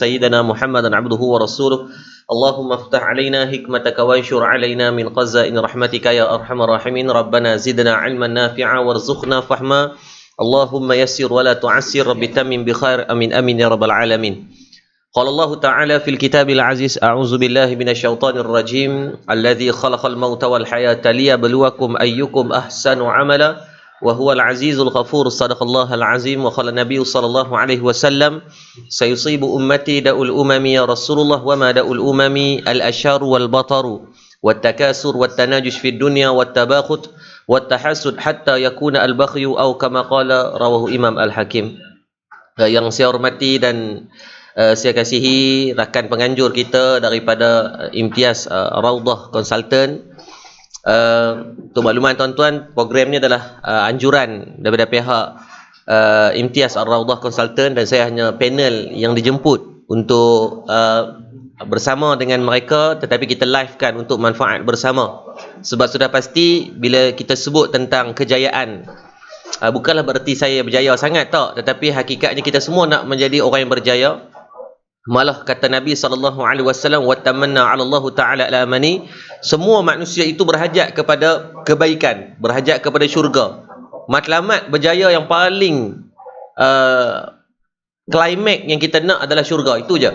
سيدنا محمدا عبده ورسوله اللهم افتح علينا حكمتك وانشر علينا من خزائن رحمتك يا أرحم الراحمين ربنا زدنا علما نافعا وارزقنا فهما اللهم يسر ولا تعسر رب تمم بخير أمين أمين يا رب العالمين قال الله تعالى في الكتاب العزيز أعوذ بالله من الشيطان الرجيم الذي خلق الموت والحياة ليبلوكم أيكم أحسن عملا وهو العزيز الغفور صدق الله العظيم وقال النبي صلى الله عليه وسلم سيصيب أمتي داء الأمم يا رسول الله وما داء الأمم الأشار والبطر والتكاثر والتناجش في الدنيا والتباغت والتحسد حتى يكون البغي أو كما قال رواه Imam Al-Hakim. Yang saya hormati dan saya kasihi rakan penganjur kita daripada Imtiaz Raudah Consultant. Untuk makluman tuan-tuan, program ni adalah anjuran daripada pihak Imtiaz Raudah Consultant dan saya hanya panel yang dijemput untuk bersama dengan mereka, tetapi kita livekan untuk manfaat bersama. Sebab sudah pasti bila kita sebut tentang kejayaan, bukanlah bererti saya berjaya sangat tak, tetapi hakikatnya kita semua nak menjadi orang yang berjaya. Malah kata Nabi SAW, wa tamanna 'ala Allah Ta'ala al-amani, semua manusia itu berhajat kepada kebaikan, berhajat kepada syurga. Matlamat berjaya yang paling klimaks yang kita nak adalah syurga, itu je.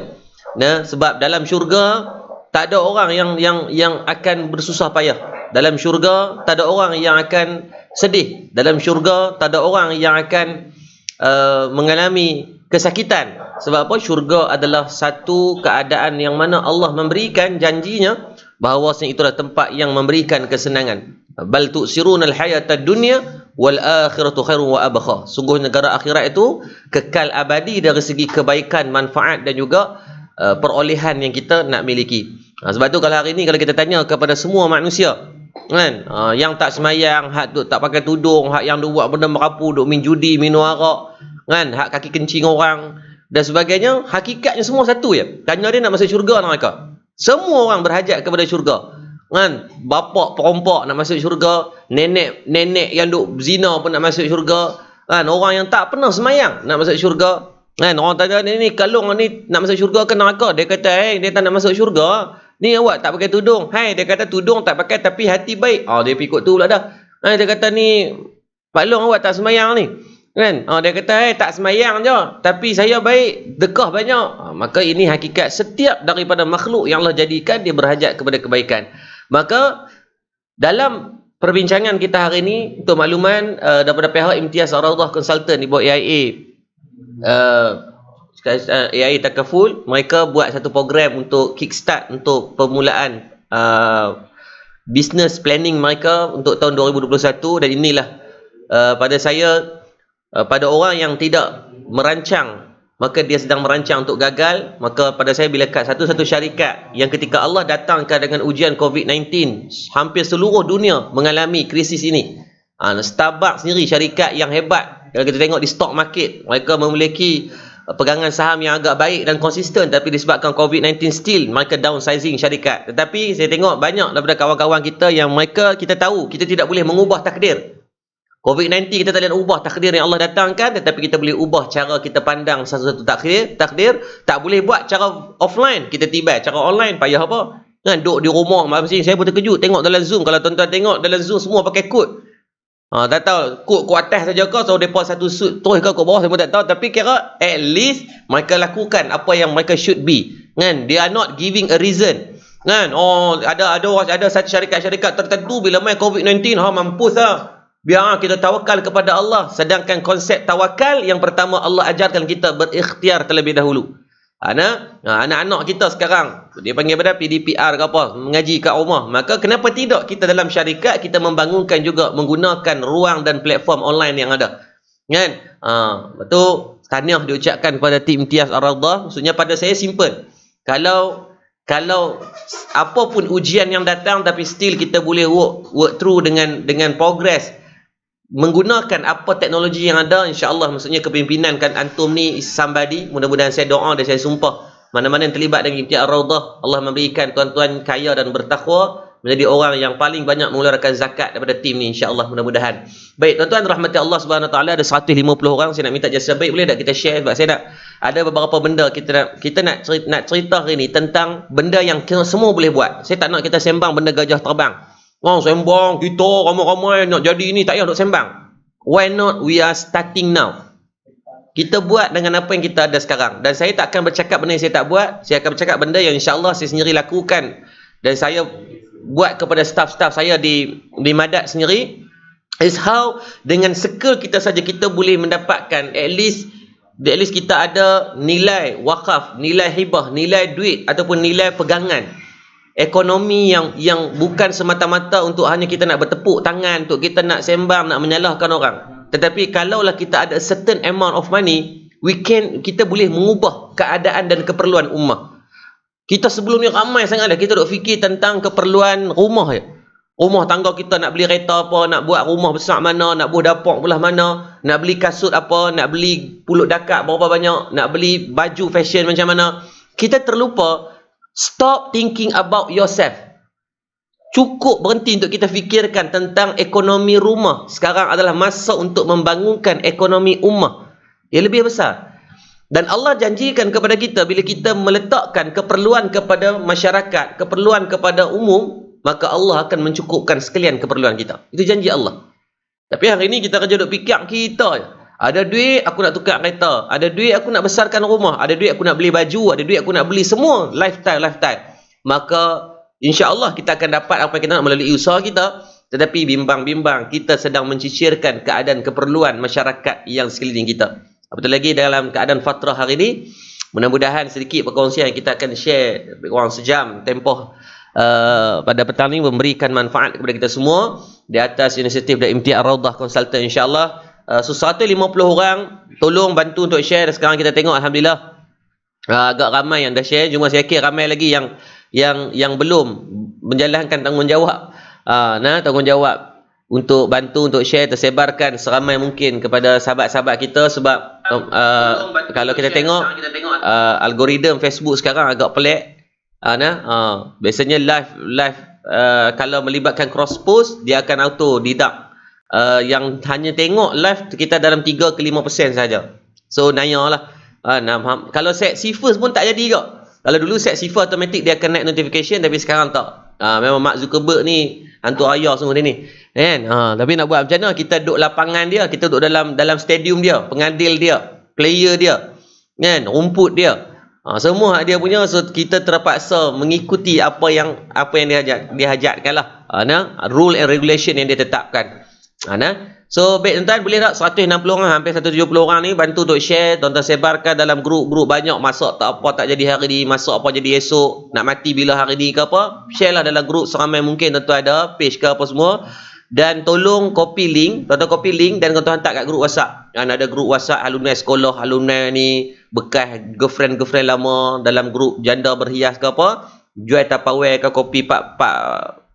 Nah, sebab dalam syurga tak ada orang yang akan bersusah payah. Dalam syurga tak ada orang yang akan sedih. Dalam syurga tak ada orang yang akan mengalami kesakitan. Sebab apa? Syurga adalah satu keadaan yang mana Allah memberikan janjinya bahawasanya itulah tempat yang memberikan kesenangan. Bal tu'sirunal hayatad dunya wal akhiratu khairun wa abqa. Sungguh negara akhirat itu kekal abadi dari segi kebaikan, manfaat dan juga perolehan yang kita nak miliki. Sebab tu kalau hari ni kalau kita tanya kepada semua manusia kan, yang tak semayang, hak tu tak pakai tudung, hak yang buat benda merapu, duk min judi, minum arak kan, hak kaki kencing orang dan sebagainya, hakikatnya semua satu je. Tanya dia nak masuk syurga mereka. Semua orang berhajat kepada syurga. Kan? Bapak perompak nak masuk syurga, nenek yang duk zina pun nak masuk syurga. Kan? Orang yang tak pernah semayang nak masuk syurga. Kan? Orang tanya ni kalung ni nak masuk syurga ke neraka? Dia kata, dia tak nak masuk syurga. Ni awak tak pakai tudung. Hai, dia kata tudung tak pakai tapi hati baik. Dia pikut tu pula dah. Hai, dia kata ni Pak Long awak tak semayang ni. Kan? Dia kata, tak semayang je, tapi saya baik, dekah banyak. Maka ini hakikat setiap daripada makhluk yang Allah jadikan, dia berhajat kepada kebaikan. Maka dalam perbincangan kita hari ini, untuk makluman daripada pihak Imtiaz Raudah Consultant di bawah AIA Takaful, mereka buat satu program untuk kickstart untuk permulaan business planning mereka untuk tahun 2021. Dan inilah pada saya, pada orang yang tidak merancang, maka dia sedang merancang untuk gagal. Maka pada saya, bila kat satu-satu syarikat yang ketika Allah datangkan dengan ujian COVID-19, hampir seluruh dunia mengalami krisis ini. Starbucks sendiri syarikat yang hebat, kalau kita tengok di stock market, mereka memiliki pegangan saham yang agak baik dan konsisten, tapi disebabkan COVID-19 still mereka downsizing syarikat. Tetapi saya tengok banyak daripada kawan-kawan kita yang mereka, kita tahu kita tidak boleh mengubah takdir COVID-19, kita tak boleh ubah takdir yang Allah datangkan, tetapi kita boleh ubah cara kita pandang satu-satu takdir. Tak boleh buat cara offline, kita tiba cara online, payah apa? Kan, duduk di rumah, masing saya pun terkejut tengok dalam Zoom. Kalau tuan-tuan tengok dalam Zoom, semua pakai kod. Tak tahu kod atas saja ke, so mereka satu suit terus ke kod bawah, saya pun tak tahu. Tapi kira at least mereka lakukan apa yang mereka should be. Kan, they are not giving a reason. Kan, ada satu syarikat-syarikat tertentu bila main COVID-19, mampus lah. Biar kita tawakal kepada Allah. Sedangkan konsep tawakal yang pertama Allah ajarkan kita berikhtiar terlebih dahulu. Anak-anak kita sekarang, dia panggil pada PDPR ke apa, mengaji kat rumah. Maka kenapa tidak kita dalam syarikat, kita membangunkan juga menggunakan ruang dan platform online yang ada. Kan? Betul, tahniah diucapkan pada tim Imtiaz Raudah. Maksudnya pada saya simple. Kalau apapun ujian yang datang, tapi still kita boleh work through dengan progress, menggunakan apa teknologi yang ada, insya-Allah. Maksudnya kepimpinan kan antum ni somebody, mudah-mudahan saya doa dan saya sumpah mana-mana yang terlibat dengan Imtiaz Raudah, Allah memberikan tuan-tuan kaya dan bertakwa, menjadi orang yang paling banyak mengeluarkan zakat daripada tim ni, insya-Allah, mudah-mudahan. Baik, tuan-tuan rahmati Allah Subhanahu Wa Taala, ada 150 orang. Saya nak minta jasa baik, boleh tak kita share, sebab saya nak ada beberapa benda kita nak cerita hari ni tentang benda yang kita semua boleh buat. Saya tak nak kita sembang benda gajah terbang. Sembang kita ramai-ramai nak jadi ni, tak payah nak sembang. Why not we are starting now? Kita buat dengan apa yang kita ada sekarang. Dan saya tak akan bercakap benda yang saya tak buat. Saya akan bercakap benda yang insya-Allah saya sendiri lakukan. Dan saya buat kepada staff-staff saya di Madat sendiri. Is how dengan circle kita saja kita boleh mendapatkan at least kita ada nilai wakaf, nilai hibah, nilai duit ataupun nilai pegangan. Ekonomi yang bukan semata-mata untuk hanya kita nak bertepuk tangan, untuk kita nak sembang, nak menyalahkan orang. Tetapi kalaulah kita ada certain amount of money, kita boleh mengubah keadaan dan keperluan ummah. Kita sebelum ni ramai sangat dah kita duk fikir tentang keperluan rumah je. Rumah tangga kita nak beli kereta apa, nak buat rumah besar mana, nak buat dapur belah mana, nak beli kasut apa, nak beli pulut dakak berapa banyak, nak beli baju fashion macam mana. Kita terlupa, stop thinking about yourself. Cukup berhenti untuk kita fikirkan tentang ekonomi rumah. Sekarang adalah masa untuk membangunkan ekonomi ummah yang lebih besar. Dan Allah janjikan kepada kita, bila kita meletakkan keperluan kepada masyarakat, keperluan kepada umum, maka Allah akan mencukupkan sekalian keperluan kita. Itu janji Allah. Tapi hari ini kita kerja duk fikir kita je. Ada duit aku nak tukar kereta, ada duit aku nak besarkan rumah, ada duit aku nak beli baju, ada duit aku nak beli semua lifestyle. Maka insya-Allah kita akan dapat apa yang kita nak melalui usaha kita. Tetapi bimbang-bimbang kita sedang mencicirkan keadaan keperluan masyarakat yang sekeliling kita. Apatah lagi dalam keadaan fatrah hari ini, mudah-mudahan sedikit perkongsian yang kita akan share kurang sejam tempoh pada petang ini memberikan manfaat kepada kita semua di atas inisiatif dari Imtiaz Raudah Consultant, insya-Allah. 150 orang tolong bantu untuk share. Sekarang kita tengok alhamdulillah agak ramai yang dah share. Cuma saya kira ramai lagi yang belum menjalankan tanggungjawab. Tanggungjawab untuk bantu untuk share, tersebarkan seramai mungkin kepada sahabat-sahabat kita. Sebab kalau kita tengok algoritma Facebook sekarang agak pelik. Biasanya live kalau melibatkan cross post, dia akan auto deduct. Yang hanya tengok live kita dalam 3 ke 5% saja. So nayalah. Kalau set cipher pun tak jadi kok. Kalau dulu set cipher automatic dia akan naik notification, tapi sekarang tak. Memang Mark Zuckerberg ni hantu ayah semua dia ni. Kan? Tapi nak buat macam mana? Kita duduk lapangan dia, kita duduk dalam stadium dia, pengadil dia, player dia, kan? Rumput dia. Semua hak dia punya, so kita terpaksa mengikuti apa yang dihajatkan lah. Rule and regulation yang dia tetapkan. So baik tuan-tuan, boleh tak 160 orang, hampir 170 orang ni bantu untuk share, tuan-tuan sebarkan dalam grup-grup banyak. Masak tak apa tak jadi hari ni, masak apa jadi esok, nak mati bila hari ni ke apa, share lah dalam grup seramai mungkin tuan-tuan ada page ke apa semua. Dan tolong copy link, tuan-tuan copy link dan tuan-tuan hantar kat grup WhatsApp. Ada grup WhatsApp alumni sekolah, alumni ni bekas girlfriend lama dalam grup janda berhias ke apa, jual Tupperware ke kopi pak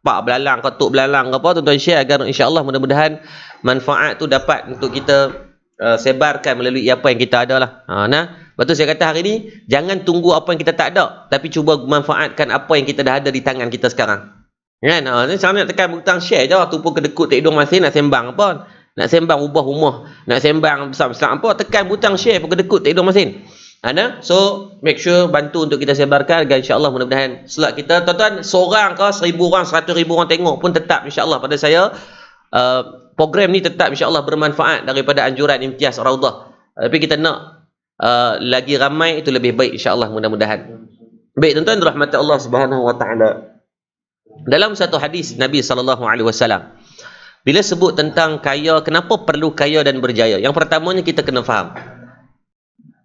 belalang ke tok belalang ke apa, tuan-tuan share agar insya-Allah mudah-mudahan manfaat tu dapat untuk kita sebarkan melalui apa yang kita ada lah. Lepas tu saya kata hari ni jangan tunggu apa yang kita tak ada, tapi cuba manfaatkan apa yang kita dah ada di tangan kita sekarang. Kan? Sekarang nak tekan butang share je, tu pun kedekut tak hidung masing nak sembang apa, nak sembang ubah rumah, nak sembang besar-besar apa, tekan butang share pun kedekut tak hidung masing. So make sure bantu untuk kita sebarkan agar insya-Allah mudah-mudahan slot kita tuan-tuan seorang ke 1000 orang 100,000 orang tengok pun tetap insya-Allah pada saya program ni tetap insya-Allah bermanfaat daripada anjuran Imtiaz Raudah. Tapi kita nak lagi ramai itu lebih baik insya-Allah, mudah-mudahan. Baik tuan-tuan rahmat Allah Subhanahu wa taala. Dalam satu hadis Nabi SAW bila sebut tentang kaya, kenapa perlu kaya dan berjaya? Yang pertamanya kita kena faham,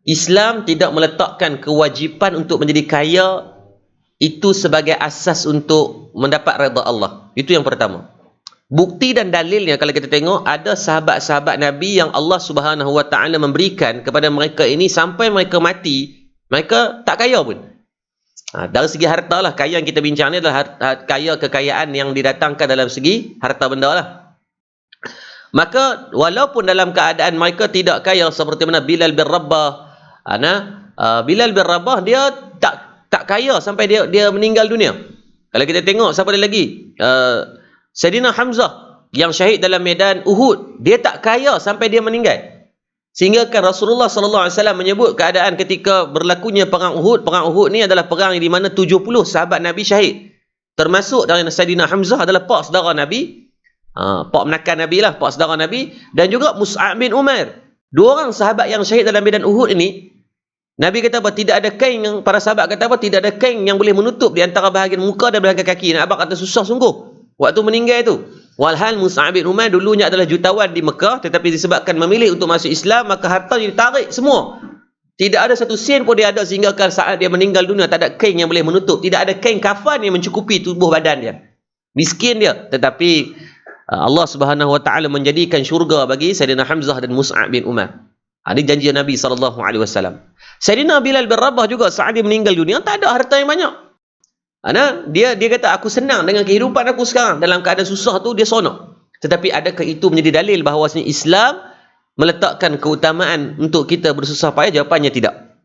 Islam tidak meletakkan kewajipan untuk menjadi kaya itu sebagai asas untuk mendapat redha Allah. Itu yang pertama. Bukti dan dalilnya kalau kita tengok, ada sahabat-sahabat Nabi yang Allah Subhanahu wa taala memberikan kepada mereka ini sampai mereka mati, mereka tak kaya pun. Dari segi harta lah, kaya yang kita bincang ni adalah kaya kekayaan yang didatangkan dalam segi harta benda lah. Maka walaupun dalam keadaan mereka tidak kaya seperti mana Bilal bin Rabah, Bilal bin Rabah dia tak kaya sampai dia meninggal dunia. Kalau kita tengok siapa ada lagi? Sayyidina Hamzah yang syahid dalam medan Uhud. Dia tak kaya sampai dia meninggal. Sehingga kan Rasulullah sallallahu alaihi wasallam menyebut keadaan ketika berlakunya perang Uhud. Perang Uhud ni adalah perang di mana 70 sahabat Nabi syahid. Termasuk dari Sayyidina Hamzah adalah pak saudara Nabi. Pak menakan Nabi lah, pak saudara Nabi. Dan juga Mus'ab bin Umair. Dua orang sahabat yang syahid dalam medan Uhud ini, Nabi kata apa? Tidak ada kain yang, para sahabat kata apa? Tidak ada kain yang boleh menutup di antara bahagian muka dan bahagian kaki. Nak abang kata susah sungguh waktu meninggal itu. Walhal Mus'ab bin Umair dulunya adalah jutawan di Mekah, tetapi disebabkan memilih untuk masuk Islam, maka harta ditarik semua. Tidak ada satu sen pun dia ada, sehingga saat dia meninggal dunia tak ada kain yang boleh menutup. Tidak ada kain kafan yang mencukupi tubuh badan dia. Miskin dia. Tetapi Allah Subhanahu Wa Taala menjadikan syurga bagi Sayyidina Hamzah dan Mus'ab bin Umair. Ini janji Nabi SAW. Sayyidina Bilal bin Rabah juga saat dia meninggal dunia tak ada harta yang banyak. Dia kata aku senang dengan kehidupan aku sekarang. Dalam keadaan susah tu dia sonok. Tetapi adakah itu menjadi dalil bahawasanya Islam meletakkan keutamaan untuk kita bersusah payah? Jawapannya tidak.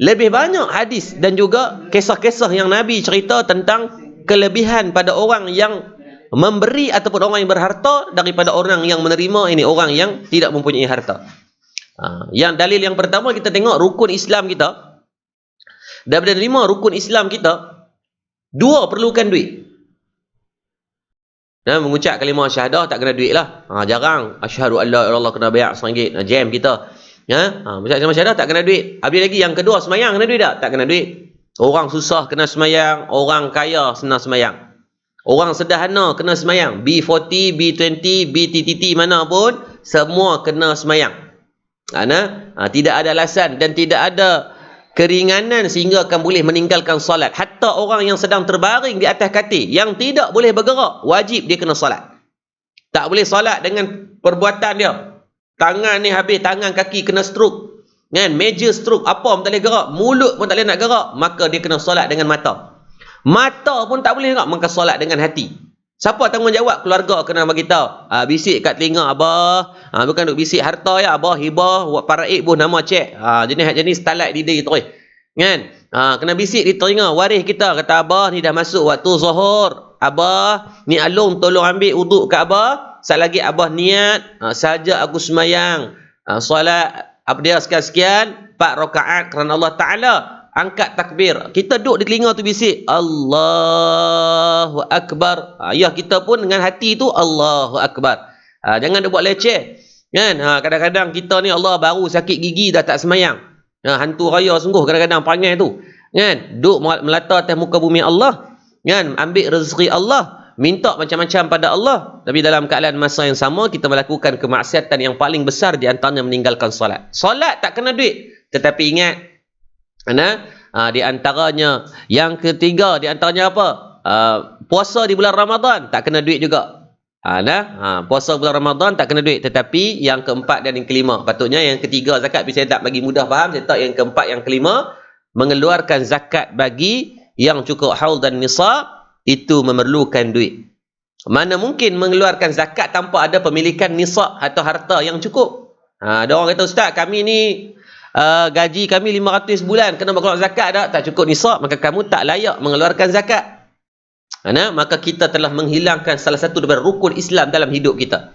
Lebih banyak hadis dan juga kisah-kisah yang Nabi cerita tentang kelebihan pada orang yang memberi ataupun orang yang berharta daripada orang yang menerima, ini orang yang tidak mempunyai harta. Yang dalil yang pertama kita tengok rukun Islam kita. Daripada 5 rukun Islam kita, 2 perlukan duit. Mengucap kalimah syahadah tak kena duit lah. Jarang asyhadu an la ilaha illallah kena bayar RM1. Jam kita. Mengucap kalimah syahadah tak kena duit. Habis lagi yang kedua, semayang kena duit tak? Tak kena duit. Orang susah kena semayang, orang kaya senang semayang. Orang sederhana kena semayang. B40, B20, BTTT mana pun semua kena semayang. Tidak ada alasan dan tidak ada keringanan sehingga akan boleh meninggalkan solat. Hatta orang yang sedang terbaring di atas katil, yang tidak boleh bergerak, wajib dia kena solat. Tak boleh solat dengan perbuatan dia. Tangan ni habis, tangan kaki kena stroke. Major stroke, apa pun tak boleh gerak, mulut pun tak boleh nak gerak, maka dia kena solat dengan mata. Mata pun tak boleh gerak, maka solat dengan hati. Siapa tanggungjawab? Keluarga kena bagi tahu. Bisik kat telinga abah. Bukan duk bisik harta ya, abah hibah, para ibu nama cek. Jenis talat diri terus. Kan? Kena bisik di telinga waris kita, kata abah ni dah masuk waktu zuhur. Abah ni alung tolong ambil wuduk kat abah. Sat lagi abah niat saja aku semayang. Solat apa dia sekian-sekian 4 rakaat kerana Allah Taala. Angkat takbir. Kita duduk di telinga tu bisik Allahu Akbar. Ya kita pun dengan hati tu Allahu Akbar. Jangan dia buat leceh. Kan? Kadang-kadang kita ni Allah baru sakit gigi dah tak semayang. Hantu raya sungguh kadang-kadang panggil tu. Kan? Duduk melata atas muka bumi Allah. Kan? Ambil rezeki Allah. Minta macam-macam pada Allah. Tapi dalam keadaan masa yang sama kita melakukan kemaksiatan yang paling besar, di antaranya meninggalkan solat. Solat tak kena duit. Tetapi ingat, di antaranya yang ketiga, di antaranya apa? Puasa di bulan Ramadan tak kena duit juga. Puasa bulan Ramadan tak kena duit. Tetapi yang keempat dan yang kelima, patutnya yang ketiga zakat, tapi saya tak bagi mudah faham, saya tak yang keempat, yang kelima, mengeluarkan zakat bagi yang cukup haul dan nisab, itu memerlukan duit. Mana mungkin mengeluarkan zakat tanpa ada pemilikan nisab atau harta yang cukup? Ada orang kata, Ustaz kami ni gaji kami 500 bulan, kena mengeluarkan zakat tak cukup nisab, maka kamu tak layak mengeluarkan zakat. Maka kita telah menghilangkan salah satu daripada rukun Islam dalam hidup kita.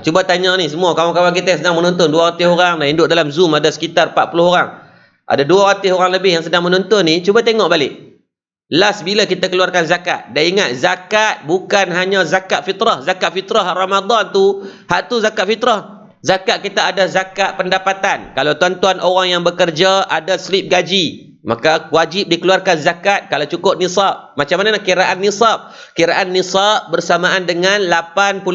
Cuba tanya ni semua kawan-kawan kita yang sedang menonton, 200 orang dan duduk dalam Zoom ada sekitar 40 orang. Ada 200 orang lebih yang sedang menonton ni, cuba tengok balik. Last bila kita keluarkan zakat. Dan ingat, zakat bukan hanya zakat fitrah. Zakat fitrah Ramadan tu, hak tu zakat fitrah. Zakat kita ada zakat pendapatan. Kalau tuan-tuan orang yang bekerja ada slip gaji, maka wajib dikeluarkan zakat kalau cukup nisab. Macam mana nak kiraan nisab? Kiraan nisab bersamaan dengan 85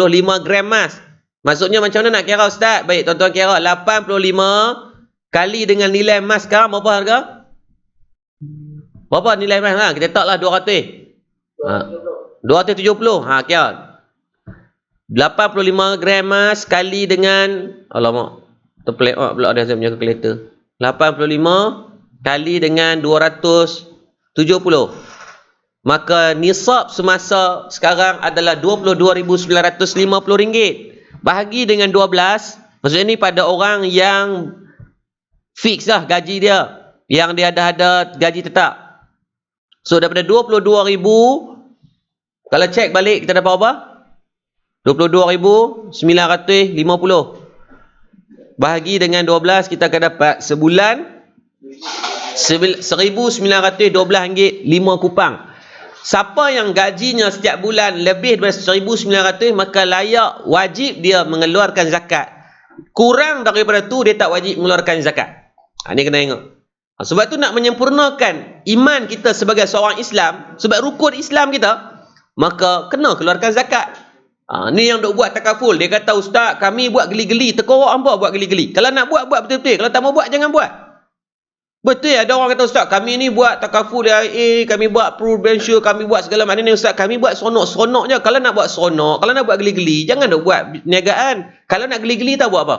gram emas. Maksudnya macam mana nak kira Ustaz? Baik, tuan-tuan kira 85 kali dengan nilai emas sekarang berapa harga? Berapa nilai emas? Kita taklah 200. 270. Kira 85 gram emas kali dengan, alamak, terpelik pula ada saya punya kalkulator. 85 kali dengan 270. Maka nisab semasa sekarang adalah RM22,950. Bahagi dengan 12, maksudnya ni pada orang yang fix lah gaji dia, yang dia ada gaji tetap. So daripada 22,000 Kalau cek balik kita dapat apa? 22,950. Bahagi dengan 12 kita akan dapat sebulan RM1,912 5 kupang. Siapa yang gajinya setiap bulan lebih daripada 1,900 maka layak wajib dia mengeluarkan zakat. Kurang daripada tu dia tak wajib mengeluarkan zakat. Ni kena ingat. Sebab tu nak menyempurnakan iman kita sebagai seorang Islam, sebab rukun Islam kita, maka kena keluarkan zakat. Ni yang duk buat takaful. Dia kata, ustaz, kami buat geli-geli. Terkorok hampa buat geli-geli. Kalau nak buat, buat betul-betul. Kalau tak mau buat, jangan buat. Betul ada orang kata, ustaz, kami ni buat takaful AIA, kami buat prudential, kami buat segala macam ni, ustaz, kami buat seronok-seronok je. Kalau nak buat seronok, kalau nak buat geli-geli, jangan duk buat niagaan. Kalau nak geli-geli, tak buat apa?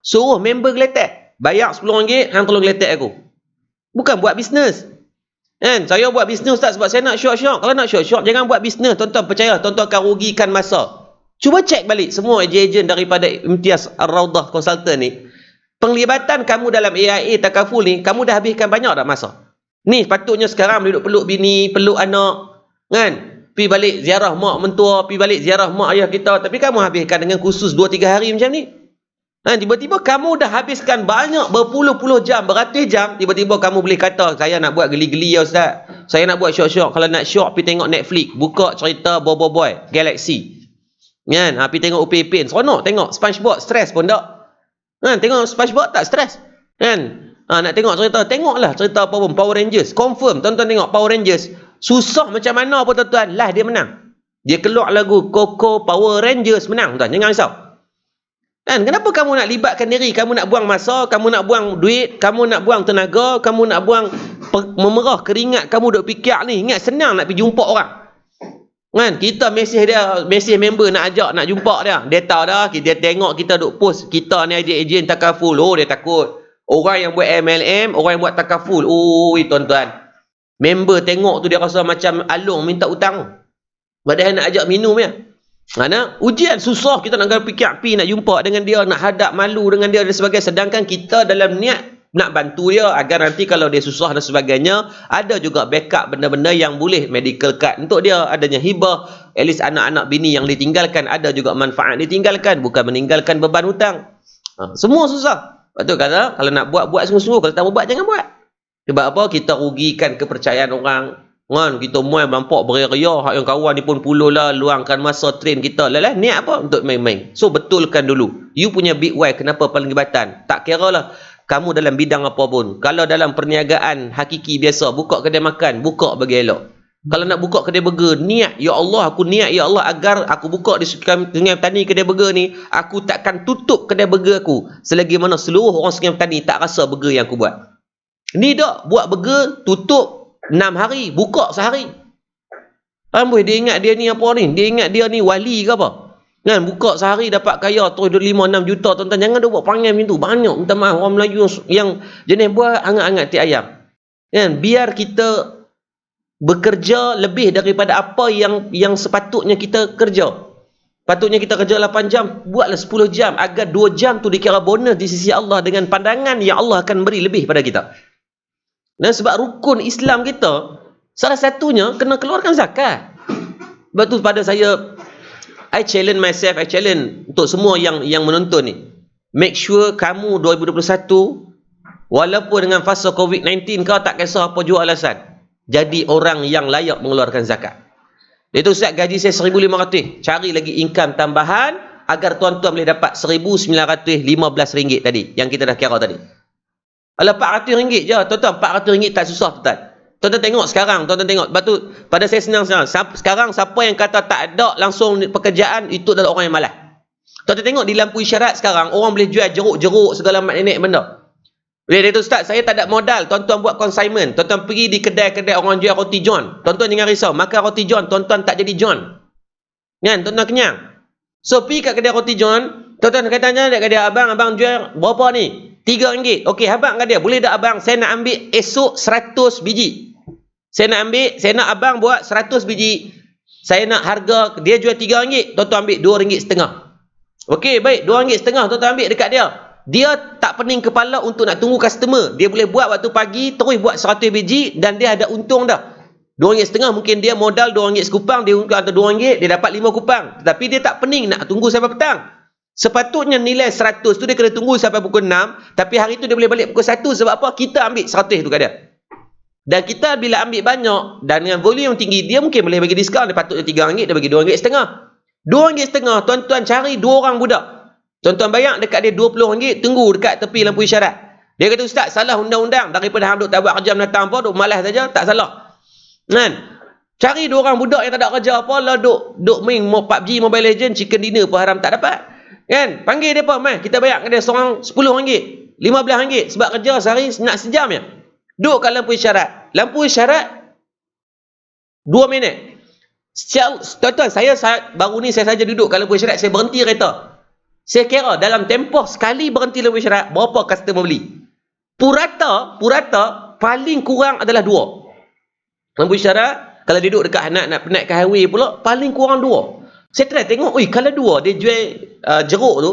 Suruh member geletek. Bayar RM10, hang tolong geletek aku. Bukan buat bisnes. Kan? Saya buat bisnes, ustaz, sebab saya nak syok-syok. Kalau nak syok-syok, jangan buat bisnes. Tuan-tuan percaya, tuan-tuan akan rugikan masa. Cuba cek balik semua ejen-ejen daripada Imtiaz Ar-Raudah Consultant ni. Penglibatan kamu dalam AIA takaful ni, kamu dah habiskan banyak dah masa. Ni patutnya sekarang duduk peluk bini, peluk anak, kan? Pergi balik ziarah mak mentua, pergi balik ziarah mak ayah kita. Tapi kamu habiskan dengan kursus 2-3 hari macam ni. Tiba-tiba kamu dah habiskan banyak berpuluh-puluh jam, beratus jam. Tiba-tiba kamu boleh kata, saya nak buat geli-geli ya ustaz. Saya nak buat syok-syok. Kalau nak syok, pergi tengok Netflix. Buka cerita Boy Galaxy. Kan? Pergi tengok Upin. Seronok tengok SpongeBob, stres pun tak. Kan? Tengok SpongeBob tak stres. Kan? Nak tengok cerita, tengoklah cerita apa pun. Power Rangers. Confirm, tuan-tuan tengok Power Rangers. Susah macam mana pun tuan-tuan, lah dia menang. Dia keluar lagu Coco Power Rangers, menang tuan. Jangan risau. Kan? Kenapa kamu nak libatkan diri? Kamu nak buang masa, kamu nak buang duit, kamu nak buang tenaga, kamu nak buang memerah keringat, kamu duk fikir ni. Ingat senang nak pergi jumpa orang. Kan? Kita mesej member nak ajak, nak jumpa dia. Dia tahu dah, dia tengok kita duk post, kita ni ejen takaful. Oh, dia takut. Orang yang buat MLM, orang yang buat takaful. Oh, tuan-tuan. Member tengok tu dia rasa macam alung minta hutang. Padahal nak ajak minum ya. Mana? Ujian susah kita nak fikir pi nak jumpa dengan dia, nak hadap malu dengan dia dan sebagainya. Sedangkan kita dalam niat nak bantu dia agar nanti kalau dia susah dan sebagainya, ada juga backup benda-benda yang boleh medical card untuk dia, adanya hibah, at least anak-anak bini yang ditinggalkan, ada juga manfaat ditinggalkan, bukan meninggalkan beban hutang. Semua susah. Lepas tu kata, kalau nak buat, buat sungguh-sungguh. Kalau tak mau buat, jangan buat. Sebab apa? Kita rugikan kepercayaan orang. Kan? Kita main nampak beria-ria, hak yang kawan ni pun puluh lah, luangkan masa train kita. Lalah, niat apa? Untuk main-main. So, betulkan dulu. You punya big why, kenapa penglibatan? Tak kira lah kamu dalam bidang apa pun. Kalau dalam perniagaan hakiki biasa, buka kedai makan, buka bagi elok. Kalau nak buka kedai burger, niat, ya Allah, aku niat, ya Allah, agar aku buka di Sungai Petani kedai burger ni, aku takkan tutup kedai burger aku selagi mana seluruh orang Sungai Petani tak rasa burger yang aku buat. Ni tak, buat burger, tutup 6 hari, buka sehari. Faham boleh? Dia ingat dia ni apa ni? Dia ingat dia ni wali ke apa? Kan, buka sehari dapat kaya terus 5-6 juta. Tuan-tuan, jangan dia buat panggil macam tu. Banyak, minta maaf, orang Melayu yang jenis buat hangat-hangat ti ayam. Kan, biar kita bekerja lebih daripada apa yang sepatutnya kita kerja. Patutnya kita kerja 8 jam, buatlah 10 jam agar 2 jam tu dikira bonus di sisi Allah dengan pandangan yang Allah akan beri lebih pada kita. Dan sebab rukun Islam kita, salah satunya kena keluarkan zakat. Sebab tu pada saya, I challenge myself, I challenge untuk semua yang menonton ni. Make sure kamu 2021, walaupun dengan fasa COVID-19, kau tak kisah apa jua alasan, jadi orang yang layak mengeluarkan zakat. Itu Ustaz, gaji saya 1,500. Cari lagi income tambahan agar tuan-tuan boleh dapat RM1,915 tadi, yang kita dah kira tadi. Kalau RM400 je, tuan-tuan, RM400 tak susah, tuan-tuan. Tuan-tuan tengok sekarang, tuan-tuan tengok. Lepas tu, pada saya senang sekarang. Sekarang, siapa yang kata tak ada langsung pekerjaan, itu adalah orang yang malas. Tuan-tuan tengok di lampu isyarat sekarang, orang boleh jual jeruk-jeruk, segala mak nenek benda. Boleh dia tu, Ustaz, saya tak ada modal. Tuan-tuan buat consignment. Tuan-tuan pergi di kedai-kedai orang jual roti John. Tuan-tuan jangan risau. Makan roti John, tuan-tuan tak jadi John. Kan? Tuan-tuan kenyang. So, pergi kat kedai roti John, tuan-tuan katanya dekat dia, abang jual berapa ni? RM3. Okey, abang kat dia, boleh tak abang? Saya nak ambil esok 100 biji. Saya nak abang buat 100 biji. Saya nak harga, dia jual RM3, tuan-tuan ambil RM2.5. Okey, baik, RM2.5 tuan-tuan ambil dekat dia. Dia tak pening kepala untuk nak tunggu customer. Dia boleh buat waktu pagi, terus buat 100 biji dan dia ada untung dah. RM2.50 mungkin dia modal RM2 sekupang, dia atau RM2, dia dapat 5 kupang. Tetapi dia tak pening nak tunggu sampai petang. Sepatutnya nilai 100 tu dia kena tunggu sampai pukul 6, tapi hari tu dia boleh balik pukul 1 sebab apa? Kita ambil 100 tu kat dia. Dan kita bila ambil banyak dan dengan volume yang tinggi, dia mungkin boleh bagi diskaun. Dia patutnya RM3, dia bagi RM2.50. RM2.50, tuan-tuan cari 2 orang budak. Tuan-tuan bayang dekat dia RM20, tunggu dekat tepi lampu isyarat. Dia kata, "Ustaz, salah undang-undang. Daripada hang duk tak buat kerja menatang apa, duk malas saja, tak salah." Kan? Cari 2 orang budak yang tak ada kerja apa lah, duk main PUBG Mobile Legend, chicken dinner pun haram tak dapat. Kan? Panggil dia apa? Mai, kita bayar dia seorang RM10, RM15 sebab kerja sehari nak sejam je. Duduk kat lampu isyarat. Lampu isyarat 2 minit. Tuan-tuan, saya baru ni saya saja duduk kat lampu isyarat, saya berhenti kereta. Saya kira dalam tempoh sekali berhenti lampu isyarat, berapa customer beli? Purata paling kurang adalah 2. Lampu isyarat, kalau duduk dekat nak penat ke highway pula, paling kurang 2. Saya try tengok, kalau 2 dia jual jeruk tu,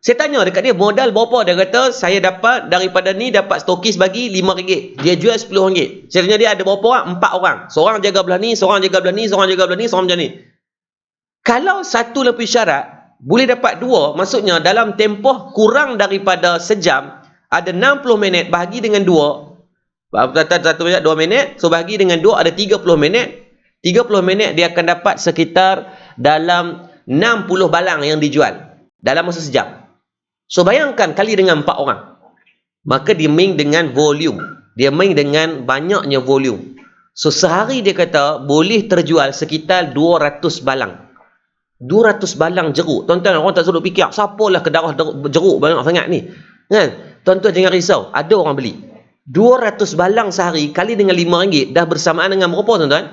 saya tanya dekat dia modal berapa, dia kata saya dapat daripada ni, dapat stokis bagi RM5, dia jual RM10. Saya tanya dia ada berapa orang? 4 orang, seorang jaga belah ni, seorang jaga belah ni, seorang jaga belah ni, seorang macam ni. Kalau satu lampu isyarat boleh dapat 2, maksudnya dalam tempoh kurang daripada sejam, ada 60 minit bahagi dengan 2, 2 minit, so bahagi dengan 2 ada 30 minit. 30 minit dia akan dapat sekitar dalam 60 balang yang dijual dalam masa sejam. So bayangkan kali dengan 4 orang. Maka dia main dengan volume. Dia main dengan banyaknya volume. So sehari dia kata boleh terjual sekitar 200 balang. 200 balang jeruk. Tuan-tuan, orang tak suruh fikir, siapalah kedarah jeruk banyak sangat ni. Kan? Tuan-tuan jangan risau, ada orang beli. 200 balang sehari kali dengan RM5 dah bersamaan dengan berapa, tuan-tuan?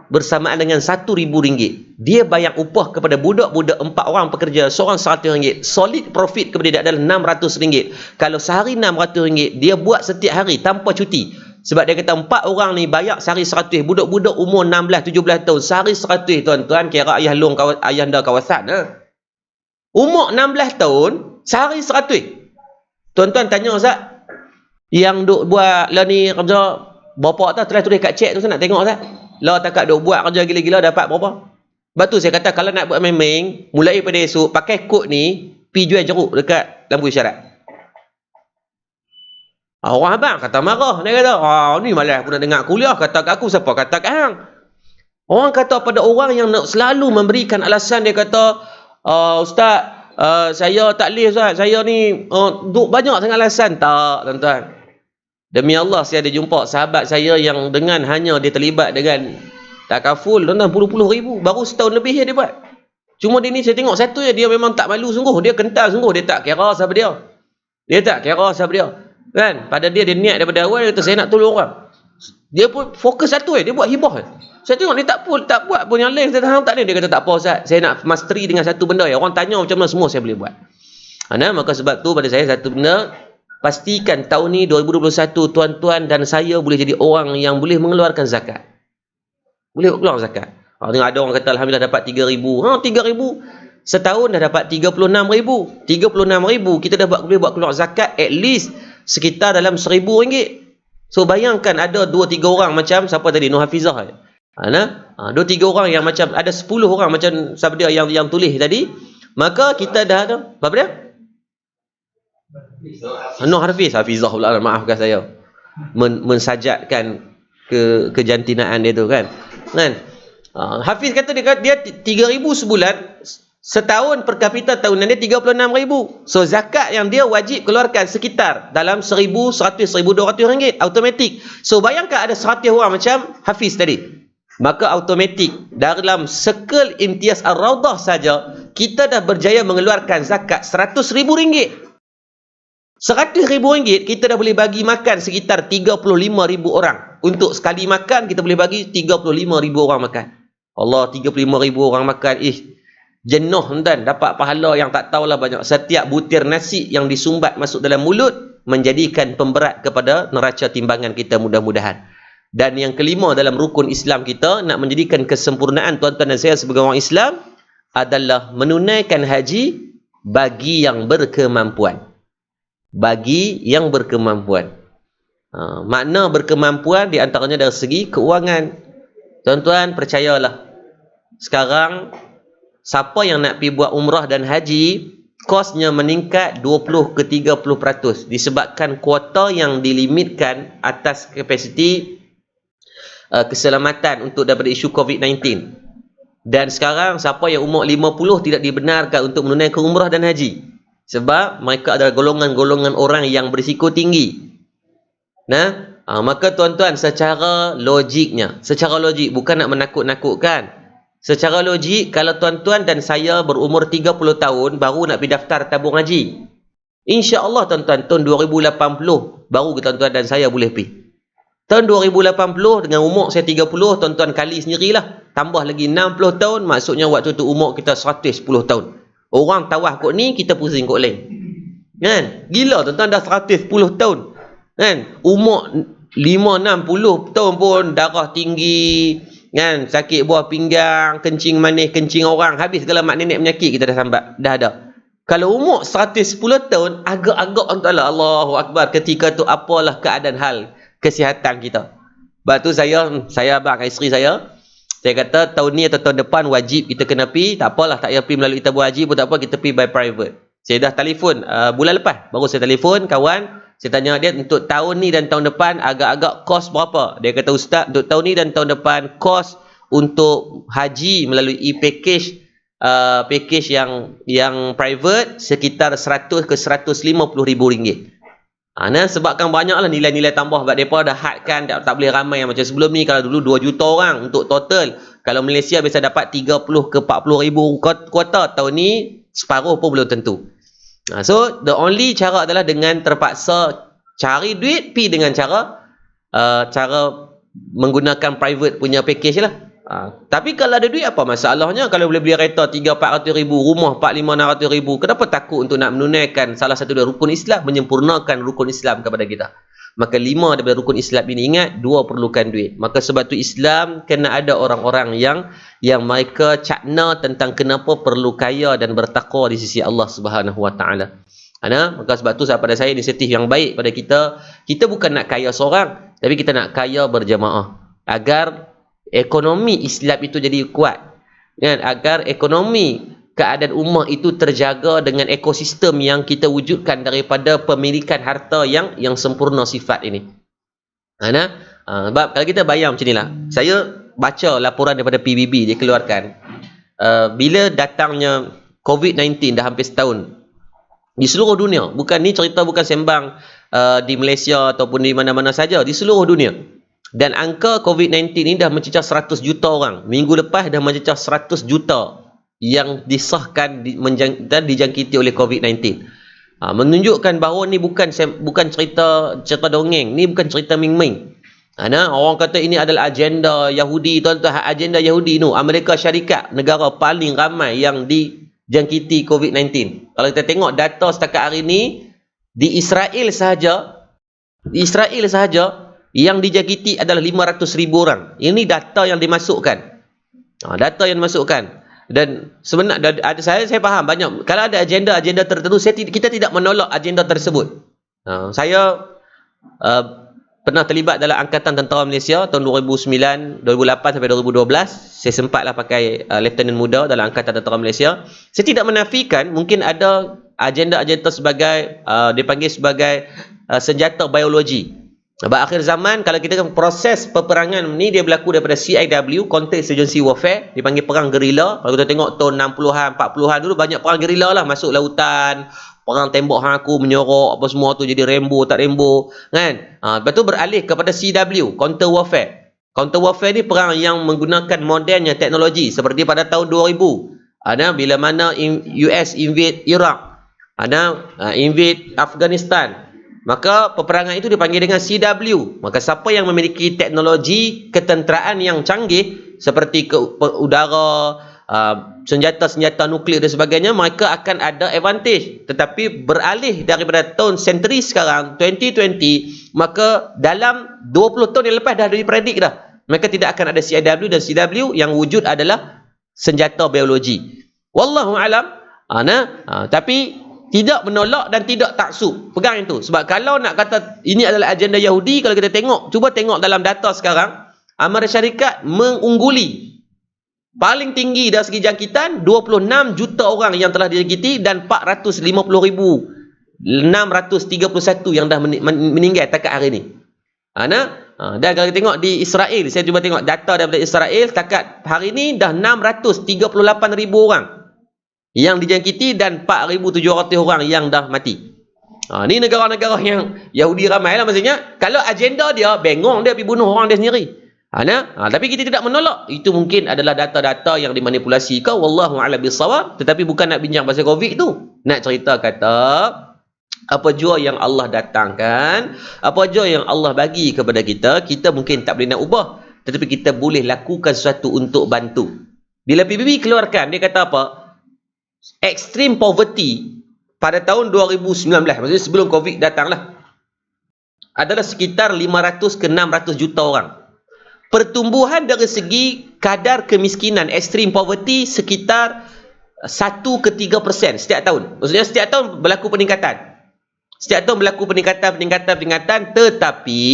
Bersamaan dengan RM1,000. Dia bayar upah kepada budak-budak 4 orang pekerja, seorang RM100. Solid profit kepada dia adalah RM600. Kalau sehari RM600, dia buat setiap hari tanpa cuti. Sebab dia kata 4 orang ni bayar sehari RM100. Budak-budak umur 16-17 tahun, sehari RM100, tuan-tuan, kira ayah long ayah anda kawasan. Umur 16 tahun, sehari RM100. Tuan-tuan tanya, Ustaz, yang duk buat lah ni kerja, berapa tak tulis kat cek tu, saya nak tengok, Ustaz. Lah takat duk buat kerja gila-gila dapat berapa? Sebab tu saya kata kalau nak buat main-main, mulai pada esok pakai kod ni, pergi jual jeruk dekat lampu isyarat. Orang abang kata marah, dia kata, ni malah aku nak dengar kuliah, kata kat aku, siapa kata kat hang? Orang kata pada orang yang nak selalu memberikan alasan, dia kata, Ustaz, saya tak boleh, Ustaz, saya ni duk banyak sangat alasan. Tak, tuan-tuan. Demi Allah, saya ada jumpa sahabat saya yang dengan hanya dia terlibat dengan takaful, tuan-tuan, puluh-puluh ribu. Baru setahun lebih dia buat. Cuma dia ni saya tengok satu je, dia memang tak malu sungguh. Dia kental sungguh, dia tak kira siapa dia. Dia tak kira siapa dia. Kan? Pada dia niat daripada awal, dia kata saya nak tolong orang. Dia pun fokus satu dia buat hibah. Saya tengok dia tak buat pun yang lain. Saya tahu tak ada. Dia kata tak apa, Ustaz, saya nak mastery dengan satu benda. Orang tanya macam mana, semua saya boleh buat. Maka sebab tu pada saya satu benda, pastikan tahun ni 2021 tuan-tuan dan saya boleh jadi orang yang boleh mengeluarkan zakat. Boleh keluar zakat. Tengok ada orang kata alhamdulillah dapat 3,000. 3,000 setahun dah dapat 36,000. 36,000 kita dah boleh buat keluar zakat at least sekitar dalam RM1,000. So bayangkan ada 2-3 orang macam siapa tadi, Nur Hafizah. 2-3 orang yang macam ada 10 orang macam siapa dia yang tulis tadi, maka kita dah ada apa dia? Nur Hafizah pula, maafkan saya. Mensajatkan kejantinaan dia tu kan. Hafiz kata dia 3,000 sebulan, setahun per kapita tahunan dia 36,000. So zakat yang dia wajib keluarkan sekitar dalam RM1,100-1,200 automatik. So bayangkan ada 100 orang macam Hafiz tadi, maka automatik dalam Circle Imtiaz Ar-Raudah saja kita dah berjaya mengeluarkan zakat RM100,000. RM100,000 kita dah boleh bagi makan sekitar 35,000 orang. Untuk sekali makan kita boleh bagi 35,000 orang makan. Allah, 35,000 orang makan, jenuh, tuan, dapat pahala yang tak tahulah banyak. Setiap butir nasi yang disumbat masuk dalam mulut menjadikan pemberat kepada neraca timbangan kita, mudah-mudahan. Dan yang kelima dalam rukun Islam kita, nak menjadikan kesempurnaan tuan-tuan dan saya sebagai orang Islam, adalah menunaikan haji bagi yang berkemampuan. Bagi yang berkemampuan. Makna berkemampuan di antaranya dari segi keuangan. Tuan-tuan, percayalah, sekarang siapa yang nak pergi buat umrah dan haji, kosnya meningkat 20 ke 30% disebabkan kuota yang dilimitkan atas kapasiti keselamatan untuk daripada isu COVID-19. Dan sekarang siapa yang umur 50 tidak dibenarkan untuk menunaikan umrah dan haji, sebab mereka adalah golongan-golongan orang yang berisiko tinggi. Maka tuan-tuan, secara logik, bukan nak menakut-nakutkan, secara logik, kalau tuan-tuan dan saya berumur 30 tahun baru nak pergi daftar tabung haji, insya-Allah tuan-tuan, tahun 2080 baru tuan-tuan dan saya boleh pergi. Tahun 2080 dengan umur saya 30, tuan-tuan kali sendirilah, tambah lagi 60 tahun, maksudnya waktu tu umur kita 110 tahun. Orang tawah kot ni, kita pusing kot lain. Kan? Gila tuan-tuan, dah 110 tahun. Kan? Umur 5-60 tahun pun darah tinggi, kan? Sakit buah pinggang, kencing manis, kencing orang, habis segala mak nenek penyakit kita dah sambat, dah ada. Kalau umur 110 tahun, agak-agak Allah, Allahu Akbar, ketika tu apalah keadaan hal kesihatan kita. Sebab tu saya abang dengan isteri saya kata tahun ni atau tahun depan wajib kita kena pergi. Tak apalah, tak payah pergi melalui tabung haji pun tak apa, kita pergi by private. Saya dah telefon bulan lepas, baru saya telefon kawan, saya tanya dia untuk tahun ni dan tahun depan agak-agak kos berapa. Dia kata, Ustaz, untuk tahun ni dan tahun depan kos untuk haji melalui package yang private sekitar 100 ke 150 ribu ringgit. Sebabkan banyaklah nilai-nilai tambah, sebab mereka dah hadkan, tak boleh ramai macam sebelum ni. Kalau dulu 2 juta orang untuk total, kalau Malaysia biasa dapat 30 ke 40 ribu kuota, tahun ni separuh pun belum tentu. So the only cara adalah dengan terpaksa cari duit, pi dengan cara menggunakan private punya package lah. Tapi kalau ada duit, apa masalahnya? Kalau boleh beli kereta 300-400 ribu, rumah 400-500 ribu, kenapa takut untuk nak menunaikan salah satu dari rukun Islam, menyempurnakan rukun Islam kepada kita? Maka 5 daripada rukun Islam ini, ingat, 2 perlukan duit. Maka sebab tu Islam kena ada orang-orang yang mereka cakna tentang kenapa perlu kaya dan bertakwa di sisi Allah Subhanahu Wa Taala. Maka sebab tu pada saya inisiatif yang baik pada kita bukan nak kaya seorang, tapi kita nak kaya berjamaah, agar ekonomi Islam itu jadi kuat, kan? Agar ekonomi keadaan ummah itu terjaga dengan ekosistem yang kita wujudkan daripada pemilikan harta yang sempurna sifat ini. Sebab kalau kita bayang macam inilah, saya baca laporan daripada PBB dia keluarkan, bila datangnya COVID-19 dah hampir setahun di seluruh dunia, bukan ni cerita bukan sembang di Malaysia ataupun di mana-mana saja, di seluruh dunia. Dan angka COVID-19 ini dah mencecah 100 juta orang. Minggu lepas dah mencecah 100 juta yang disahkan dan dijangkiti oleh COVID-19. Menunjukkan bahawa ni bukan cerita dongeng, ni bukan cerita ming-ming. Orang kata ini adalah agenda Yahudi. Tuan-tuan, agenda Yahudi tu, Amerika Syarikat, negara paling ramai yang dijangkiti COVID-19. Kalau kita tengok data setakat hari ni, di Israel sahaja yang dijangkiti adalah 500,000 orang. Ini data yang dimasukkan. Dan sebenarnya saya faham banyak. Kalau ada agenda tertentu, kita tidak menolak agenda tersebut. Saya pernah terlibat dalam Angkatan Tentera Malaysia tahun 2008 sampai 2012. Saya sempatlah pakai Lieutenant muda dalam Angkatan Tentera Malaysia. Saya tidak menafikan mungkin ada agenda-agenda sebagai dipanggil sebagai senjata biologi. Sebab akhir zaman, kalau kita proses peperangan ni, dia berlaku daripada CIW, Counter Insurgency Warfare, dipanggil perang gerila. Kalau kita tengok tahun 60-an, 40-an dulu, banyak perang gerila lah, masuk lautan, perang tembok hanku, menyorok, apa semua tu jadi Rambo, tak Rambo, kan? Lepas tu beralih kepada CW, Counter Warfare. Counter Warfare ni perang yang menggunakan modernnya teknologi, seperti pada tahun 2000. Bila mana US invade Iraq, invade Afghanistan, maka peperangan itu dipanggil dengan CW. Maka siapa yang memiliki teknologi ketenteraan yang canggih seperti udara, senjata-senjata nuklear dan sebagainya, mereka akan ada advantage. Tetapi beralih daripada tahun senturi sekarang 2020, maka dalam 20 tahun yang lepas dah dipredik dah, mereka tidak akan ada CIW, dan CW yang wujud adalah senjata biologi. Wallahu alam. Tapi Tidak menolak dan tidak taksub. Pegang itu. Sebab kalau nak kata ini adalah agenda Yahudi, kalau kita tengok, cuba tengok dalam data sekarang, Amaran Syarikat mengungguli. Paling tinggi dari segi jangkitan, 26 juta orang yang telah dijangkiti dan 450,631 yang dah meninggal takat hari ini. Dan kalau kita tengok di Israel, saya cuba tengok data daripada Israel, takat hari ini dah 638,000 orang yang dijangkiti dan 4,700 orang yang dah mati. Ni negara-negara yang Yahudi ramai lah maksudnya. Kalau agenda dia, bengong dia pergi bunuh orang dia sendiri. Tapi kita tidak menolak. Itu mungkin adalah data-data yang dimanipulasi ke, wallahu a'lam bissawab. Tetapi bukan nak bincang pasal Covid tu. Nak cerita kata, apa jua yang Allah datangkan, apa jua yang Allah bagi kepada kita, kita mungkin tak boleh nak ubah. Tetapi kita boleh lakukan sesuatu untuk bantu. Bila PBB keluarkan, dia kata apa? Extreme poverty pada tahun 2019, maksudnya sebelum Covid datanglah, adalah sekitar 500 ke 600 juta orang. Pertumbuhan dari segi kadar kemiskinan extreme poverty sekitar 1 ke 3% setiap tahun. Maksudnya setiap tahun berlaku peningkatan. Setiap tahun berlaku peningkatan, tetapi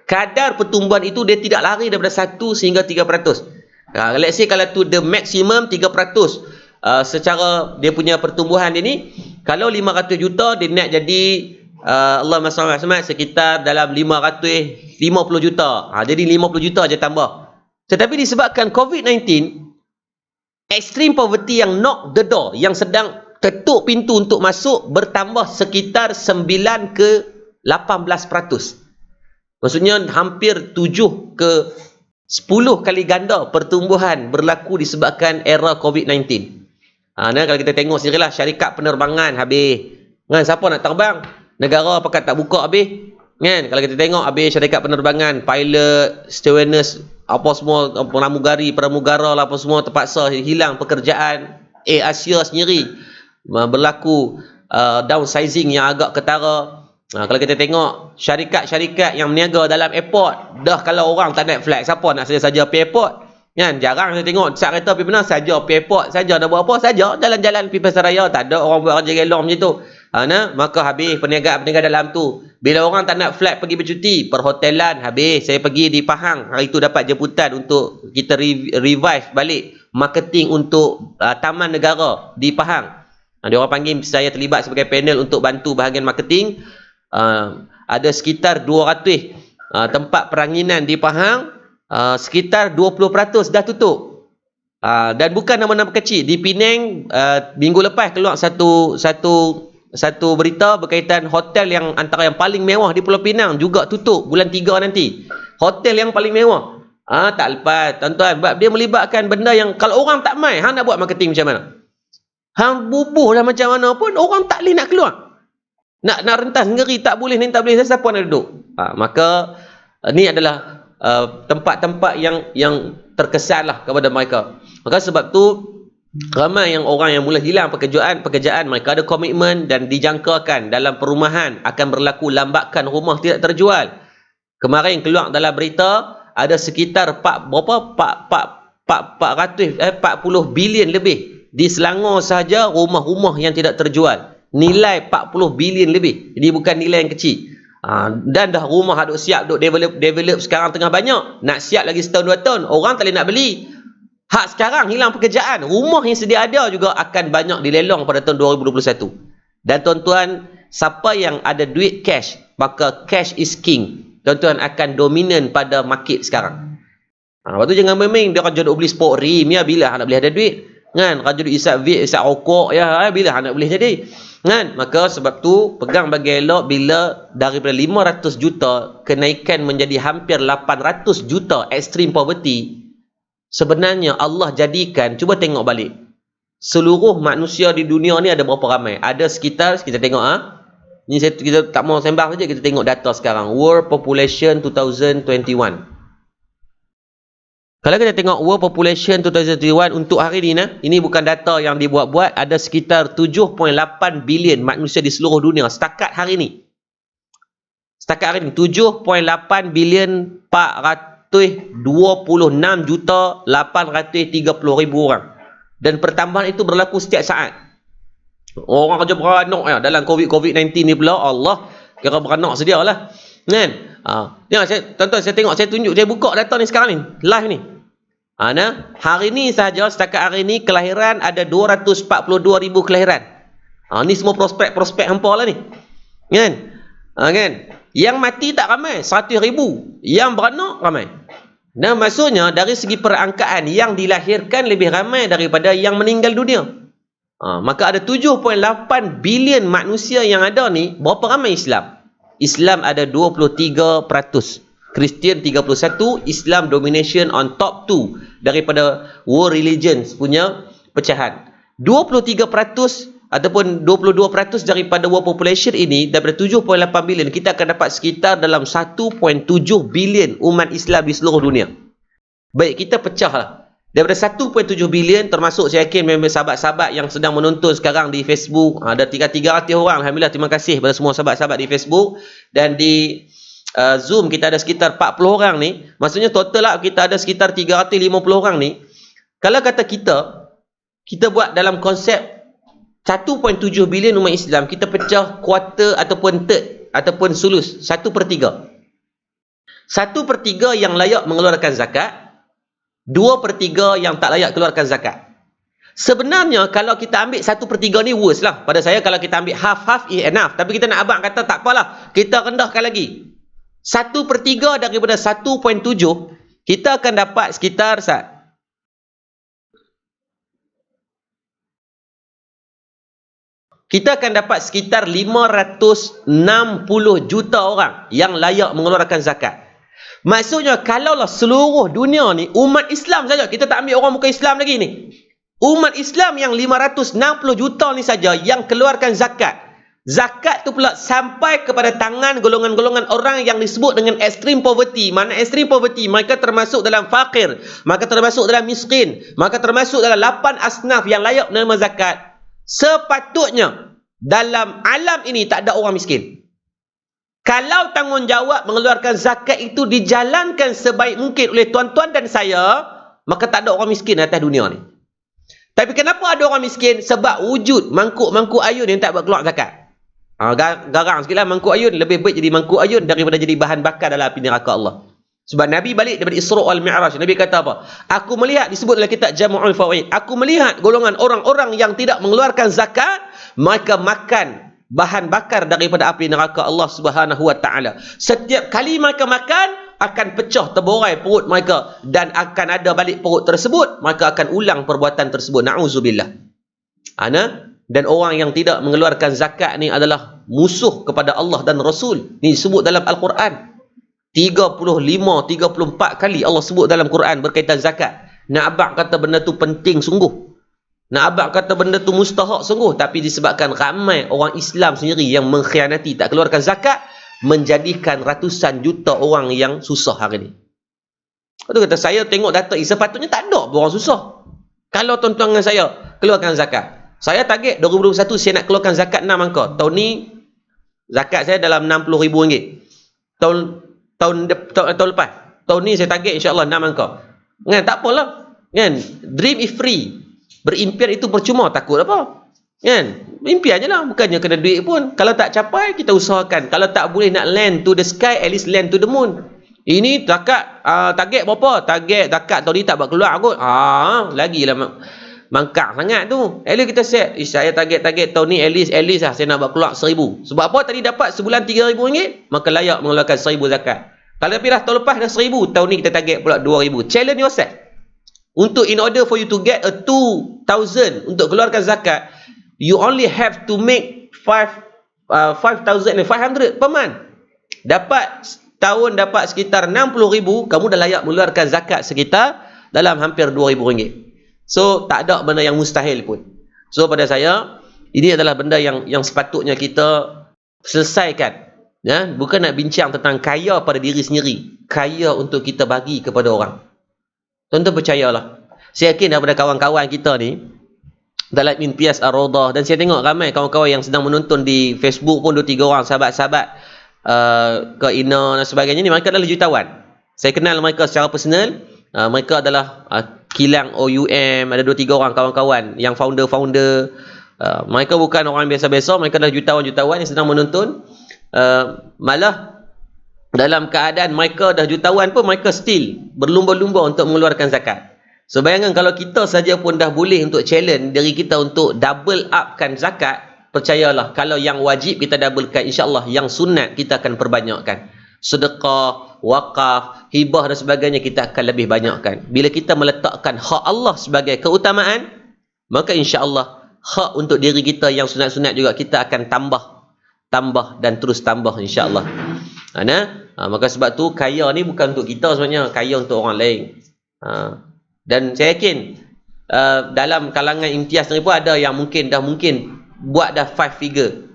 kadar pertumbuhan itu dia tidak lari daripada 1 sehingga 3%. Let's say kalau tu the maximum 3%. Secara dia punya pertumbuhan dia ni, kalau 500 juta dia nak jadi Allahumma salli alaihi sekitar dalam 550 juta. Jadi 50 juta aja tambah. Tetapi disebabkan COVID-19, extreme poverty yang knock the door, yang sedang ketuk pintu untuk masuk, bertambah sekitar 9 ke 18%. Maksudnya hampir 7 ke 10 kali ganda pertumbuhan berlaku disebabkan era COVID-19. Kalau kita tengok sendirilah, syarikat penerbangan habis. Siapa nak terbang? Negara pakat tak buka habis. Kalau kita tengok habis syarikat penerbangan, pilot, stewardess, apa semua, pramugara lah, apa semua terpaksa hilang pekerjaan. Asia sendiri berlaku downsizing yang agak ketara. Kalau kita tengok syarikat-syarikat yang berniaga dalam airport, dah kalau orang tak naik flight, siapa nak saja pergi airport? Jarang saya tengok sat kereta pergi mana saja pergi airport, saja dah buat apa, saja jalan-jalan pergi pasaraya, tak ada orang buat kerja gelong macam tu. Maka habis perniagaan dalam tu. Bila orang tak nak flight pergi bercuti, perhotelan habis. Saya pergi di Pahang, hari tu dapat jemputan untuk kita revive balik marketing untuk Taman Negara di Pahang. Dia orang panggil saya terlibat sebagai panel untuk bantu bahagian marketing. Ada sekitar 200 tempat peranginan di Pahang, sekitar 20% dah tutup. Dan bukan nama-nama kecil. Di Penang, minggu lepas keluar satu berita berkaitan hotel yang antara yang paling mewah di Pulau Pinang juga tutup bulan 3 nanti. Hotel yang paling mewah. Tak lepas, tuan-tuan, sebab dia melibatkan benda yang kalau orang tak mai, hang nak buat marketing macam mana? Hang bubuh lah macam mana pun, orang tak boleh nak keluar. Nak rentas sendiri tak boleh, ni tak boleh, siapa nak duduk? Maka ni adalah tempat-tempat yang terkesan lah kepada mereka. Maka sebab tu ramai yang orang yang mula hilang pekerjaan mereka ada komitmen dan dijangkakan dalam perumahan akan berlaku lambakan rumah tidak terjual. Kemarin keluar dalam berita ada sekitar 40 bilion lebih di Selangor sahaja rumah-rumah yang tidak terjual. Nilai 40 bilion lebih. Jadi bukan nilai yang kecil. Dan dah rumah duk siap, duk develop sekarang tengah banyak. Nak siap lagi setahun 2 tahun, orang tak boleh nak beli. Hak sekarang hilang pekerjaan, rumah yang sedia ada juga akan banyak dilelong pada tahun 2021. Dan tuan-tuan, siapa yang ada duit cash, maka cash is king. Tuan-tuan akan dominan pada market sekarang. Lepas tu jangan main-main, dia akan duk beli sport rim, ya bila nak boleh ada duit. Kalau duk isap vape, isap rokok, ya bila nak boleh jadi. Maka sebab tu pegang bagi elok bila daripada 500 juta kenaikan menjadi hampir 800 juta extreme poverty. Sebenarnya Allah jadikan, cuba tengok balik, seluruh manusia di dunia ni ada berapa ramai? Ada sekitar, kita tengok ni kita tak mau sembang saja, kita tengok data sekarang, world population 2021. Kalau kita tengok world population 2021 untuk hari ni, ini bukan data yang dibuat-buat, ada sekitar 7.8 bilion manusia di seluruh dunia setakat hari ni. Setakat hari ni 7.8 bilion 426 juta 830 ribu orang. Dan pertambahan itu berlaku setiap saat. Orang kerja beranak ya dalam COVID-19 ni pula, Allah, kira beranak sedia lah. Kan? Tengok tuan-tuan, saya tunjuk, saya buka data ni sekarang ni, live ni. Hari ni sahaja, setakat hari ni kelahiran ada 242,000 kelahiran. Ni semua prospek hampa lah ni. Kan? Kan? Yang mati tak ramai, 100,000. Yang beranak ramai. Dan maksudnya dari segi perangkaan, yang dilahirkan lebih ramai daripada yang meninggal dunia. Maka ada 7.8 bilion manusia yang ada ni, berapa ramai Islam? Islam ada 23%, Kristian 31%, Islam domination on top 2 daripada world religions punya pecahan. 23% ataupun 22% daripada world population ini, daripada 7.8 bilion, kita akan dapat sekitar dalam 1.7 bilion umat Islam di seluruh dunia. Baik, kita pecah lah. Daripada 1.7 bilion, termasuk saya yakin memang sahabat-sahabat yang sedang menonton sekarang di Facebook, ada 300 orang. Alhamdulillah, terima kasih kepada semua sahabat-sahabat di Facebook. Dan di Zoom kita ada sekitar 40 orang ni. Maksudnya total lah kita ada sekitar 350 orang ni. Kalau kata kita buat dalam konsep 1.7 bilion umat Islam, kita pecah quarter ataupun third ataupun sulus, 1/3. 1/3 yang layak mengeluarkan zakat, 2/3 yang tak layak keluarkan zakat. Sebenarnya kalau kita ambil 1/3 ni worse lah. Pada saya kalau kita ambil half is enough. Tapi kita nak abang kata tak apalah, kita rendahkan lagi. 1/3 daripada 1.7, kita akan dapat sekitar kita akan dapat sekitar 560 juta orang yang layak mengeluarkan zakat. Maksudnya kalaulah seluruh dunia ni umat Islam saja, kita tak ambil orang bukan Islam lagi ni, umat Islam yang 560 juta ni saja yang keluarkan zakat, zakat tu pula sampai kepada tangan golongan-golongan orang yang disebut dengan extreme poverty. Mana extreme poverty? Mereka termasuk dalam fakir, maka termasuk dalam miskin, maka termasuk dalam 8 asnaf yang layak menerima zakat. Sepatutnya dalam alam ini tak ada orang miskin. Kalau tanggungjawab mengeluarkan zakat itu dijalankan sebaik mungkin oleh tuan-tuan dan saya, maka tak ada orang miskin atas dunia ni. Tapi kenapa ada orang miskin? Sebab wujud mangkuk-mangkuk ayun yang tak buat keluar zakat. Garang sikit lah mangkuk ayun. Lebih baik jadi mangkuk ayun daripada jadi bahan bakar dalam api neraka Allah. Sebab Nabi balik daripada Isra' wal Mi'raj, Nabi kata apa? Aku melihat, disebut dalam kitab Jam'ul Fawaid, aku melihat golongan orang-orang yang tidak mengeluarkan zakat, mereka makan bahan bakar daripada api neraka Allah Subhanahu wa taala. Setiap kali mereka makan, akan pecah terborai perut mereka dan akan ada balik perut tersebut, mereka akan ulang perbuatan tersebut. Na'udzubillah. Dan orang yang tidak mengeluarkan zakat ni adalah musuh kepada Allah dan Rasul. Ni disebut dalam Al-Quran 34 kali Allah sebut dalam Quran berkaitan zakat. Nak abang kata benda tu penting sungguh, nak abang kata benda tu mustahak sungguh, tapi disebabkan ramai orang Islam sendiri yang mengkhianati, tak keluarkan zakat, menjadikan ratusan juta orang yang susah hari ni. Lepas tu kata, saya tengok data, sepatutnya tak ada orang susah. Kalau tuan-tuan dengan saya keluarkan zakat, saya target 2021 saya nak keluarkan zakat 6 angka. Tahun ni zakat saya dalam RM60,000. Tahun lepas, tahun ni saya target insya-Allah 6 angka. Kan, tak apalah. Kan, dream is free. Berimpian itu percuma, takut apa? Kan, impian je lah, bukannya kena duit pun. Kalau tak capai, kita usahakan. Kalau tak boleh nak land to the sky, at least land to the moon. Ini zakat, target berapa? Target zakat tahun ni tak buat keluar kot. Lagilah mangkak sangat tu. At least kita set, saya target tahun ni at least lah saya nak buat keluar 1,000. Sebab apa? Tadi dapat sebulan RM3,000, maka layak mengeluarkan 1,000 zakat. Kalau lebih dah tahun lepas dah 1,000, tahun ni kita target pula 2,000. Challenge yourself. Untuk in order for you to get a 2,000 untuk keluarkan zakat, you only have to make 5,500 per month. Tahun dapat sekitar 60,000, kamu dah layak mengeluarkan zakat sekitar dalam hampir RM2,000. So tak ada benda yang mustahil pun. So pada saya, ini adalah benda yang sepatutnya kita selesaikan. Ya, bukan nak bincang tentang kaya pada diri sendiri, kaya untuk kita bagi kepada orang. Tuan-tuan percayalah, saya yakin daripada kawan-kawan kita ni dalam Impias Ar-Rawdah, dan saya tengok ramai kawan-kawan yang sedang menonton di Facebook pun 2-3 orang sahabat-sahabat ke Ina dan sebagainya ni, mereka adalah jutawan. Saya kenal mereka secara personal. Mereka adalah kilang OUM, ada 2-3 orang kawan-kawan yang founder Mereka bukan orang biasa-biasa, mereka adalah jutawan-jutawan yang sedang menuntun. Malah dalam keadaan mereka dah jutawan pun mereka still berlumba-lumba untuk mengeluarkan zakat. So bayangkan kalau kita saja pun dah boleh untuk challenge diri kita untuk double upkan zakat, percayalah kalau yang wajib kita doublekan, insya-Allah yang sunat kita akan perbanyakkan. Sedekah, wakaf, hibah dan sebagainya kita akan lebih banyakkan. Bila kita meletakkan hak Allah sebagai keutamaan, maka insya-Allah hak untuk diri kita yang sunat-sunat juga kita akan tambah dan terus tambah insya-Allah. Maka sebab tu kaya ni bukan untuk kita sebenarnya, kaya untuk orang lain. Dan saya yakin dalam kalangan imtiaz ni pun ada yang mungkin buat dah 5 figure.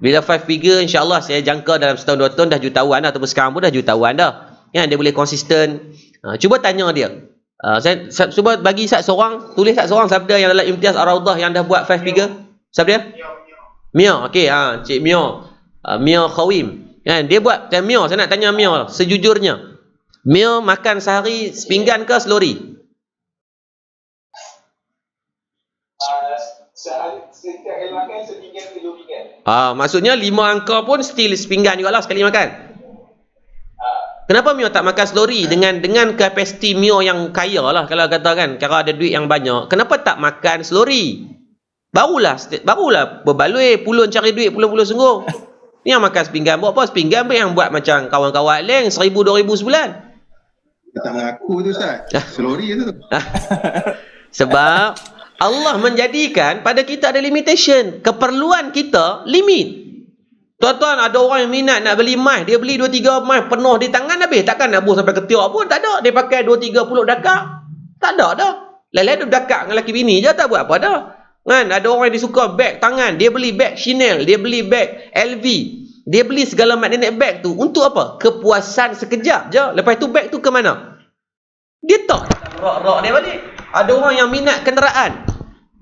Bila 5 figure, insya-Allah saya jangka dalam setahun 2 tahun dah jutawan dah, ataupun sekarang pun dah jutawan dah. Kan dia boleh konsisten. Cuba tanya dia. Saya cuba bagi seorang, tulis seorang sabda yang dalam imtiaz Ar-Raudah yang dah buat 5 figure. Siapa dia? Mia. Okey, Cik Mia. Mia Khawim. Kan dia buat Mia, saya nak tanya Mia sejujurnya. Mia makan sehari sepinggan ke selori? Setiap kali makan sepinggan ke 2 pinggan. Maksudnya 5 angka pun still sepinggan jugalah sekali makan. Kenapa Mio tak makan selori dengan kapasiti Mio yang kaya lah kalau katakan, kalau ada duit yang banyak, kenapa tak makan selori? Barulah berbaloi pulun cari duit pulun-pulun sungguh. Ni yang makan sepinggan, buat apa sepinggan yang buat macam kawan-kawan lain 1,000-2,000 sebulan. Tak mengaku tu Ustaz. Selori tu. Sebab Allah menjadikan pada kita ada limitation. Keperluan kita limit. Tuan-tuan, ada orang yang minat nak beli emas, dia beli 2-3 emas penuh di tangan habis. Takkan nak buang sampai ketiak pun, tak ada. Dia pakai 2-3 puluk dakak. Tak ada dah. Lain-lain dia dakak dengan lelaki bini je, tak buat apa dah. Kan, ada orang yang disuka beg tangan, dia beli beg Chanel, dia beli beg LV. Dia beli segala macam beg tu untuk apa? Kepuasan sekejap je. Lepas tu beg tu ke mana? Dia tak rak-rak dia balik. Ada orang yang minat kenderaan.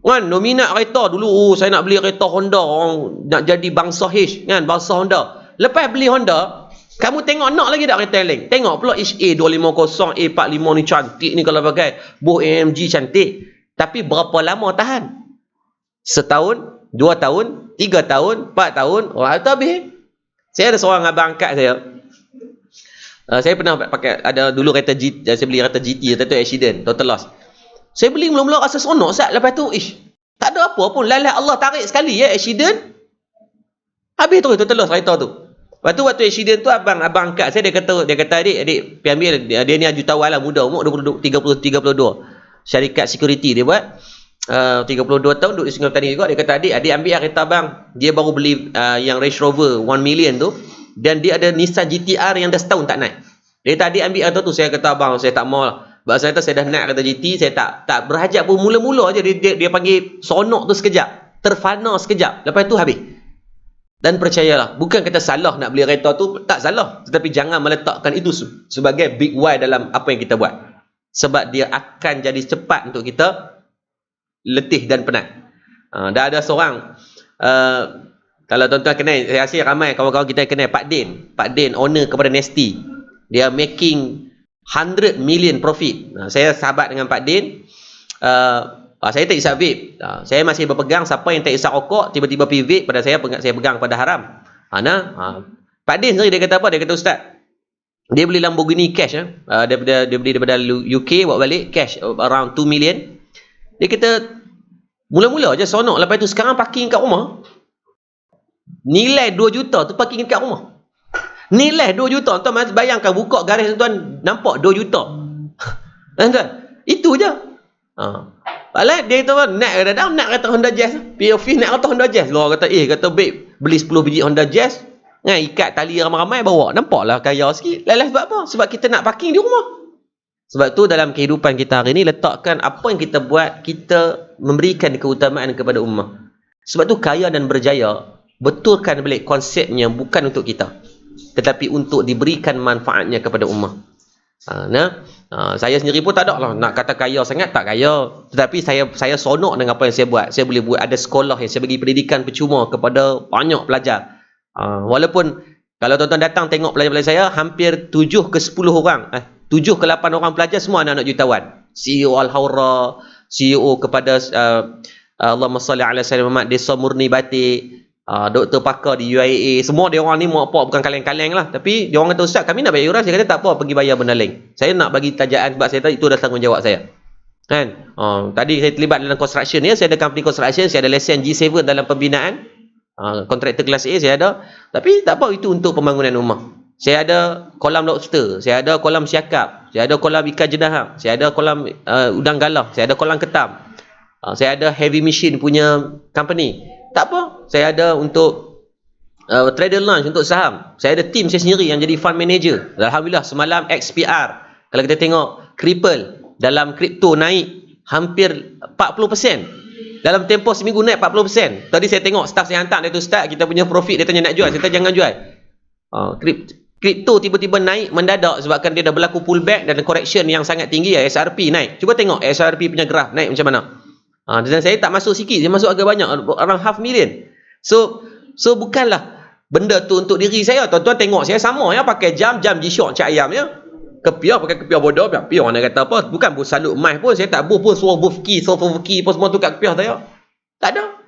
Kan, minat kereta dulu, saya nak beli kereta Honda, orang nak jadi bangsa H, kan, bangsa Honda. Lepas beli Honda, kamu tengok nak lagi tak kereta yang lain? Tengok pula A250, A45 ni cantik ni kalau pakai. Buh AMG cantik. Tapi berapa lama tahan? Setahun, 2 tahun, 3 tahun, 4 tahun, tu habis. Saya ada seorang abang angkat saya. Saya pernah pakai, ada dulu kereta GT, saya beli kereta GT, tu accident, total loss. Saya beli mula-mula rasa seronok Ustaz. Lepas tu, tak ada apa pun. Lalat Allah tarik sekali accident. Habis terus tertelus kereta tu. Lepas tu waktu accident tu abang angkat saya, dia kata adik pergi ambil, dia ni jutawan lah, muda, umur 32. Syarikat security dia buat. 32 tahun duduk di Sungai Petani juga. Dia kata adik ambil kereta abang. Dia baru beli yang Range Rover 1 million tu. Dan dia ada Nissan GTR yang dah setahun tak naik. Dia kata adik ambil kereta tu. Saya kata abang, saya tak mau lah. Sebab saya dah nak kata GT, saya tak berhajat pun. Mula-mula je dia panggil sonok tu sekejap, terfana sekejap, lepas tu habis. Dan percayalah, bukan kata salah nak beli kereta tu, tak salah, tetapi jangan meletakkan itu sebagai big why dalam apa yang kita buat. Sebab dia akan jadi cepat untuk kita letih dan penat. Dah ada seorang, kalau tuan-tuan kenal, saya rasa ramai kawan-kawan kita kenal Pak Din, owner kepada Nesty. Dia making 100 million profit. Saya sahabat dengan Pak Din. Saya tak isap vape. Saya masih berpegang, siapa yang tak isap rokok tiba-tiba pergi vape pada saya pegang pada haram. Pak Din sendiri dia kata apa? Dia kata Ustaz, dia beli Lamborghini cash. Dia beli daripada UK bawa balik cash around 2 million. Dia kata mula-mula je sonok, lepas tu sekarang parking kat rumah. Nilai 2 juta tu parking kat rumah. Nilai 2 juta. Tuan bayangkan buka garis tuan nampak 2 juta. Tuan, itu je. Baik dia kata nak kata Honda Jazz. POV nak kata Honda Jazz. Luar kata babe beli 10 biji Honda Jazz. Ikat tali ramai-ramai bawa. Nampaklah kaya sikit. Lain sebab apa? Sebab kita nak parking di rumah. Sebab tu dalam kehidupan kita hari ni, letakkan apa yang kita buat, kita memberikan keutamaan kepada ummah. Sebab tu kaya dan berjaya, betulkan balik konsepnya bukan untuk kita, tetapi untuk diberikan manfaatnya kepada ummah. Saya sendiri pun tak ada lah nak kata kaya sangat, tak kaya, tetapi saya sonok dengan apa yang saya buat. Saya boleh buat ada sekolah yang saya bagi pendidikan percuma kepada banyak pelajar. Walaupun kalau tuan-tuan datang tengok pelajar-pelajar saya, hampir 7 ke 10 orang, 7 ke 8 orang pelajar semua anak-anak jutawan. CEO Al-Hawra, CEO kepada Allahumma salli ala sayyidina Muhammad, Desa Murni Batik, doktor pakar di UIA, semua dia orang ni mau apa bukan kaleng-kaleng lah, tapi dia orang kata, Ustaz kami nak bayar yuran. Saya kata tak apa, pergi bayar benda lain, saya nak bagi tajaan sebab saya tahu itu dah tanggungjawab saya kan. Tadi saya terlibat dalam construction ya, saya ada company construction, saya ada lesen G7 dalam pembinaan, kontraktor kelas A saya ada, tapi tak apa, itu untuk pembangunan rumah. Saya ada kolam lobster, saya ada kolam siakap, saya ada kolam ikan jenaham, saya ada kolam udang galah, saya ada kolam ketam, saya ada heavy machine punya company. Tak apa, saya ada untuk trader launch untuk saham. Saya ada tim saya sendiri yang jadi fund manager. Alhamdulillah semalam XPR, kalau kita tengok Ripple dalam kripto naik hampir 40%. Dalam tempoh seminggu naik 40%. Tadi saya tengok staff saya hantar dia tu, Ustaz kita punya profit, dia tanya nak jual, saya kata jangan jual. Kripto tiba-tiba naik mendadak sebabkan dia dah berlaku pullback dan correction yang sangat tinggi. SRP naik. Cuba tengok SRP punya graf naik macam mana. Dan saya tak masuk sikit, saya masuk agak banyak, around 500,000. So bukanlah benda tu untuk diri saya. Tuan-tuan tengok saya sama ya, pakai jam G-Shock cak ayam ya. Kepiah pakai kepiah bodoh, kepiah orang nak kata apa. Bukan booth salut emas pun, saya tak booth pun suruh booth key, pun semua tu kat kepiah saya. Tak ada.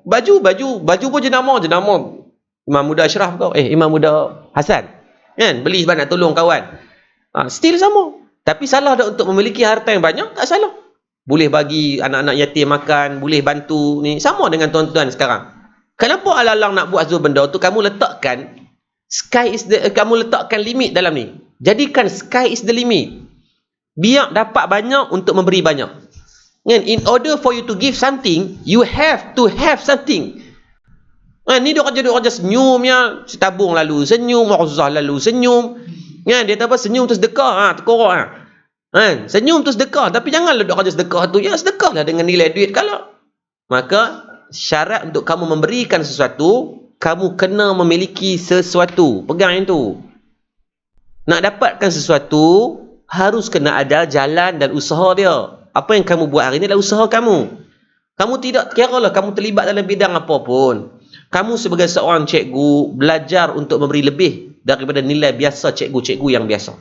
Baju pun jenama Imam Muda Ashraf kau, Imam Muda Hasan. Kan? Beli sebab nak tolong kawan. Still sama. Tapi salah dah untuk memiliki harta yang banyak? Tak salah. Boleh bagi anak-anak yatim makan, boleh bantu ni. Sama dengan tuan-tuan sekarang. Kenapa alang-alang nak buat satu benda tu, kamu letakkan kamu letakkan limit dalam ni. Jadikan sky is the limit. Biar dapat banyak untuk memberi banyak. And in order for you to give something, you have to have something. Ni dia orang senyum ya, tabung lalu senyum, uzah lalu senyum. Dia tak apa, senyum tu sedekah, terkorak. Senyum tu sedekah, tapi janganlah dia orang sedekah tu, ya sedekahlah dengan nilai duit kalau. Maka syarat untuk kamu memberikan sesuatu, kamu kena memiliki sesuatu. Pegang yang tu. Nak dapatkan sesuatu harus kena ada jalan dan usaha dia. Apa yang kamu buat hari ni adalah usaha kamu. Kamu tidak kira lah kamu terlibat dalam bidang apa pun. Kamu sebagai seorang cikgu belajar untuk memberi lebih daripada nilai biasa cikgu-cikgu yang biasa.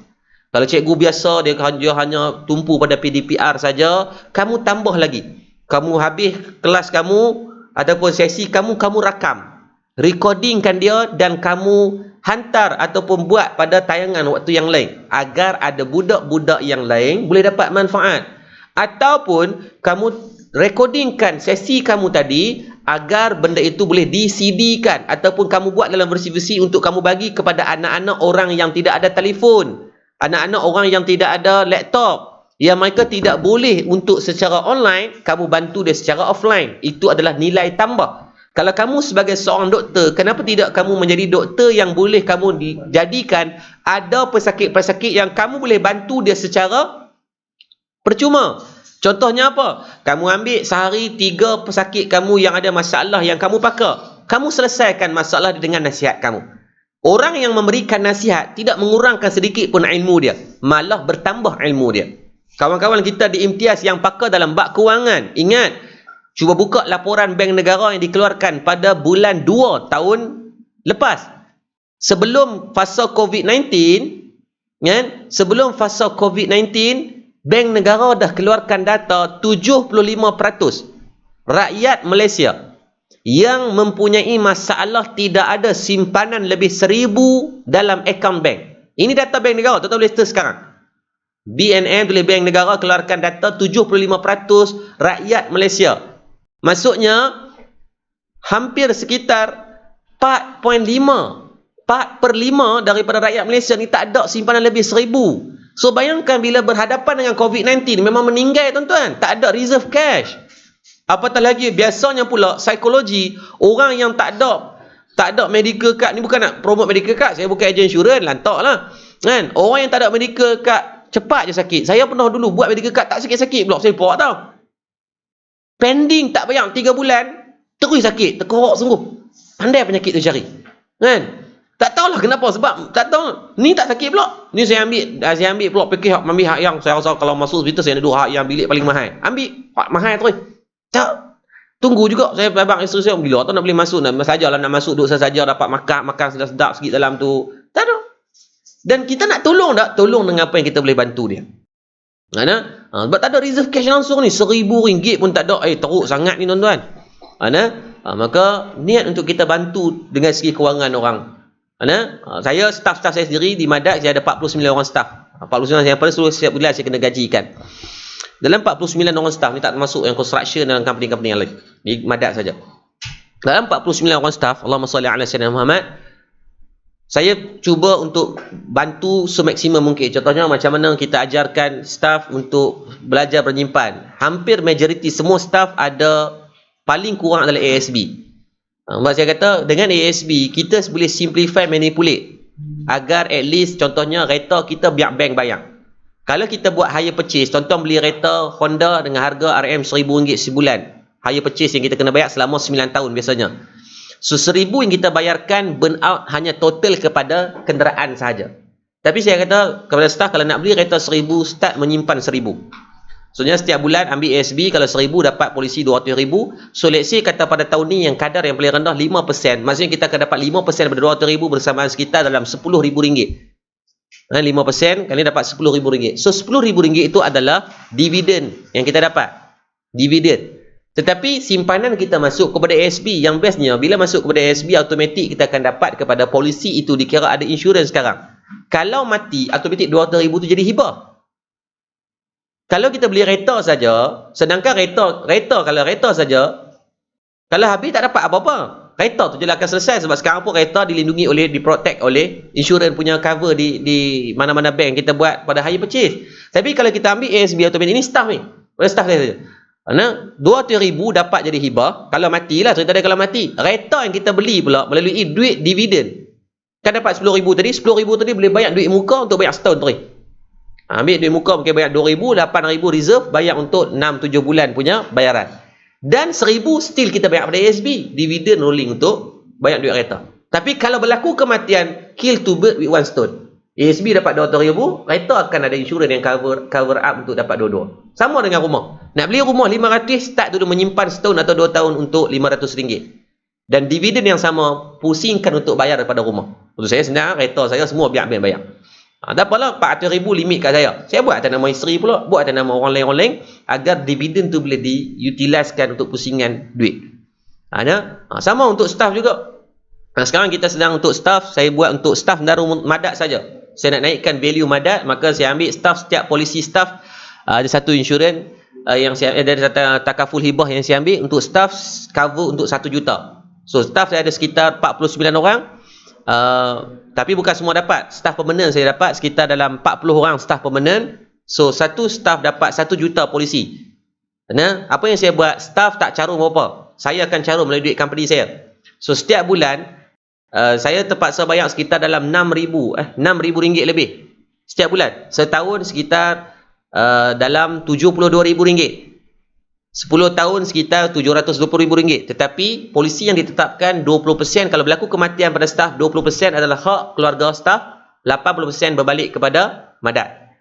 Kalau cikgu biasa dia hanya tumpu pada PDPR saja, kamu tambah lagi. Kamu habis kelas kamu ataupun sesi kamu rakam. Recordingkan dia dan kamu hantar ataupun buat pada tayangan waktu yang lain agar ada budak-budak yang lain boleh dapat manfaat. Ataupun kamu recordingkan sesi kamu tadi agar benda itu boleh di-CD-kan ataupun kamu buat dalam versi-versi untuk kamu bagi kepada anak-anak orang yang tidak ada telefon, anak-anak orang yang tidak ada laptop, yang mereka tidak boleh untuk secara online, kamu bantu dia secara offline. Itu adalah nilai tambah. Kalau kamu sebagai seorang doktor, kenapa tidak kamu menjadi doktor yang boleh kamu dijadikan ada pesakit-pesakit yang kamu boleh bantu dia secara percuma. Contohnya apa? Kamu ambil sehari 3 pesakit kamu yang ada masalah yang kamu pakar. Kamu selesaikan masalah dengan nasihat kamu. Orang yang memberikan nasihat tidak mengurangkan sedikit pun ilmu dia. Malah bertambah ilmu dia. Kawan-kawan kita di imtiaz yang pakar dalam bab kewangan. Ingat, cuba buka laporan Bank Negara yang dikeluarkan pada bulan 2 tahun lepas. Sebelum fasa COVID-19, kan? Sebelum fasa COVID-19, Bank Negara dah keluarkan data 75% rakyat Malaysia yang mempunyai masalah tidak ada simpanan lebih 1,000 dalam akaun bank. Ini data Bank Negara, tuan-tuan boleh search sekarang. BNM tulis Bank Negara keluarkan data 75% rakyat Malaysia. Maksudnya hampir sekitar 4.5 daripada rakyat Malaysia ni tak ada simpanan lebih 1,000. So bayangkan bila berhadapan dengan COVID-19 memang meninggal tuan-tuan, tak ada reserve cash. Apatah lagi biasanya pula psikologi orang yang tak ada medical card ni, bukan nak promote medical card, saya bukan ejen insurans, lantaklah. Kan? Orang yang tak ada medical card cepat je sakit. Saya pernah dulu buat medical card tak sakit-sakit pula, saya buat tau. Pending tak bayang 3 bulan terus sakit, terkorok sungguh. Pandai penyakit tu cari. Kan? Tak tahulah kenapa, sebab tak tahu ni tak sakit pula. Ni saya ambil pula fikir ambil hak yang saya rasa kalau masuk hospital saya ada 2 hak yang bilik paling mahal. Ambil hak mahal terus. Tak. Tunggu juga saya abang isteri saya bila tak nak boleh masuk, nak sajalah nak masuk duduk saja dapat makan sedap-sedap sikit dalam tu. Tak ada. Dan kita nak tolong tak? Tolong dengan apa yang kita boleh bantu dia. Sebab tak ada reserve cash langsung ni, RM1,000 pun tak ada. Teruk sangat ni tuan-tuan. Maka niat untuk kita bantu dengan segi kewangan orang. Saya, staff-staff saya sendiri di Madat, saya ada 49 orang staff. 49 yang pada seluruh setiap bulan saya kena gajikan. Dalam 49 orang staff ni tak termasuk yang construction dan company-company yang lain. Di Madat saja. Dalam 49 orang staff, Allahumma salli ala sayyidina Muhammad, saya cuba untuk bantu semaksimum mungkin. Contohnya macam mana kita ajarkan staff untuk belajar menyimpan. Hampir majoriti semua staff ada paling kurang adalah ASB. Sebab saya kata dengan ASB kita boleh simplify manipulate agar at least contohnya kereta kita biar bank bayar. Kalau kita buat hire purchase, contoh beli kereta Honda dengan harga RM RM1,000 sebulan, hire purchase yang kita kena bayar selama 9 tahun biasanya. So RM1,000 yang kita bayarkan burn out hanya total kepada kenderaan sahaja. Tapi saya kata kepada staff, kalau nak beli kereta RM1,000, start menyimpan RM1,000. Soalnya setiap bulan ambil ASB, kalau RM1,000 dapat polisi RM200,000. So let's say kata pada tahun ni yang kadar yang paling rendah 5%, maksudnya kita akan dapat 5% daripada RM200,000 bersamaan sekitar dalam RM10,000. 5% kali dapat RM10,000. So RM10,000 itu adalah dividen yang kita dapat. Dividen. Tetapi simpanan kita masuk kepada ASB. Yang bestnya bila masuk kepada ASB, automatik kita akan dapat kepada polisi itu dikira ada insurans sekarang. Kalau mati, automatik RM200,000 itu jadi hibah. Kalau kita beli kereta saja, sedangkan kereta saja, kalau habis tak dapat apa-apa. Kereta tu je lah akan selesai, sebab sekarang pun kereta dilindungi oleh, diprotect oleh insurans punya cover di mana-mana bank kita buat pada hire purchase. Tapi kalau kita ambil ASB automatik, ini staff ni. Oleh staff saya saja. Kerana RM200,000 dapat jadi hibah. Kalau matilah, cerita dia kalau mati. Kereta yang kita beli pula melalui duit dividen. Kan dapat RM10,000 tadi, RM10,000 tadi boleh bayar duit muka untuk bayar setahun tadi. Ambil duit muka mungkin bayar RM2,000, RM8,000 reserve, bayar untuk 6-7 bulan punya bayaran. Dan RM1,000 still kita bayar pada ASB, dividen rolling untuk bayar duit kereta. Tapi kalau berlaku kematian, kill two birds with one stone. ASB dapat RM200,000, kereta akan ada insurans yang cover up untuk dapat dua-dua. Sama dengan rumah. Nak beli rumah RM500, start dulu menyimpan setahun atau 2 tahun untuk RM500. Dan dividen yang sama, pusingkan untuk bayar daripada rumah. Untuk saya senang, kereta saya semua biar bank bayar. Tak apalah, RM400,000 limit kat saya. Saya buat atas nama isteri pula, buat atas nama orang lain, agar dividen tu boleh diutiliskan untuk pusingan duit. Sama untuk staff juga. Sekarang kita sedang untuk staff, saya buat untuk staff Darul Madat saja. Saya nak naikkan value Madat, maka saya ambil staff, setiap polisi staff ada satu insurans yang saya ada takaful hibah yang saya ambil untuk staff cover untuk RM1 juta. So staff saya ada sekitar 49 orang. Tapi bukan semua dapat. Staff permanent saya dapat sekitar dalam 40 orang staff permanent. So satu staff dapat RM1 juta polisi. Apa yang saya buat, staff tak carum apa-apa. Saya akan carum melalui duit company saya. So setiap bulan saya terpaksa bayar sekitar dalam RM6,000 lebih setiap bulan. Setahun sekitar dalam RM72,000. 10 tahun sekitar RM720,000. Tetapi polisi yang ditetapkan 20%, kalau berlaku kematian pada staf, 20% adalah hak keluarga staf, 80% berbalik kepada Madat.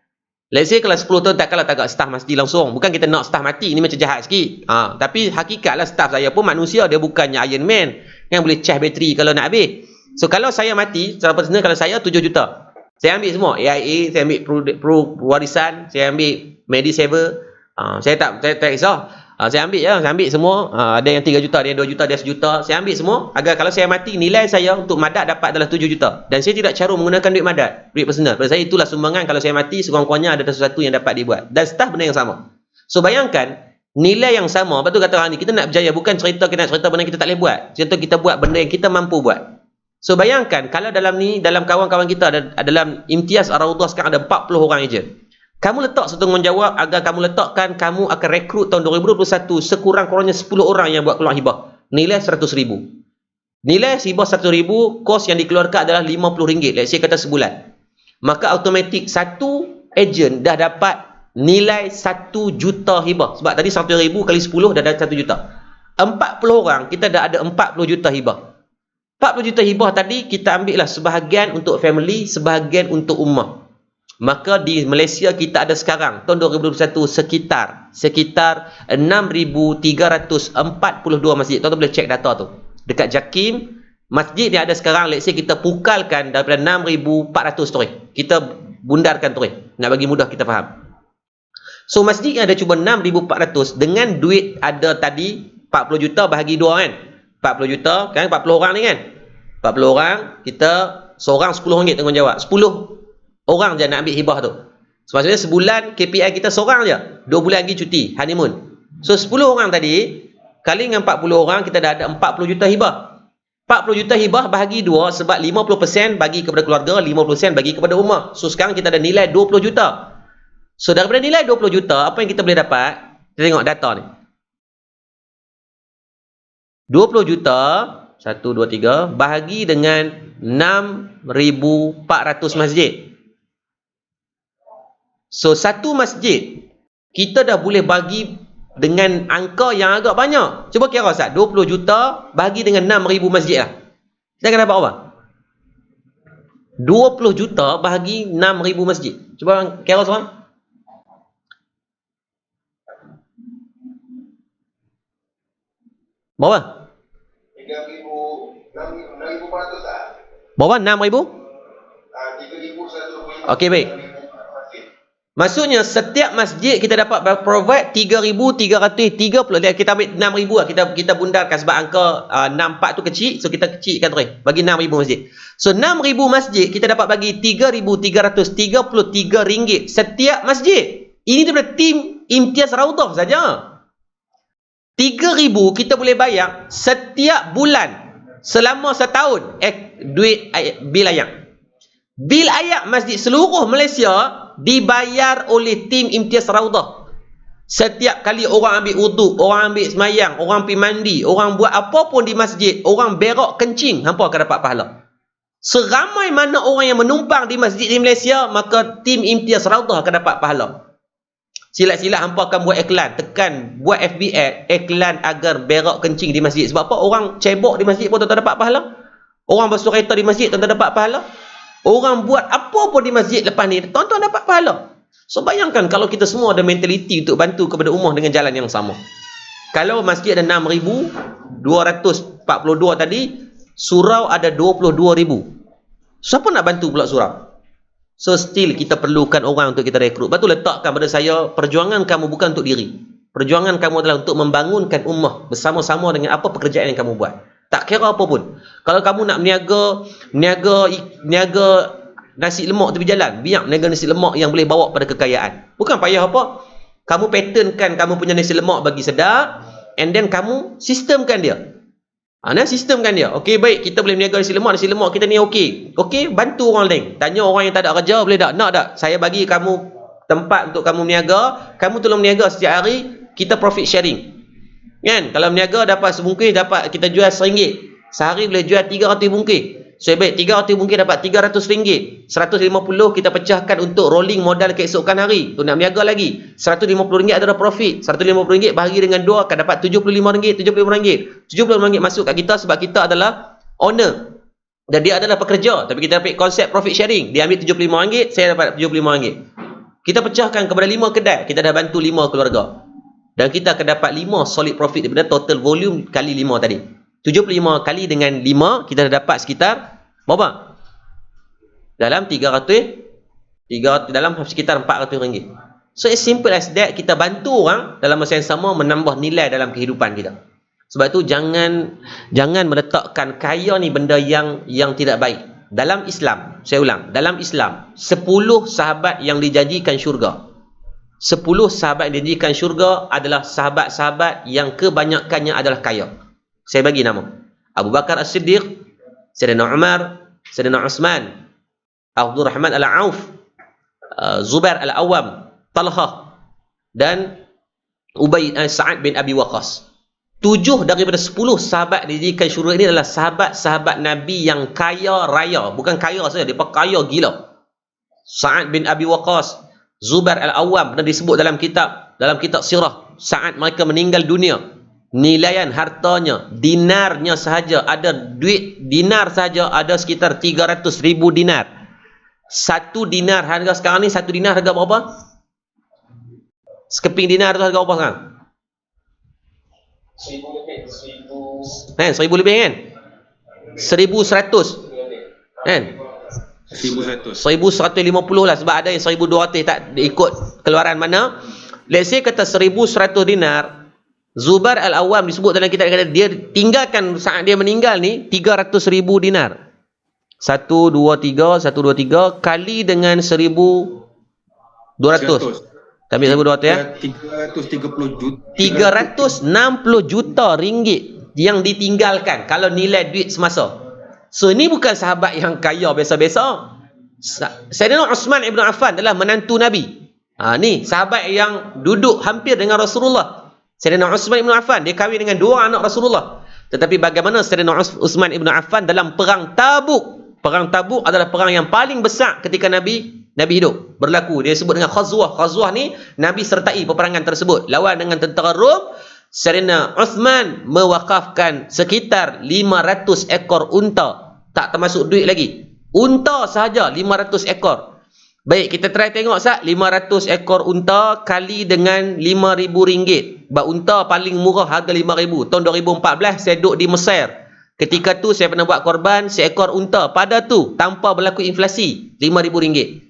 Let's say kalau 10 tahun tak kalah tak agak staf mati langsung. Bukan kita nak staf mati, ini macam jahat sikit. Tapi hakikatlah staf saya pun manusia, dia bukannya Iron Man yang boleh charge bateri kalau nak habis. So kalau saya mati, secara personal, kalau saya 7 juta, saya ambil semua. AIA, saya ambil pro warisan, saya ambil Medisaver. Saya tak kisah. Saya ambil je, saya ambil semua. Ada yang 3 juta, ada yang 2 juta, ada yang 1 juta. Saya ambil semua agar kalau saya mati, nilai saya untuk Madat dapat adalah 7 juta. Dan saya tidak carum menggunakan duit Madat, duit personal. Pada saya itulah sumbangan kalau saya mati, sekurang-kurangnya ada sesuatu yang dapat dibuat. Dan staf benda yang sama. So bayangkan, nilai yang sama. Lepas tu kata orang ni, kita nak berjaya, bukan cerita kita nak cerita benda kita tak boleh buat. Cerita kita buat benda yang kita mampu buat. So bayangkan, kalau dalam ni, dalam kawan-kawan kita, dalam Imtiaz Ar-Raudhah sekarang ada 40 orang ejen. Kamu letak satu tanggungjawab agar kamu letakkan, kamu akan rekrut tahun 2021 sekurang-kurangnya 10 orang yang buat keluar hibah. Nilai RM100,000. Nilai hibah RM100,000, kos yang dikeluarkan adalah RM50. Let's say kata sebulan. Maka automatik satu ejen dah dapat nilai 1 juta hibah. Sebab tadi RM100,000 kali 10 dah ada 1 juta. 40 orang, kita dah ada 40 juta hibah. 40 juta hibah tadi, kita ambil lah sebahagian untuk family, sebahagian untuk ummah. Maka di Malaysia kita ada sekarang tahun 2021 sekitar 6,342 masjid. Tuan-tuan boleh cek data tu dekat JAKIM. Masjid yang ada sekarang, let's say kita pukalkan daripada 6,400 tu, kita bundarkan tu nak bagi mudah kita faham. So masjid yang ada cuma 6,400 dengan duit ada tadi 40 juta bahagi 2 kan. 40 juta kan 40 orang ni kan. 40 orang kita seorang RM10 tanggungjawab. 10 orang je nak ambil hibah tu. So, maksudnya sebulan KPI kita seorang je. 2 bulan lagi cuti honeymoon. So 10 orang tadi kali dengan 40 orang kita dah ada 40 juta hibah. 40 juta hibah bahagi 2 sebab 50% bagi kepada keluarga, 50% bagi kepada rumah. So sekarang kita ada nilai 20 juta. So daripada nilai 20 juta, apa yang kita boleh dapat? Kita tengok data ni. 20 juta 1, 2, 3 bahagi dengan 6,400 masjid. So satu masjid kita dah boleh bagi dengan angka yang agak banyak. Cuba kira Ustaz, 20 juta bagi dengan 6,000 masjid lah. Kita akan dapat apa? 20 juta bahagi 6,000 masjid. Cuba kira seorang. Berapa? 6,400 lah. Berapa? 6,000? 3,120. Okey, baik. Maksudnya setiap masjid kita dapat provide 3,330. Kita ambil 6,000 lah. Kita bundarkan sebab angka 64 tu kecil. So kita kecilkan terus. Bagi 6,000 masjid. So 6,000 masjid kita dapat bagi RM3,333 setiap masjid. Ini daripada tim Imtiaz Raudah saja. 3,000 kita boleh bayar setiap bulan selama setahun. Duit bil ayak. Bil ayak masjid seluruh Malaysia dibayar oleh tim Imtiaz Raudah. Setiap kali orang ambil wuduk, orang ambil semayang, orang pergi mandi, orang buat apa pun di masjid, orang berak kencing, hampa akan dapat pahala. Seramai mana orang yang menumpang di masjid di Malaysia, maka tim Imtiaz Raudah akan dapat pahala. Silat-silat hampa akan buat iklan, tekan buat FB ad, iklan agar berak kencing di masjid. Sebab apa? Orang cebok di masjid pun tuan-tuan dapat pahala. Orang basuh kereta di masjid tuan-tuan dapat pahala. Orang buat apa pun di masjid lepas ni, tuan-tuan dapat pahala. So bayangkan kalau kita semua ada mentaliti untuk bantu kepada ummah dengan jalan yang sama. Kalau masjid ada 6,242 tadi, surau ada 22,000. Siapa nak bantu pula surau? So still kita perlukan orang untuk kita rekrut. Lepas tu letakkan pada saya, perjuangan kamu bukan untuk diri. Perjuangan kamu adalah untuk membangunkan ummah bersama-sama dengan apa pekerjaan yang kamu buat. Tak kira apa pun. Kalau kamu nak niaga nasi lemak tepi jalan, biar niaga nasi lemak yang boleh bawa pada kekayaan. Bukan payah apa. Kamu patternkan kamu punya nasi lemak bagi sedap, and then kamu sistemkan dia. Sistemkan dia. Okey, baik, kita boleh niaga nasi lemak kita ni okey. Okey, bantu orang lain. Tanya orang yang tak ada kerja, boleh tak? Nak tak? Saya bagi kamu tempat untuk kamu niaga, kamu tolong niaga setiap hari, kita profit sharing. Kan? Kalau meniaga dapat sebungkis, dapat kita jual RM1. Sehari boleh jual 300 bungkis. So baik, 300 bungkis dapat RM300. 150 kita pecahkan untuk rolling modal keesokan hari. Tu nak meniaga lagi. RM150 adalah profit. RM150 bahagi dengan 2 akan dapat RM75. RM75 masuk kat kita sebab kita adalah owner. Dan dia adalah pekerja. Tapi kita dapat konsep profit sharing. Dia ambil RM75, saya dapat RM75. Kita pecahkan kepada 5 kedai. Kita dah bantu 5 keluarga. Dan kita akan dapat 5 solid profit daripada total volume kali 5 tadi. 75 kali dengan 5, kita dah dapat sekitar berapa? Dalam 300, dalam sekitar RM400. So as simple as that, kita bantu orang dalam masa yang sama menambah nilai dalam kehidupan kita. Sebab tu jangan meletakkan kaya ni benda yang tidak baik. Dalam Islam, saya ulang, dalam Islam 10 sahabat yang dijanjikan syurga. 10 sahabat yang dijanjikan syurga adalah sahabat-sahabat yang kebanyakannya adalah kaya. Saya bagi nama. Abu Bakar As-Siddiq, Sayyidina Umar, Sayyidina Uthman, Abdul Rahman Al-Auf, Zubair Al-Awwam, Talha, dan Sa'ad bin Abi Waqqas. 7 daripada 10 sahabat yang dijanjikan syurga ini adalah sahabat-sahabat Nabi yang kaya raya. Bukan kaya saja, dia kaya gila. Sa'ad bin Abi Waqqas, Zubair Al-Awwam pernah disebut dalam kitab sirah. Saat mereka meninggal dunia, nilaian hartanya, dinarnya sahaja, ada duit dinar saja ada sekitar 300,000 dinar. 1 dinar harga sekarang ni, 1 dinar harga berapa? Sekeping dinar tu harga berapa sekarang? 1,000 lebih kan? 1,100 kan? 1,100. 1,150 lah, sebab ada yang 1,200 tak ikut keluaran mana. let's say kata 1,100 dinar, Zubair Al-Awwam disebut dalam kitab, kata dia tinggalkan saat dia meninggal ni 300,000 dinar. 123 kali dengan 1,200. Kami 1,200 ya. 330 juta. 360 juta ringgit yang ditinggalkan kalau nilai duit semasa. So ini bukan sahabat yang kaya biasa-biasa. Sayyidina Uthman Ibn Affan adalah menantu Nabi. Ni sahabat yang duduk hampir dengan Rasulullah. Sayyidina Uthman Ibn Affan, dia kahwin dengan 2 anak Rasulullah. Tetapi bagaimana Sayyidina Uthman Ibn Affan dalam perang Tabuk? Perang Tabuk adalah perang yang paling besar ketika Nabi hidup. Berlaku, dia sebut dengan Khazwah. Khazwah ni Nabi sertai peperangan tersebut lawan dengan tentera Rom. Sayyidina Uthman mewakafkan sekitar 500 ekor unta, tak termasuk duit lagi. Unta sahaja 500 ekor. Baik, kita try tengok sat 500 ekor unta kali dengan 5,000 ringgit. Sebab unta paling murah harga 5,000. Tahun 2014 saya duduk di Mesir. Ketika tu saya pernah buat korban seekor unta pada tu tanpa berlaku inflasi 5,000 ringgit.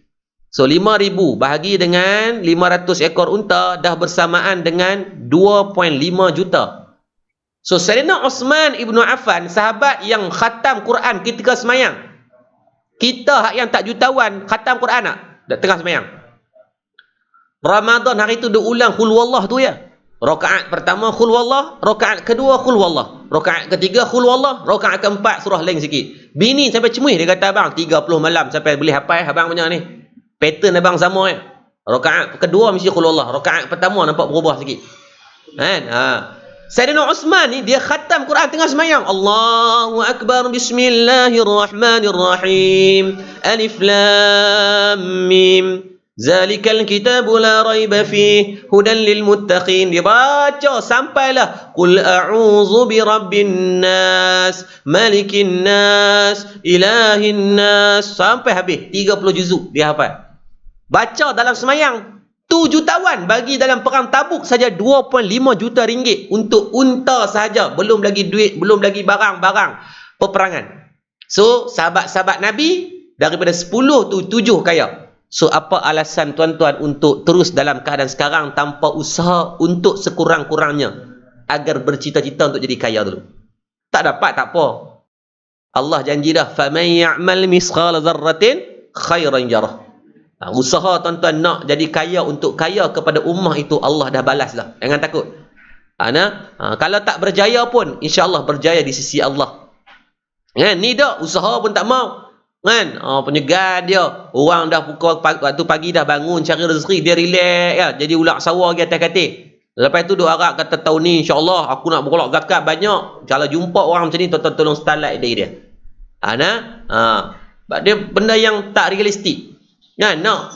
So 5,000 bahagi dengan 500 ekor unta dah bersamaan dengan 2.5 juta. So Sayyidina Uthman Ibn Affan, sahabat yang khatam Quran ketika semayang. Kita yang tak jutawan khatam Quran tak tengah semayang. Ramadan hari tu dia ulang Qul Wallah tu ya. Rakaat pertama Qul Wallah, rakaat kedua Qul Wallah, rakaat ketiga Qul Wallah, rakaat keempat surah lain sikit. Bini sampai cemuih, dia kata abang 30 malam sampai boleh hafal abang punya ni. Pattern abang sama ya. Rakaat kedua mesti Qul Wallah, rakaat pertama nampak berubah sikit. Kan? Sayyidina Uthman ni dia khatam Quran tengah semayang. Allahu Akbar, Bismillahirrahmanirrahim. Alif Lam Mim. Zalikal kitabu la raiba fih hudan lil muttaqin. Dia baca sampailah Qul a'udzu birabbin nas, malikin nas, ilahin nas, sampai habis 30 juzuk dia hafal. Baca dalam semayang. 1 jutawan bagi dalam perang Tabuk saja 2.5 juta ringgit untuk unta sahaja, belum lagi duit, belum lagi barang-barang peperangan. So sahabat-sahabat Nabi daripada 10 tu 7 kaya. So apa alasan tuan-tuan untuk terus dalam keadaan sekarang tanpa usaha untuk sekurang-kurangnya agar bercita-cita untuk jadi kaya dulu? Tak dapat tak apa. Allah janji dah, faman ya'mal misqala dzarratin khairan yarah. Usaha tuan-tuan nak jadi kaya untuk kaya kepada ummah itu, Allah dah balas dah. Jangan takut. Kalau tak berjaya pun insya-Allah berjaya di sisi Allah. Kan? Ni dah usaha pun tak mau. Kan? Penyegar dia, orang dah pukul waktu pagi dah bangun cari rezeki, dia relax ya, jadi ulak sawah lagi atas katil. Lepas tu duk harap kata tahun ni insya-Allah aku nak berkolak zakat banyak. Kalau jumpa orang macam ni tuan-tuan tolong starlight dia. Dia benda yang tak realistik. Nak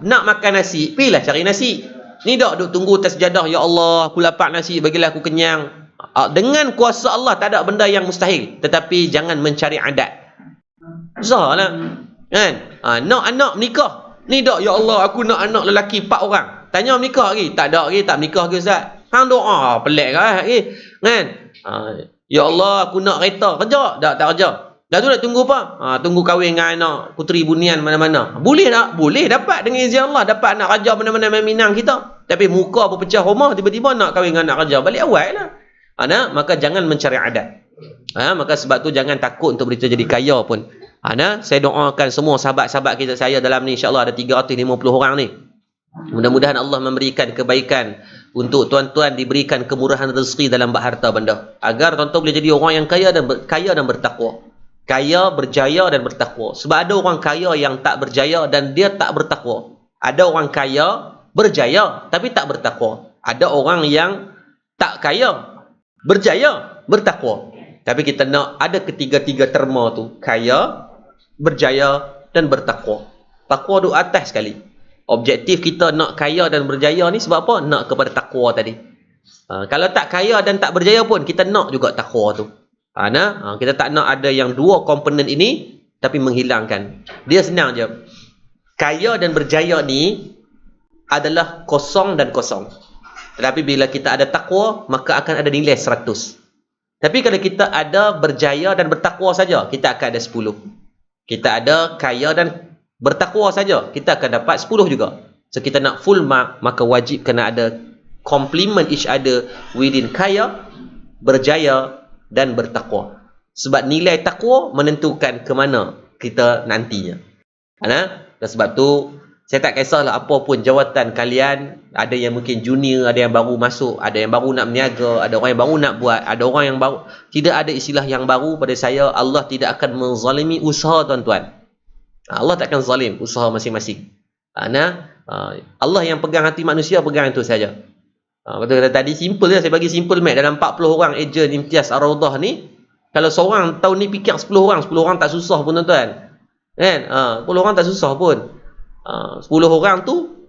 makan nasi, pergilah cari nasi. Ni dak duk tunggu atas sejadah, ya Allah aku lapar nasi, bagilah aku kenyang. Dengan kuasa Allah tak ada benda yang mustahil, tetapi jangan mencari adat. Susahlah. Kan? Nak anak menikah. Ni dak, ya Allah aku nak anak lelaki 4 orang. Tanya menikah lagi, tak ada lagi, tak menikah lagi ustaz. Hang doa pelik lagi. Kan? Ya Allah aku nak kereta, kerja, tak kerja. Dah tu nak tunggu apa? Tunggu kahwin dengan anak puteri bunian mana-mana. Boleh tak? Boleh dapat dengan izin Allah. Dapat anak raja mana-mana Minang kita. Tapi muka apa pecah rumah, tiba-tiba nak kahwin dengan anak raja. Balik awal lah. Maka jangan mencari adat. Maka sebab tu jangan takut untuk berita jadi kaya pun. Saya doakan semua sahabat-sahabat kita saya dalam ni, insya-Allah ada 350 orang ni. Mudah-mudahan Allah memberikan kebaikan untuk tuan-tuan, diberikan kemurahan rezeki dalam harta benda. Agar tuan-tuan boleh jadi orang yang kaya dan bertakwa. Kaya, berjaya dan bertakwa. Sebab ada orang kaya yang tak berjaya dan dia tak bertakwa. Ada orang kaya, berjaya tapi tak bertakwa. Ada orang yang tak kaya, berjaya, bertakwa. Tapi kita nak ada ketiga-tiga terma tu. Kaya, berjaya dan bertakwa. Takwa duduk atas sekali. Objektif kita nak kaya dan berjaya ni sebab apa? Nak kepada takwa tadi. Kalau tak kaya dan tak berjaya pun kita nak juga takwa tu. Kita tak nak ada yang dua komponen ini tapi menghilangkan. Dia senang je. Kaya dan berjaya ni adalah kosong dan kosong. Tetapi bila kita ada takwa, maka akan ada nilai 100. Tapi kalau kita ada berjaya dan bertakwa saja, kita akan ada 10. Kita ada kaya dan bertakwa saja, kita akan dapat 10 juga. So kita nak full mark, maka wajib kena ada complement each other within kaya, berjaya dan bertakwa. Sebab nilai takwa menentukan ke mana kita nantinya. Dan sebab tu saya tak kisahlah apa pun jawatan kalian, ada yang mungkin junior, ada yang baru masuk, ada yang baru nak berniaga, ada orang yang baru nak buat, ada orang yang baru, tidak ada istilah yang baru pada saya. Allah tidak akan menzalimi usaha tuan-tuan. Allah tak akan zalim usaha masing-masing. Allah yang pegang hati manusia, pegang itu saja. Betul kata tadi, simple je, saya bagi simple mat. Dalam 40 orang ejen Imtiaz Ar-Raudah ni, kalau seorang tahun ni fikir 10 orang tak susah pun tuan-tuan. Kan? 10 orang tak susah pun. 10 orang tu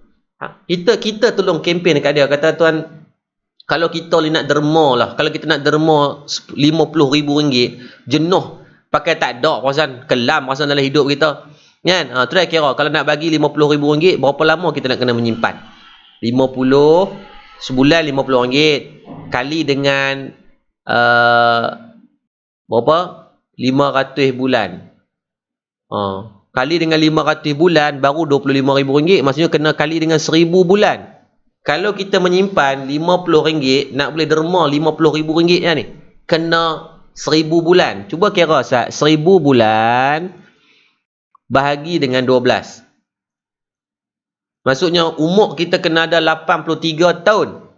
kita tolong kempen dekat dia. Kata tuan, kalau kita nak derma lah, kalau kita nak derma RM50,000, jenuh pakai tak ada perasan, kelam perasan dalam hidup kita. Kan? Tu dah kira kalau nak bagi RM50,000, berapa lama kita nak kena menyimpan? 50 sebulan RM50 kali dengan berapa? 500 bulan. Kali dengan 500 bulan baru RM25,000, maksudnya kena kali dengan 1000 bulan. Kalau kita menyimpan RM50, nak boleh derma RM50,000 ni, kena 1000 bulan. Cuba kira Ustaz, 1000 bulan bahagi dengan 12. Maksudnya umur kita kena ada 83 tahun.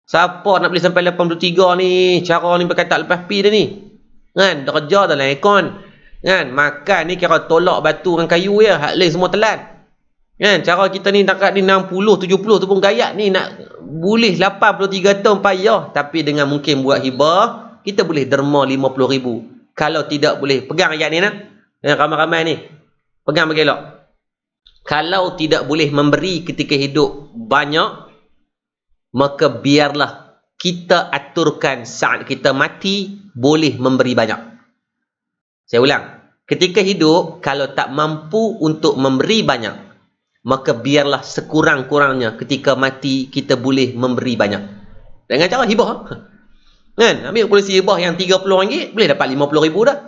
Siapa nak boleh sampai 83 ni? Cara ni berkata lepas pi dah ni. Kan? Dah kerja dalam aircon. Kan? Makan ni kira tolak batu dengan kayu je. Hak lain semua telan. Kan? Cara kita ni dekat ni 60, 70 tu pun gayak ni. Nak boleh 83 tahun payah. Tapi dengan mungkin buat hibah, kita boleh derma 50,000. Kalau tidak boleh, pegang ayat ni nak. Yang ramai-ramai ni. Pegang bagi elok. Kalau tidak boleh memberi ketika hidup banyak, maka biarlah kita aturkan saat kita mati boleh memberi banyak. Saya ulang. Ketika hidup, kalau tak mampu untuk memberi banyak, maka biarlah sekurang-kurangnya ketika mati kita boleh memberi banyak. Dengan cara hibah. Kan? Ambil polisi hibah yang RM30, boleh dapat RM50,000 dah.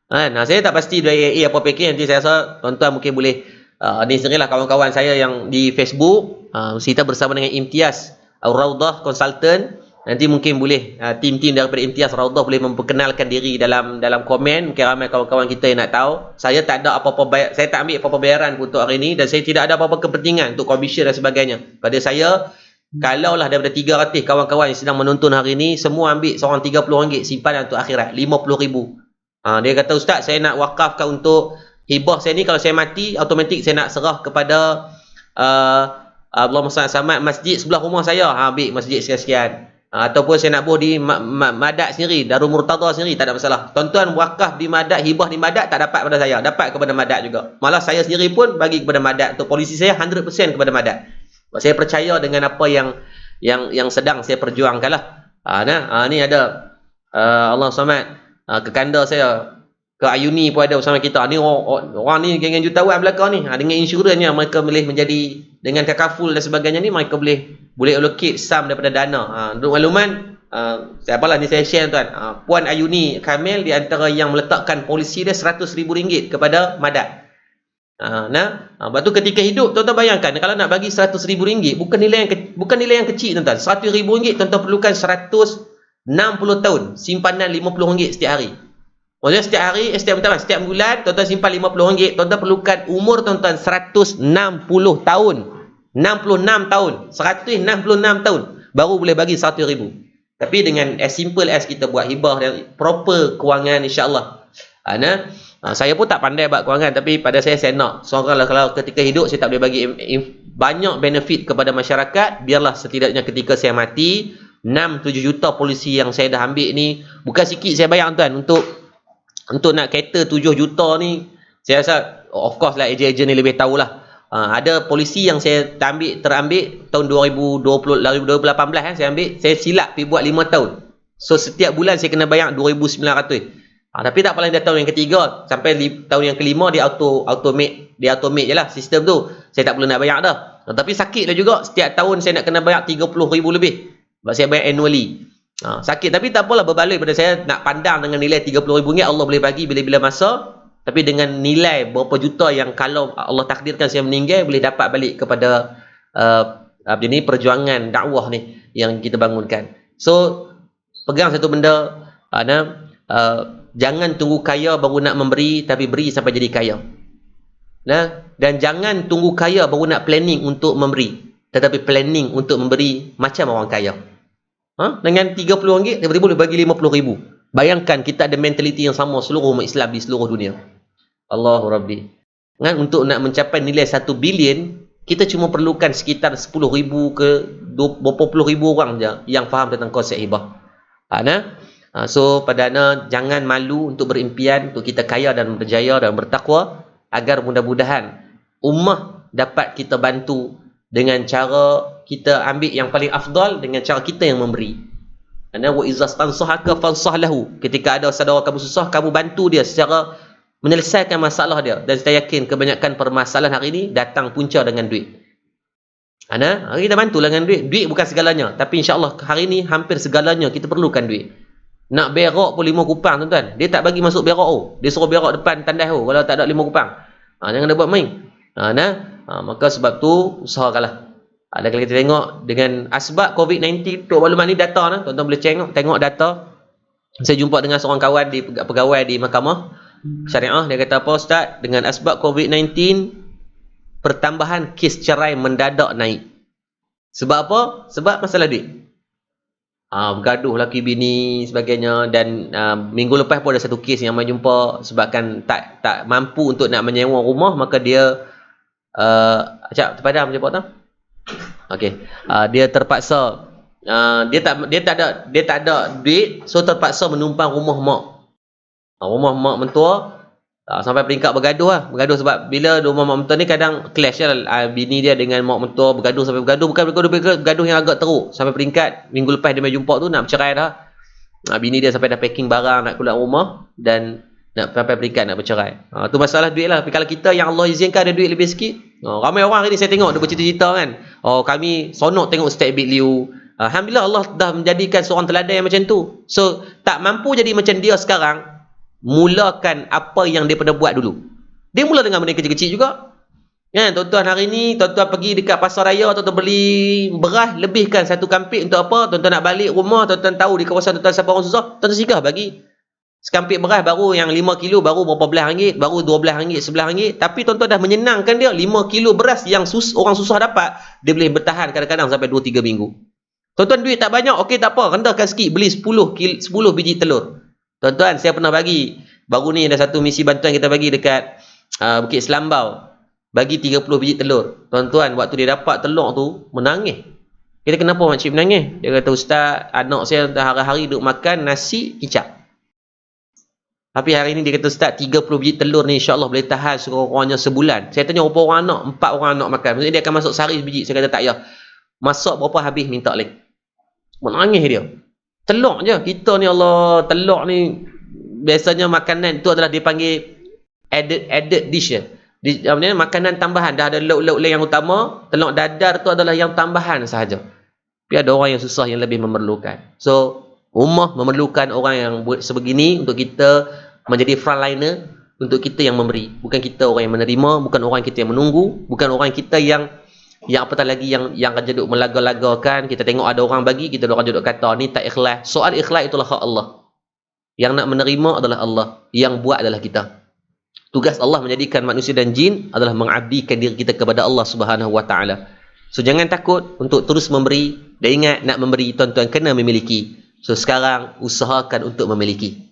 Kan? Saya tak pasti dari AA apa package. Nanti saya rasa tuan-tuan mungkin boleh ni sendirilah kawan-kawan saya yang di Facebook, kita bersama dengan Imtiaz Ar-Raudah Consultant. Nanti mungkin boleh tim-tim daripada Imtiaz Ar-Raudah boleh memperkenalkan diri dalam komen. Mungkin ramai kawan-kawan kita yang nak tahu. Saya tak ada apa-apa saya tak ambil apa-apa bayaran untuk hari ini, dan saya tidak ada apa-apa kepentingan untuk komisen dan sebagainya. Pada saya, kalaulah daripada 300 kawan-kawan yang sedang menonton hari ini, semua ambil seorang RM30 simpanan untuk akhirat, RM50,000. Dia kata, Ustaz, saya nak wakafkan untuk hibah saya ni, kalau saya mati automatik saya nak serah kepada Allahumma salli samad masjid sebelah rumah saya, ambil masjid sekian-sekian. Ataupun saya nak buh di Madat sendiri, Darul Murtada sendiri, tak ada masalah. Tuan-tuan wakaf di Madat, hibah di Madat tak dapat pada saya, dapat kepada Madat juga. Malah saya sendiri pun bagi kepada Madat. Untuk polisi saya 100% kepada Madat. Saya percaya dengan apa yang sedang saya perjuangkan lah. Ni ada Allah Samad, kekanda saya, ke Ayuni pun ada bersama kita. Ni orang ni geng jutawan belakang ni. Dengan insurannya mereka boleh menjadi, dengan takaful dan sebagainya ni, mereka boleh allocate sum daripada dana. Untuk makluman, siapalah ni saya share tuan. Puan Ayuni Kamil di antara yang meletakkan polisi dia RM100,000 kepada Madat. Lepas tu ketika hidup, tuan-tuan bayangkan kalau nak bagi RM100,000 bukan nilai yang kecil tuan-tuan. RM100,000 tuan-tuan perlukan 160 tahun simpanan RM50 setiap hari. Maksudnya setiap bulan tuan-tuan simpan RM50, tuan-tuan perlukan umur tuan-tuan 160 tahun. 66 tahun. 166 tahun baru boleh bagi RM100,000. Tapi dengan as simple as kita buat hibah dan proper kewangan, insya-Allah. Saya pun tak pandai buat kewangan, tapi pada saya nak seorang kalau ketika hidup saya tak boleh bagi banyak benefit kepada masyarakat, biarlah setidaknya ketika saya mati 6-7 juta polisi yang saya dah ambil ni, bukan sikit saya bayar tuan, untuk nak cater 7 juta ni. Saya rasa of course lah ejen-ejen ni lebih tahulah. Ada polisi yang saya terambil tahun 2018 saya ambil, saya silap pergi buat 5 tahun. So setiap bulan saya kena bayar 2,900. Tapi tak apalah, dah tahun yang ketiga sampai tahun yang kelima dia automate je lah sistem tu. Saya tak perlu nak bayar dah. Tapi sakit lah juga, setiap tahun saya nak kena bayar 30,000 lebih. Sebab saya bayar annually. Sakit, tapi tak apalah, berbalik pada saya nak pandang dengan nilai RM30,000 Allah boleh bagi bila-bila masa. Tapi dengan nilai berapa juta yang kalau Allah takdirkan saya meninggal, boleh dapat balik kepada ini perjuangan dakwah ni yang kita bangunkan. So pegang satu benda, jangan tunggu kaya baru nak memberi, tapi beri sampai jadi kaya. Dan jangan tunggu kaya baru nak planning untuk memberi, tetapi planning untuk memberi macam orang kaya. Dengan RM30 tiba-tiba boleh bagi RM50,000. Bayangkan kita ada mentaliti yang sama seluruh umat Islam di seluruh dunia. Allahu Rabbi. Untuk nak mencapai nilai 1 bilion, kita cuma perlukan sekitar 10,000 ke 20,000 orang je yang faham tentang konsep hibah. So pada jangan malu untuk berimpian, untuk kita kaya dan berjaya dan bertakwa, agar mudah-mudahan ummah dapat kita bantu dengan cara kita ambil yang paling afdal, dengan cara kita yang memberi. Wa izza stansahaka fansah lahu. Ketika ada saudara kamu susah, kamu bantu dia secara menyelesaikan masalah dia. Dan saya yakin kebanyakan permasalahan hari ini datang punca dengan duit. Hari kita bantulah dengan duit. Duit bukan segalanya, tapi insya-Allah hari ini hampir segalanya kita perlukan duit. Nak berak pun 5 kupang tuan-tuan. Dia tak bagi masuk berak dia suruh berak depan tandas kalau tak ada 5 kupang. Jangan dia buat main. Maka sebab tu usahakanlah. Kalau kita tengok dengan asbab COVID-19, Tok maklumat ni data tuan-tuan boleh tengok data. Saya jumpa dengan seorang kawan di pegawai di mahkamah syariah, dia kata, apa Ustaz, dengan asbab COVID-19 pertambahan kes cerai mendadak naik. Sebab apa? Sebab masalah duit. Bergaduh laki bini sebagainya. Dan minggu lepas pun ada satu kes yang mai jumpa sebabkan tak mampu untuk nak menyewa rumah, maka dia terpadam je Pak. Okey. Dia terpaksa dia tak ada duit, so terpaksa menumpang rumah mak. Rumah mak mentua, sampai peringkat bergaduh sebab bila rumah mak mentua ni kadang clash bini dia dengan mak mentua, bergaduh bukan bergaduh yang agak teruk, sampai peringkat minggu lepas dia mai jumpa tu nak bercerai dah. Bini dia sampai dah packing barang nak keluar rumah dan nak sampai peringkat nak bercerai. Tu masalah duit lah. Tapi kalau kita yang Allah izinkan ada duit lebih sikit, ramai orang hari ni saya tengok dia bercerita-cerita kan, kami sonok tengok Ustaz Big Liu. Alhamdulillah Allah dah menjadikan seorang teladan yang macam tu. So tak mampu jadi macam dia sekarang, mulakan apa yang dia pernah buat dulu. Dia mula dengan benda kecil-kecil juga. Tuan-tuan hari ni, tuan-tuan pergi dekat pasar raya, tuan-tuan beli beras, lebihkan satu kampik untuk apa? Tuan-tuan nak balik rumah, tuan-tuan tahu di kawasan tuan-tuan siapa orang susah, tuan-tuan sikah bagi. Sekampik beras baru yang 5 kilo baru berapa belas ringgit, baru 12 ringgit, 11 ringgit. Tapi tuan-tuan dah menyenangkan dia. 5 kilo beras yang orang susah dapat, dia boleh bertahan kadang-kadang sampai 2-3 minggu. Tuan-tuan duit tak banyak, okey tak apa, rendahkan sikit, beli 10 biji telur. Tuan-tuan, saya pernah bagi, baru ni ada satu misi bantuan kita bagi dekat Bukit Selambau, bagi 30 biji telur. Tuan-tuan, waktu dia dapat telur tu, menangis. Kita kenapa makcik menangis? Dia kata, Ustaz, anak saya dah hari-hari duk makan nasi kicap. Tapi hari ni dia kata, Ustaz, 30 biji telur ni insya-Allah boleh tahan sekurang-kurangnya sebulan. Saya tanya berapa orang anak? 4 orang anak makan. Maksudnya dia akan masuk sehari sebiji. Saya kata tak payah. Masak berapa habis minta lagi. Menangis dia. Telur je. Kita ni Allah, telur ni biasanya makanan tu adalah dipanggil added dish. Makanan tambahan. Dah ada lauk-lauk yang utama, telur dadar tu adalah yang tambahan sahaja. Tapi ada orang yang susah yang lebih memerlukan. So ummah memerlukan orang yang buat sebegini untuk kita menjadi frontliner, untuk kita yang memberi, bukan kita orang yang menerima, bukan orang kita yang menunggu, bukan orang kita yang apatah lagi yang akan duduk melaga-lagakan. Kita tengok ada orang bagi, kita orang duduk kata ni tak ikhlas. Soal ikhlas itulah hak Allah. Yang nak menerima adalah Allah, yang buat adalah kita. Tugas Allah menjadikan manusia dan jin adalah mengabdikan diri kita kepada Allah Subhanahu wa taala. So jangan takut untuk terus memberi, dan ingat nak memberi tuan-tuan kena memiliki. So sekarang usahakan untuk memiliki.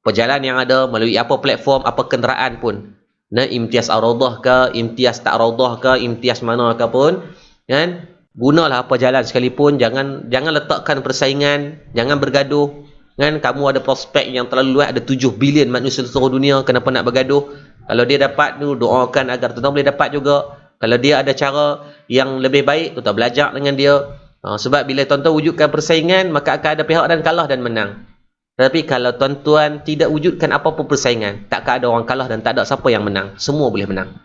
Perjalanan yang ada melalui apa platform, apa kenderaan pun, imtiaz ar-raudah ke, imtiaz tak raudah ke, imtiaz mana ke pun, kan? Gunalah apa jalan sekalipun, jangan letakkan persaingan, jangan bergaduh, kan? Kamu ada prospek yang terlalu luas, ada 7 bilion manusia di seluruh dunia, kenapa nak bergaduh? Kalau dia dapat tu, doakan agar tuan-tuan boleh dapat juga. Kalau dia ada cara yang lebih baik, tuan-tuan belajar dengan dia. Sebab bila tuan-tuan wujudkan persaingan, maka akan ada pihak dan kalah dan menang. Tapi kalau tuan-tuan tidak wujudkan apa-apa persaingan, takkan ada orang kalah dan tak ada siapa yang menang. Semua boleh menang.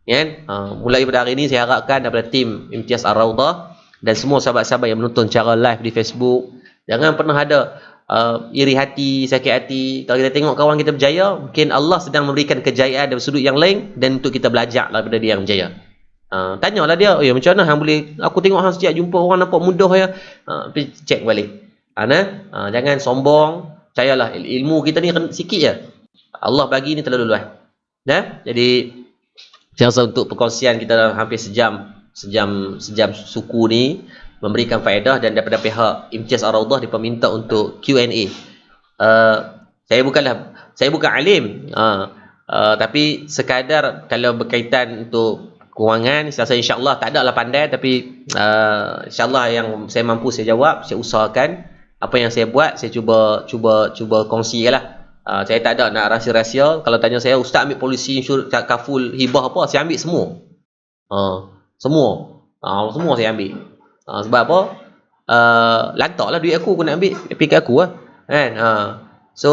Kan? Mulai pada hari ini saya harapkan daripada tim Imtiaz Ar-Raudah dan semua sahabat-sahabat yang menonton cara live di Facebook, jangan pernah ada iri hati, sakit hati. Kalau kita tengok kawan kita berjaya, mungkin Allah sedang memberikan kejayaan dari sudut yang lain dan untuk kita belajar daripada dia yang berjaya. Tanyalah dia, macam mana hang boleh, aku tengok hang setiap jumpa orang nampak mudah ya. Pergi check balik. Jangan sombong. Percayalah, ilmu kita ni sikit je. Allah bagi ni terlalu luas. Jadi saya rasa untuk perkongsian kita dalam hampir sejam suku ni memberikan faedah, dan daripada pihak Imtiaz Ar-Raudhah diperminta untuk Q&A. Saya bukan alim, tapi sekadar kalau berkaitan untuk kewangan, saya rasa insya-Allah tak ada lah pandai, tapi insya-Allah yang saya mampu saya jawab, saya usahakan. Apa yang saya buat saya cuba kongsikanlah. Saya tak ada nak rahsia-rahsia. Kalau tanya saya, ustaz ambil polisi, kaful, hibah apa, saya ambil semua. Semua saya ambil. Sebab apa? Lantaklah duit aku nak ambil, pergi aku lah. Kan? So,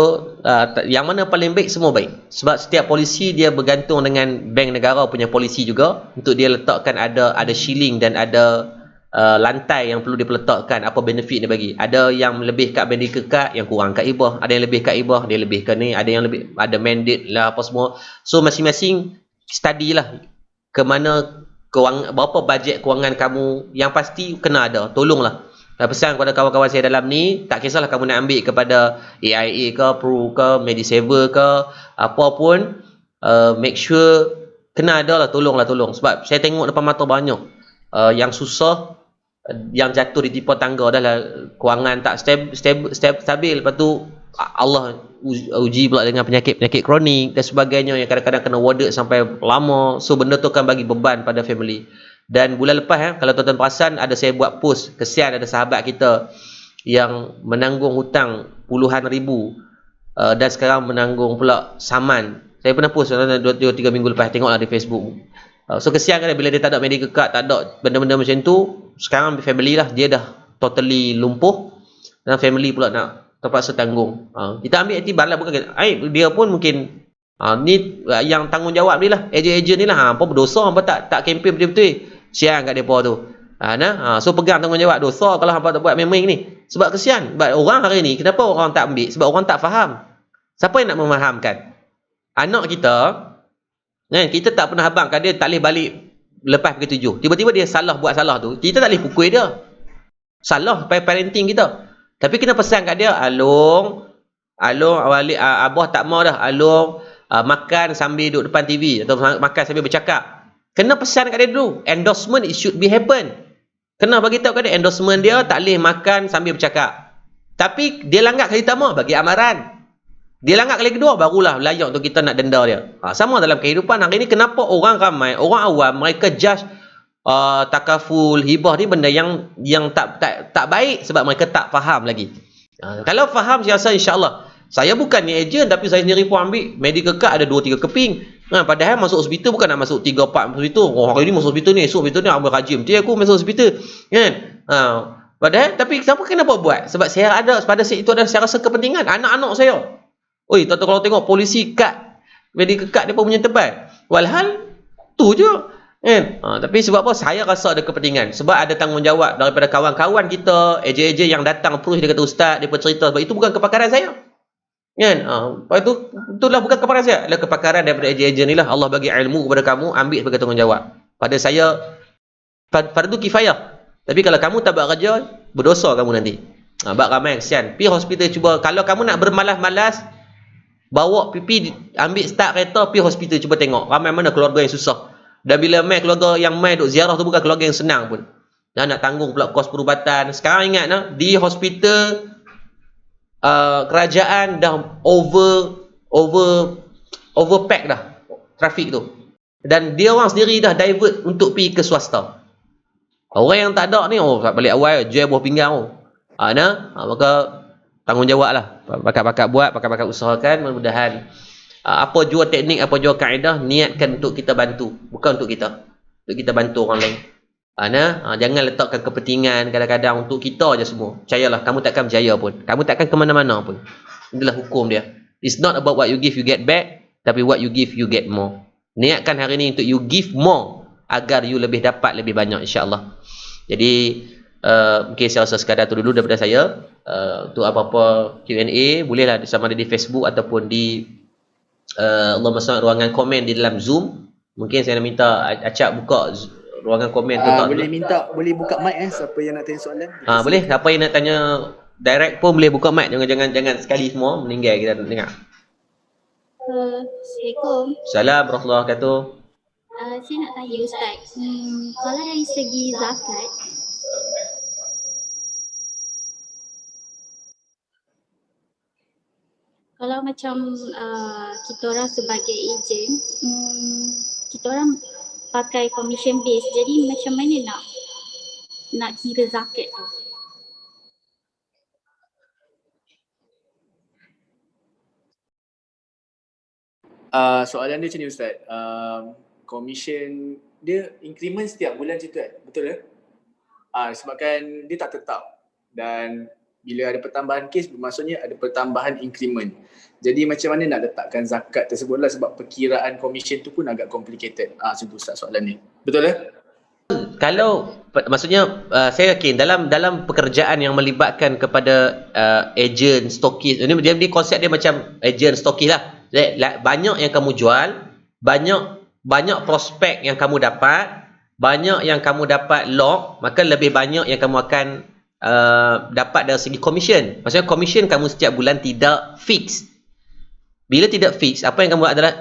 yang mana paling baik, semua baik. Sebab setiap polisi dia bergantung dengan bank negara punya polisi juga, untuk dia letakkan ada shilling dan ada lantai yang perlu diletakkan, apa benefit dia bagi. Ada yang lebih kat medical card, yang kurang kat ibah. Ada yang lebih kat ibah, dia lebih ke ni. Ada yang lebih, ada mandate lah apa semua. So masing-masing study lah ke mana berapa bajet kewangan kamu. Yang pasti kena ada, tolonglah. Pesan kepada kawan-kawan saya dalam ni, tak kisahlah kamu nak ambil kepada AIA ke, Pro ke, Medisaver ke, apa pun, make sure kena ada lah, tolong. Sebab saya tengok depan mata banyak yang susah, yang jatuh di tipu tangga dah lah, kewangan tak stabil. Lepas tu Allah uji pula dengan penyakit kronik dan sebagainya, yang kadang-kadang kena warded sampai lama. So benda tu akan bagi beban pada family. Dan bulan lepas, kalau tuan-tuan perasan, ada saya buat post, kesian ada sahabat kita yang menanggung hutang puluhan ribu, dan sekarang menanggung pula saman. Saya pernah post 2-3 minggu lepas, tengoklah di Facebook. So kesian kan, bila dia tak ada medical card, tak ada benda-benda macam tu. Sekarang family lah, dia dah totally lumpuh, dan family pula nak terpaksa tanggung. Kita ambil iktibar lah, bukan dia pun mungkin ni yang tanggungjawab ni lah, ejen-ejen ni lah, apa berdosa, apa tak campaign betul-betul. Sian kat mereka tu. So pegang tanggungjawab, dosa kalau hampa tak buat memang ni. Sebab kesian. Sebab orang hari ni, kenapa orang tak ambil? Sebab orang tak faham. Siapa yang nak memahamkan? Anak kita, kan, kita tak pernah habangkan dia tak boleh balik lepas pukul 7. Tiba-tiba dia buat salah tu, kita tak boleh pukul dia. Salah parenting kita. Tapi kena pesan kat dia, Along, abah tak mau dah. Along, makan sambil duduk depan TV, atau makan sambil bercakap. Kena pesan kat dia dulu. Endorsement, it should be happen. Kena bagi tahu kat dia, endorsement dia tak boleh makan sambil bercakap. Tapi dia langgar kali pertama, bagi amaran. Dia langgar kali kedua, barulah layak untuk kita nak denda dia. Sama dalam kehidupan hari ni, kenapa orang ramai, orang awam, mereka judge takaful, hibah ni benda yang tak baik, sebab mereka tak faham lagi. Kalau faham, saya rasa insya-Allah. Saya bukan ni ejen, tapi saya sendiri pun ambil medical card, ada 2-3 keping. Padahal masuk hospital bukan nak masuk 3-4 hospital. Hari ni masuk hospital ni, esok hospital ni, ambil rajim. Aku masuk hospital. Kan? Padahal, tapi kenapa buat? Sebab saya ada, pada saat itu ada, saya rasa kepentingan anak-anak saya. Oi, tuan-tuan kalau tengok polisi kad, medical card dia pun punya tebal. Walhal, tu je. Kan? Tapi sebab apa? Saya rasa ada kepentingan. Sebab ada tanggungjawab daripada kawan-kawan kita, ejen-ejen yang datang approach, dia kata, ustaz, dia pun cerita. Sebab itu bukan kepakaran saya. Kan? Lepas tu, itulah bukan kepakaran saya. Adalah kepakaran daripada ejen-ejen ni lah. Allah bagi ilmu kepada kamu, ambil sebagai tanggungjawab. Pada saya, fardu kifayah. Tapi kalau kamu tak buat kerja, berdosa kamu nanti. Bak ramai, kesian. Pergi hospital cuba. Kalau kamu nak bermalas-malas, bawa pipi, ambil start kereta, pergi hospital cuba tengok. Ramai mana keluarga yang susah. Dan bila keluarga yang duk ziarah tu bukan keluarga yang senang pun. Dan nak tanggung pula kos perubatan. Sekarang ingat, di hospital, kerajaan dah overpack dah trafik tu, dan dia orang sendiri dah divert untuk pergi ke swasta. Orang yang tak ada ni, balik awal jual buah pinggang maka tanggungjawab lah, bakat-bakat buat, bakat-bakat usahakan. Mudah-mudahan apa jua teknik, apa jua kaedah, niatkan untuk kita bantu, bukan untuk kita bantu orang lain. Jangan letakkan kepentingan kadang-kadang untuk kita je semua. Percayalah, kamu takkan berjaya pun. Kamu takkan ke mana-mana pun. Inilah hukum dia. It's not about what you give, you get back. Tapi what you give, you get more. Niatkan hari ni untuk you give more, agar you lebih dapat lebih banyak, insya-Allah. Jadi, mungkin saya rasa sekadar tu dulu daripada saya. Untuk apa-apa Q&A, bolehlah sama ada di Facebook ataupun di Allahumma salli ruangan komen di dalam Zoom. Mungkin saya nak minta Acap buka ruangan komen tu tak boleh buka mic siapa yang nak tanya soalan. Boleh, siapa yang nak tanya direct pun boleh buka mic, jangan sekali semua meninggal kita dengar. Assalamualaikum. Salam warahmatullahi wabarakatuh. Saya nak tanya Ustaz, kalau dari segi zakat, kalau macam kita orang sebagai ejen, kita orang pakai commission base, jadi macam mana nak kira zakat tu? Soalan dia macam ni Ustaz, commission dia increment setiap bulan macam tu kan? Betul ke? Sebabkan dia tak tetap dan bila ada pertambahan kes maksudnya ada pertambahan increment. Jadi macam mana nak letakkan zakat tersebut lah, sebab perkiraan commission tu pun agak complicated. Macam tu Ustaz soalan ni. Betul ke? Kalau maksudnya saya yakin dalam pekerjaan yang melibatkan kepada ejen, stokis, ini dia konsep dia macam ejen, stokis lah. Banyak yang kamu jual, banyak prospek yang kamu dapat, banyak yang kamu dapat lock, maka lebih banyak yang kamu akan dapat dari segi commission. Maksudnya commission kamu setiap bulan tidak fix. Bila tidak fix, apa yang kamu buat adalah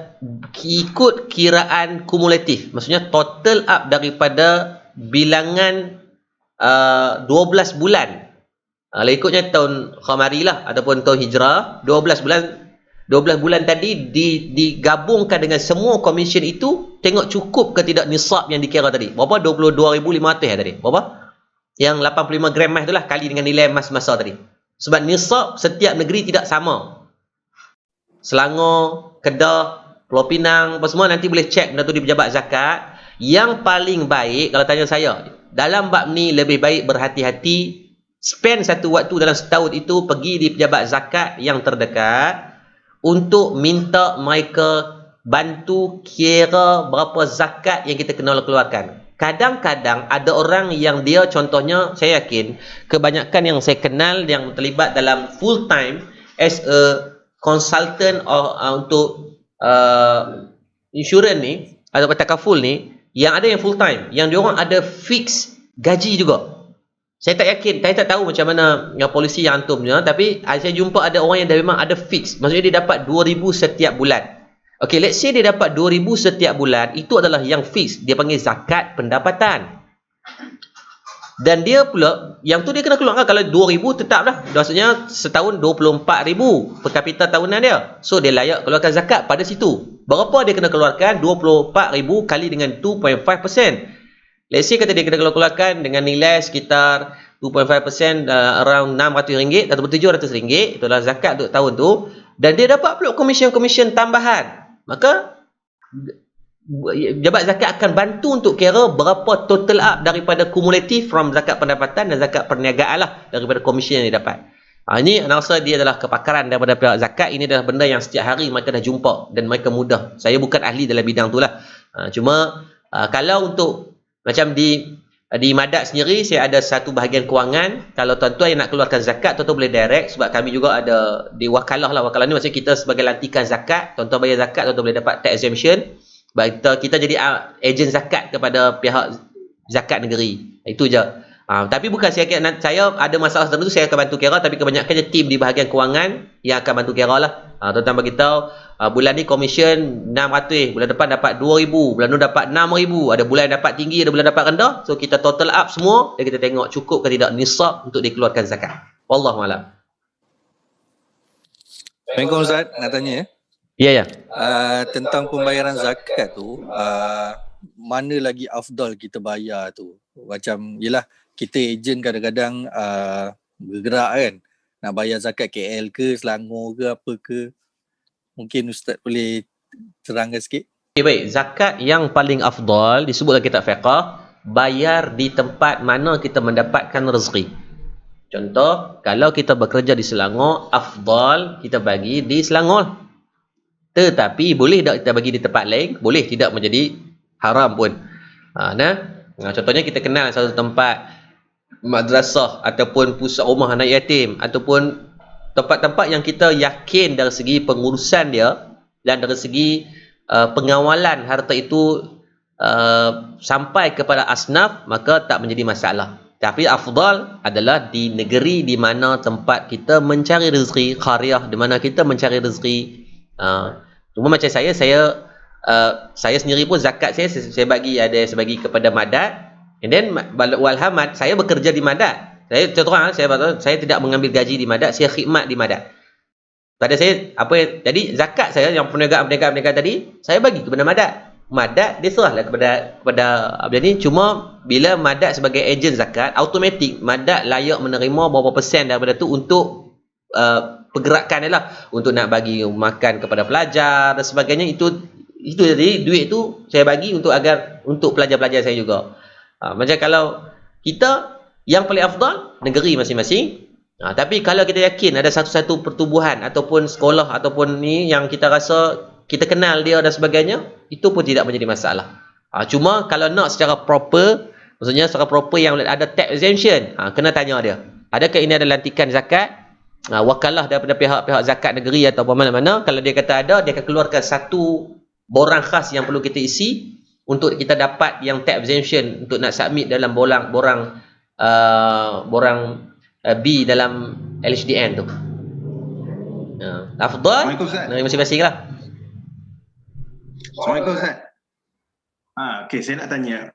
ikut kiraan kumulatif. Maksudnya total up daripada bilangan 12 bulan. Ikutnya tahun Qamari lah ataupun tahun Hijrah, 12 bulan tadi digabungkan dengan semua commission itu, tengok cukup ke tidak nisab yang dikira tadi. Berapa? 22,500 tadi. Berapa? Yang 85 gram emas itulah kali dengan nilai emas masa tadi. Sebab nisab setiap negeri tidak sama. Selangor, Kedah, Pulau Pinang, apa semua nanti boleh cek benda tu di pejabat zakat. Yang paling baik kalau tanya saya, dalam bab ni lebih baik berhati-hati, spend satu waktu dalam setahun itu pergi di pejabat zakat yang terdekat untuk minta mereka bantu kira berapa zakat yang kita kena keluarkan. Kadang-kadang ada orang yang dia, contohnya saya yakin kebanyakan yang saya kenal yang terlibat dalam full time as a consultant untuk insurans ni atau takaful ni, yang ada yang full time, yang diorang ada fix gaji juga. Saya tak yakin, saya tak tahu macam mana yang polisi yang antumnya, tapi saya jumpa ada orang yang dah memang ada fix. Maksudnya dia dapat 2,000 setiap bulan. Okay, let's say dia dapat 2,000 setiap bulan, itu adalah yang fix. Dia panggil zakat pendapatan. Dan dia pula, yang tu dia kena keluarkan kalau 2,000 tetap dah. Maksudnya setahun 24,000 per kapita tahunan dia. So dia layak keluarkan zakat pada situ. Berapa dia kena keluarkan? 24,000 kali dengan 2.5%. Let's say kata dia kena keluarkan dengan nilai sekitar 2.5%, around RM600 ataupun RM700. Itulah zakat untuk tahun tu. Dan dia dapat pula komisen-komisen tambahan. Maka pejabat zakat akan bantu untuk kira berapa total up daripada kumulatif from zakat pendapatan dan zakat perniagaan lah, daripada komisen yang dia dapat. Ini saya rasa dia adalah kepakaran daripada pihak zakat. Ini adalah benda yang setiap hari mereka dah jumpa dan mereka mudah. Saya bukan ahli dalam bidang tu lah. Cuma kalau untuk macam di Madat sendiri, saya ada satu bahagian kewangan. Kalau tuan-tuan yang nak keluarkan zakat, tuan-tuan boleh direct, sebab kami juga ada di wakalah lah. Wakalah ni maksudnya kita sebagai lantikan zakat. Tuan-tuan bayar zakat, tuan-tuan boleh dapat tax exemption. Kita jadi ejen zakat kepada pihak zakat negeri. Itu je. Tapi bukan saya ada masalah tertentu saya akan bantu kira, tapi kebanyakannya tim di bahagian kewangan yang akan bantu kira lah. Tuan-tuan beritahu bulan ni komisen 600, bulan depan dapat 2,000, bulan tu dapat 6,000, ada bulan dapat tinggi, ada bulan dapat rendah. So kita total up semua dan kita tengok cukup ke tidak nisab untuk dikeluarkan zakat. Wallahu a'lam. Assalamualaikum Ustaz, nak tanya ya. Ya. Tentang pembayaran zakat tu, mana lagi afdal kita bayar tu? Macam yelah, kita ejen kadang-kadang bergerak kan, nak bayar zakat KL ke, Selangor ke, apa ke. Mungkin Ustaz boleh terangkan sikit. Okay, baik. Zakat yang paling afdal disebut dalam kitab fiqh, bayar di tempat mana kita mendapatkan rezeki. Contoh, kalau kita bekerja di Selangor, afdal kita bagi di Selangor. Tetapi boleh tak kita bagi di tempat lain? Boleh, tidak menjadi haram pun. Contohnya kita kenal satu tempat madrasah ataupun pusat rumah anak yatim ataupun tempat-tempat yang kita yakin dari segi pengurusan dia dan dari segi pengawalan harta itu sampai kepada asnaf, maka tak menjadi masalah. Tapi afdal adalah di negeri di mana tempat kita mencari rezeki, qaryah di mana kita mencari rezeki. Cuma macam saya sendiri pun zakat saya bagi, ada saya bagi kepada Madat, and then walhamad saya bekerja di Madat. Saya terang, saya tidak mengambil gaji di Madat, saya khidmat di Madat. Pada saya jadi zakat saya yang perniagaan tadi saya bagi kepada Madat dia serahlah kepada apa ni. Cuma bila Madat sebagai ejen zakat, automatik Madat layak menerima berapa persen daripada tu untuk pergerakan dia lah, untuk nak bagi makan kepada pelajar dan sebagainya. Itu jadi duit tu saya bagi untuk pelajar-pelajar saya juga. Macam kalau kita, yang paling afdal negeri masing-masing. Tapi kalau kita yakin ada satu-satu pertubuhan ataupun sekolah ataupun ni yang kita rasa kita kenal dia dan sebagainya, itu pun tidak menjadi masalah. Cuma kalau nak secara proper, maksudnya secara proper yang ada tax exemption, kena tanya dia, adakah ini ada lantikan zakat, wakalah daripada pihak-pihak zakat negeri atau mana-mana. Kalau dia kata ada, dia akan keluarkan satu borang khas yang perlu kita isi untuk kita dapat yang tax exemption untuk nak submit dalam borang B dalam LHDN tu. Afdal negeri masing-masing lah. Assalamualaikum Ustaz. Okey, saya nak tanya,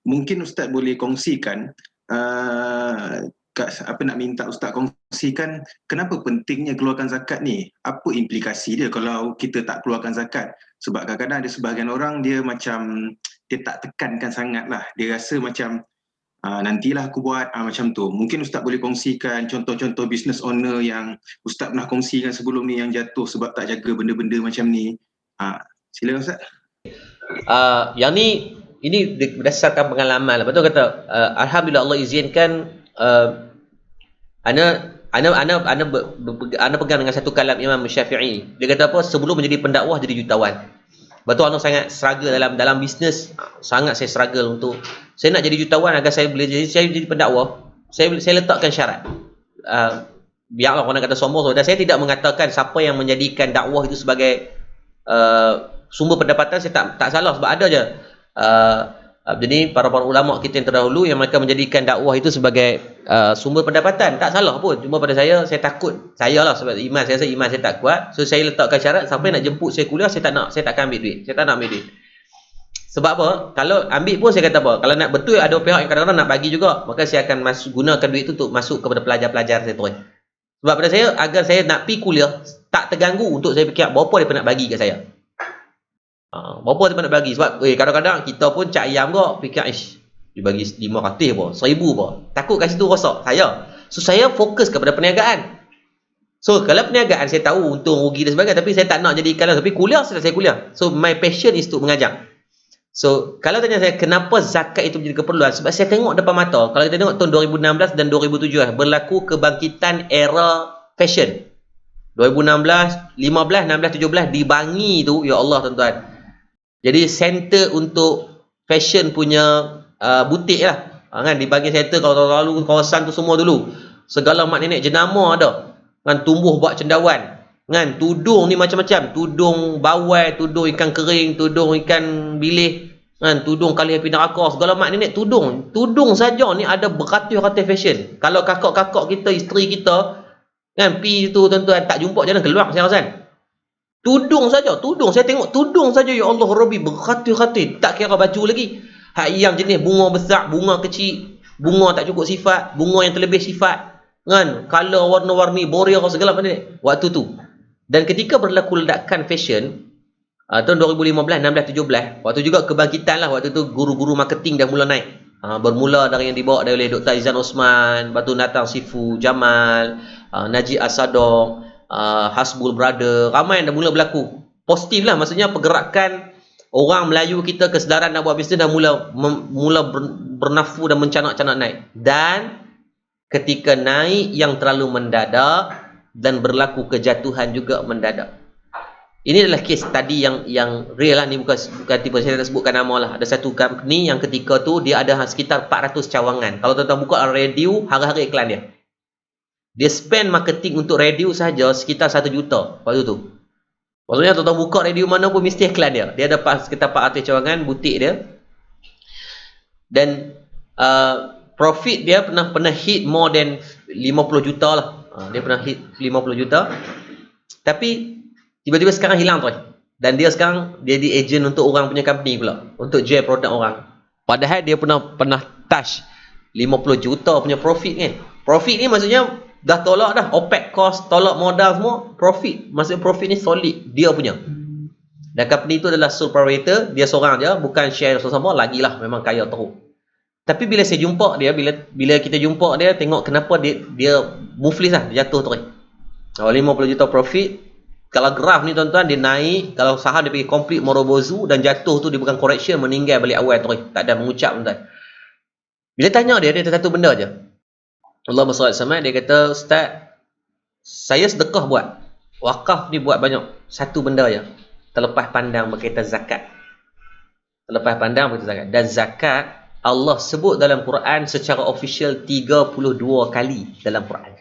mungkin Ustaz boleh kongsikan, nak minta Ustaz kongsikan kenapa pentingnya keluarkan zakat ni? Apa implikasi dia kalau kita tak keluarkan zakat? Sebab kadang-kadang ada sebahagian orang dia macam dia tak tekankan sangat lah. Dia rasa macam nantilah aku buat macam tu. Mungkin Ustaz boleh kongsikan contoh-contoh business owner yang Ustaz pernah kongsikan sebelum ni yang jatuh sebab tak jaga benda-benda macam ni. Silakan Ustaz. Yang ini berdasarkan pengalaman lah. Betul kata, alhamdulillah Allah izinkan, ana pegang dengan satu kalam Imam Syafi'i. Dia kata apa? Sebelum menjadi pendakwah, jadi jutawan. Betul, ana sangat struggle dalam bisnes. Sangat saya struggle untuk saya nak jadi jutawan agar saya boleh jadi pendakwah. Saya letakkan syarat. Biarlah orang kata sombong, dan saya tidak mengatakan siapa yang menjadikan dakwah itu sebagai sumber pendapatan. Saya tak salah, sebab ada je jadi para ulama kita yang terdahulu yang mereka menjadikan dakwah itu sebagai sumber pendapatan. Tak salah pun. Cuma pada saya takut, sebab iman saya tak kuat. So saya letakkan syarat, sampai nak jemput saya kuliah, saya takkan ambil duit. Saya tak nak ambil duit. Sebab apa? Kalau ambil pun saya kata apa? Kalau nak betul ada pihak yang kadang-kadang nak bagi juga, maka saya akan gunakan duit itu untuk masuk kepada pelajar-pelajar saya terus. Sebab pada saya, agar saya nak pergi kuliah tak terganggu untuk saya fikir berapa dia nak bagi kat saya. Berapa dia nak bagi. Sebab kadang-kadang kita pun cak ayam kok, fikir dia bagi 500 apa, 1000 apa. Takut kat situ rosak saya. So saya fokus kepada perniagaan. So kalau perniagaan saya tahu untung rugi dan sebagainya, tapi saya tak nak jadi ikalan. Tapi kuliah saya kuliah. So my passion is to mengajar. So kalau tanya saya kenapa zakat itu menjadi keperluan, sebab saya tengok depan mata. Kalau kita tengok tahun 2016 dan 2007 berlaku kebangkitan era fashion. 2016, 15, 16, 17 di Bangi tu, ya Allah tuan-tuan. Jadi center untuk fashion punya butik lah. Kan di Bangi center, kalau lalu kawasan tu semua dulu. Segala mak nenek jenama ada. Kan tumbuh buat cendawan. Kan tudung ni macam-macam. Tudung bawai, tudung ikan kering, tudung ikan bilis. Kan tudung kali api neraka, segala mak nenek tudung. Tudung saja ni ada beratus-ratus fashion. Kalau kakak-kakak kita, isteri kita kan pi tu tuan-tuan tak jumpa jalan keluar saya rasa. Tudung saja, tudung. Saya tengok tudung saja, ya Allah Rabbi, beratus-ratus. Tak kira baju lagi. Hak yang jenis bunga besar, bunga kecil, bunga tak cukup sifat, bunga yang terlebih sifat. Kan color warna-warni, borea segala macam ni waktu tu. Dan ketika berlaku ledakan fashion tahun 2015, 16, 17, waktu juga kebangkitan lah. Waktu tu guru-guru marketing dah mula naik. Bermula dari yang dibawa oleh Dr. Izan Osman, Batu Natang Sifu, Jamal, Najib Asadong, Hasbul Brother. Ramai yang dah mula berlaku. Positif lah, maksudnya pergerakan orang Melayu kita, kesedaran nak buat bisnes dah mula bernafsu dan mencanak-canak naik. Dan ketika naik yang terlalu mendadak dan berlaku kejatuhan juga mendadak. Ini adalah kes tadi yang real lah. Ni bukan tipe saya tak sebutkan nama lah. Ada satu company yang ketika tu dia ada sekitar 400 cawangan. Kalau tuan-tuan buka radio, hari-hari iklan dia. Dia spend marketing untuk radio saja sekitar 1 juta waktu tu. Maksudnya tuan-tuan buka radio mana pun mesti iklan dia. Dia ada setapak atas cawangan butik dia. Dan profit dia pernah hit more than 50 juta lah. Dia pernah hit 50 juta. Tapi tiba-tiba sekarang hilang tu. Dan dia sekarang jadi agent untuk orang punya company pula, untuk jual produk orang. Padahal dia pernah touch 50 juta punya profit kan. Profit ni maksudnya dah tolak dah OPEX cost, tolak modal semua, profit. Maksudnya profit ni solid dia punya. Dan company tu adalah sole proprietor, dia seorang je, bukan share sama-sama, lagilah memang kaya teruk. Tapi bila saya jumpa dia, bila kita jumpa dia, tengok kenapa dia muflis lah, dia jatuh terus. 50 juta profit. Kalau graf ni tuan-tuan, dia naik. Kalau saham dia pergi complete morobozu dan jatuh tu dia bukan correction, meninggal balik awal terus. Tak ada mengucap tuan-tuan. Bila tanya dia ada satu benda je. Allah SWT, dia kata, Ustaz, saya sedekah buat. Wakaf ni buat banyak. Satu benda je. Terlepas pandang berkaitan zakat. Terlepas pandang berkaitan zakat. Dan zakat, Allah sebut dalam Quran secara official 32 kali dalam Quran.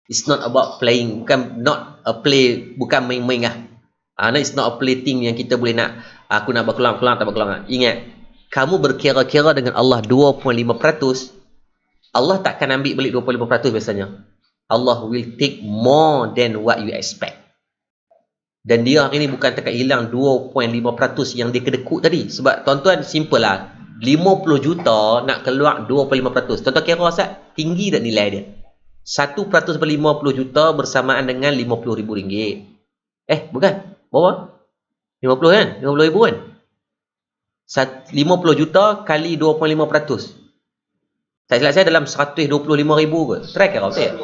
It's not about playing, bukan main-main lah. It's not a play thing yang kita boleh nak, aku nak berkeluar, tak berkeluar. Ingat, kamu berkira-kira dengan Allah 2.5%, Allah takkan ambil balik 2.5% biasanya. Allah will take more than what you expect. Dan dia hari ni bukan takat hilang 2.5% yang dia kedekut tadi. Sebab tuan-tuan simple lah, 50 juta nak keluar 2.5%. Tuan-tuan kira Ustaz, tinggi tak nilai dia? 1% per 50 juta bersamaan dengan RM50,000. Bukan. Berapa? 50 kan? 50 ribu kan? 50 juta kali 2.5%. Tak silap saya dalam 125,000 ke? Try kira Ustaz.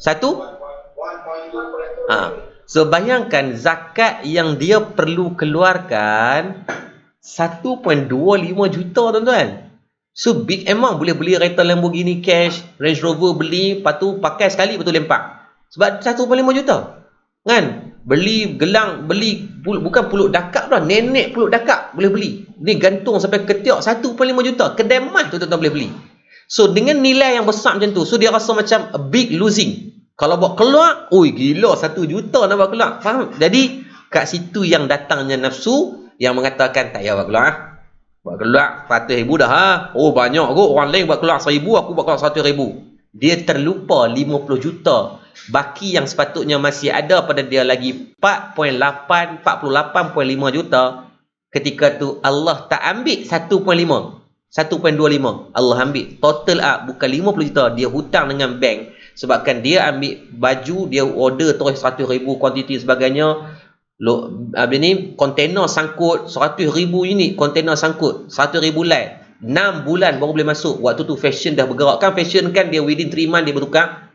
1? So bayangkan zakat yang dia perlu keluarkan 1.25 juta tuan-tuan. So big amount, boleh beli kereta Lamborghini cash, Range Rover beli, lepas tu pakai sekali betul lempak. Sebab 1.5 juta. Kan? Beli gelang, beli bukan pulut dakap dah, nenek pulut dakap boleh beli. Ni gantung sampai ketiak 1.5 juta. Kedai emas tu tuan-tuan boleh beli. So dengan nilai yang besar macam tu, so dia rasa macam a big losing. Kalau buat keluar, oi gila 1 juta nak buat keluar. Faham? Jadi kat situ yang datangnya nafsu yang mengatakan tak payah buat keluar. Buat keluar 100,000 dah Oh banyak kot, orang lain buat keluar 1,000, aku buat keluar 100,000. Dia terlupa 50 juta baki yang sepatutnya masih ada pada dia lagi 48.5 juta. Ketika tu Allah tak ambil 1.25, Allah ambil total bukan 50 juta. Dia hutang dengan bank sebabkan dia ambil baju, dia order terus 100,000 kuantiti sebagainya. Kontainer sangkut 100,000 unit, kontainer sangkut 100,000 lay, 6 bulan baru boleh masuk. Waktu tu fashion dah bergerak kan. Fashion kan dia within 3 months dia bertukar.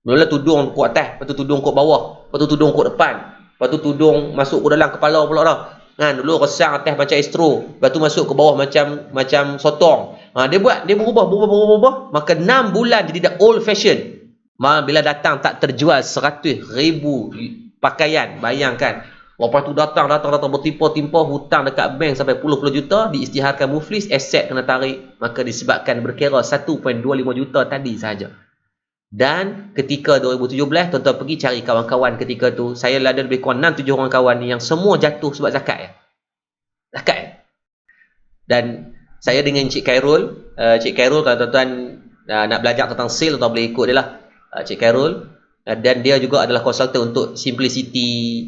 Mula tudung kot atas, lepas tu tudung kot bawah, lepas tu tudung kot depan, lepas tu tudung masuk ke dalam kepala pula dah kan. Dulu resang atas macam astro, lepas tu masuk ke bawah macam sotong. Dia berubah. Maka 6 bulan jadi dah old fashion. Bila datang tak terjual 100,000 pakaian, bayangkan. Lepas tu datang bertimpa-timpa hutang dekat bank sampai puluh-puluh juta, diisytiharkan muflis, aset kena tarik. Maka disebabkan berkira 1.25 juta tadi sahaja. Dan ketika 2017, tuan-tuan pergi cari kawan-kawan ketika tu, saya ada lebih kurang 6-7 orang kawan ni yang semua jatuh sebab zakat. Dan saya dengan Cik Khairul, kalau tuan-tuan nak belajar tentang sale, tuan-tuan boleh ikut dia lah, Cik Khairul. Dan dia juga adalah konsultan untuk Simplicity,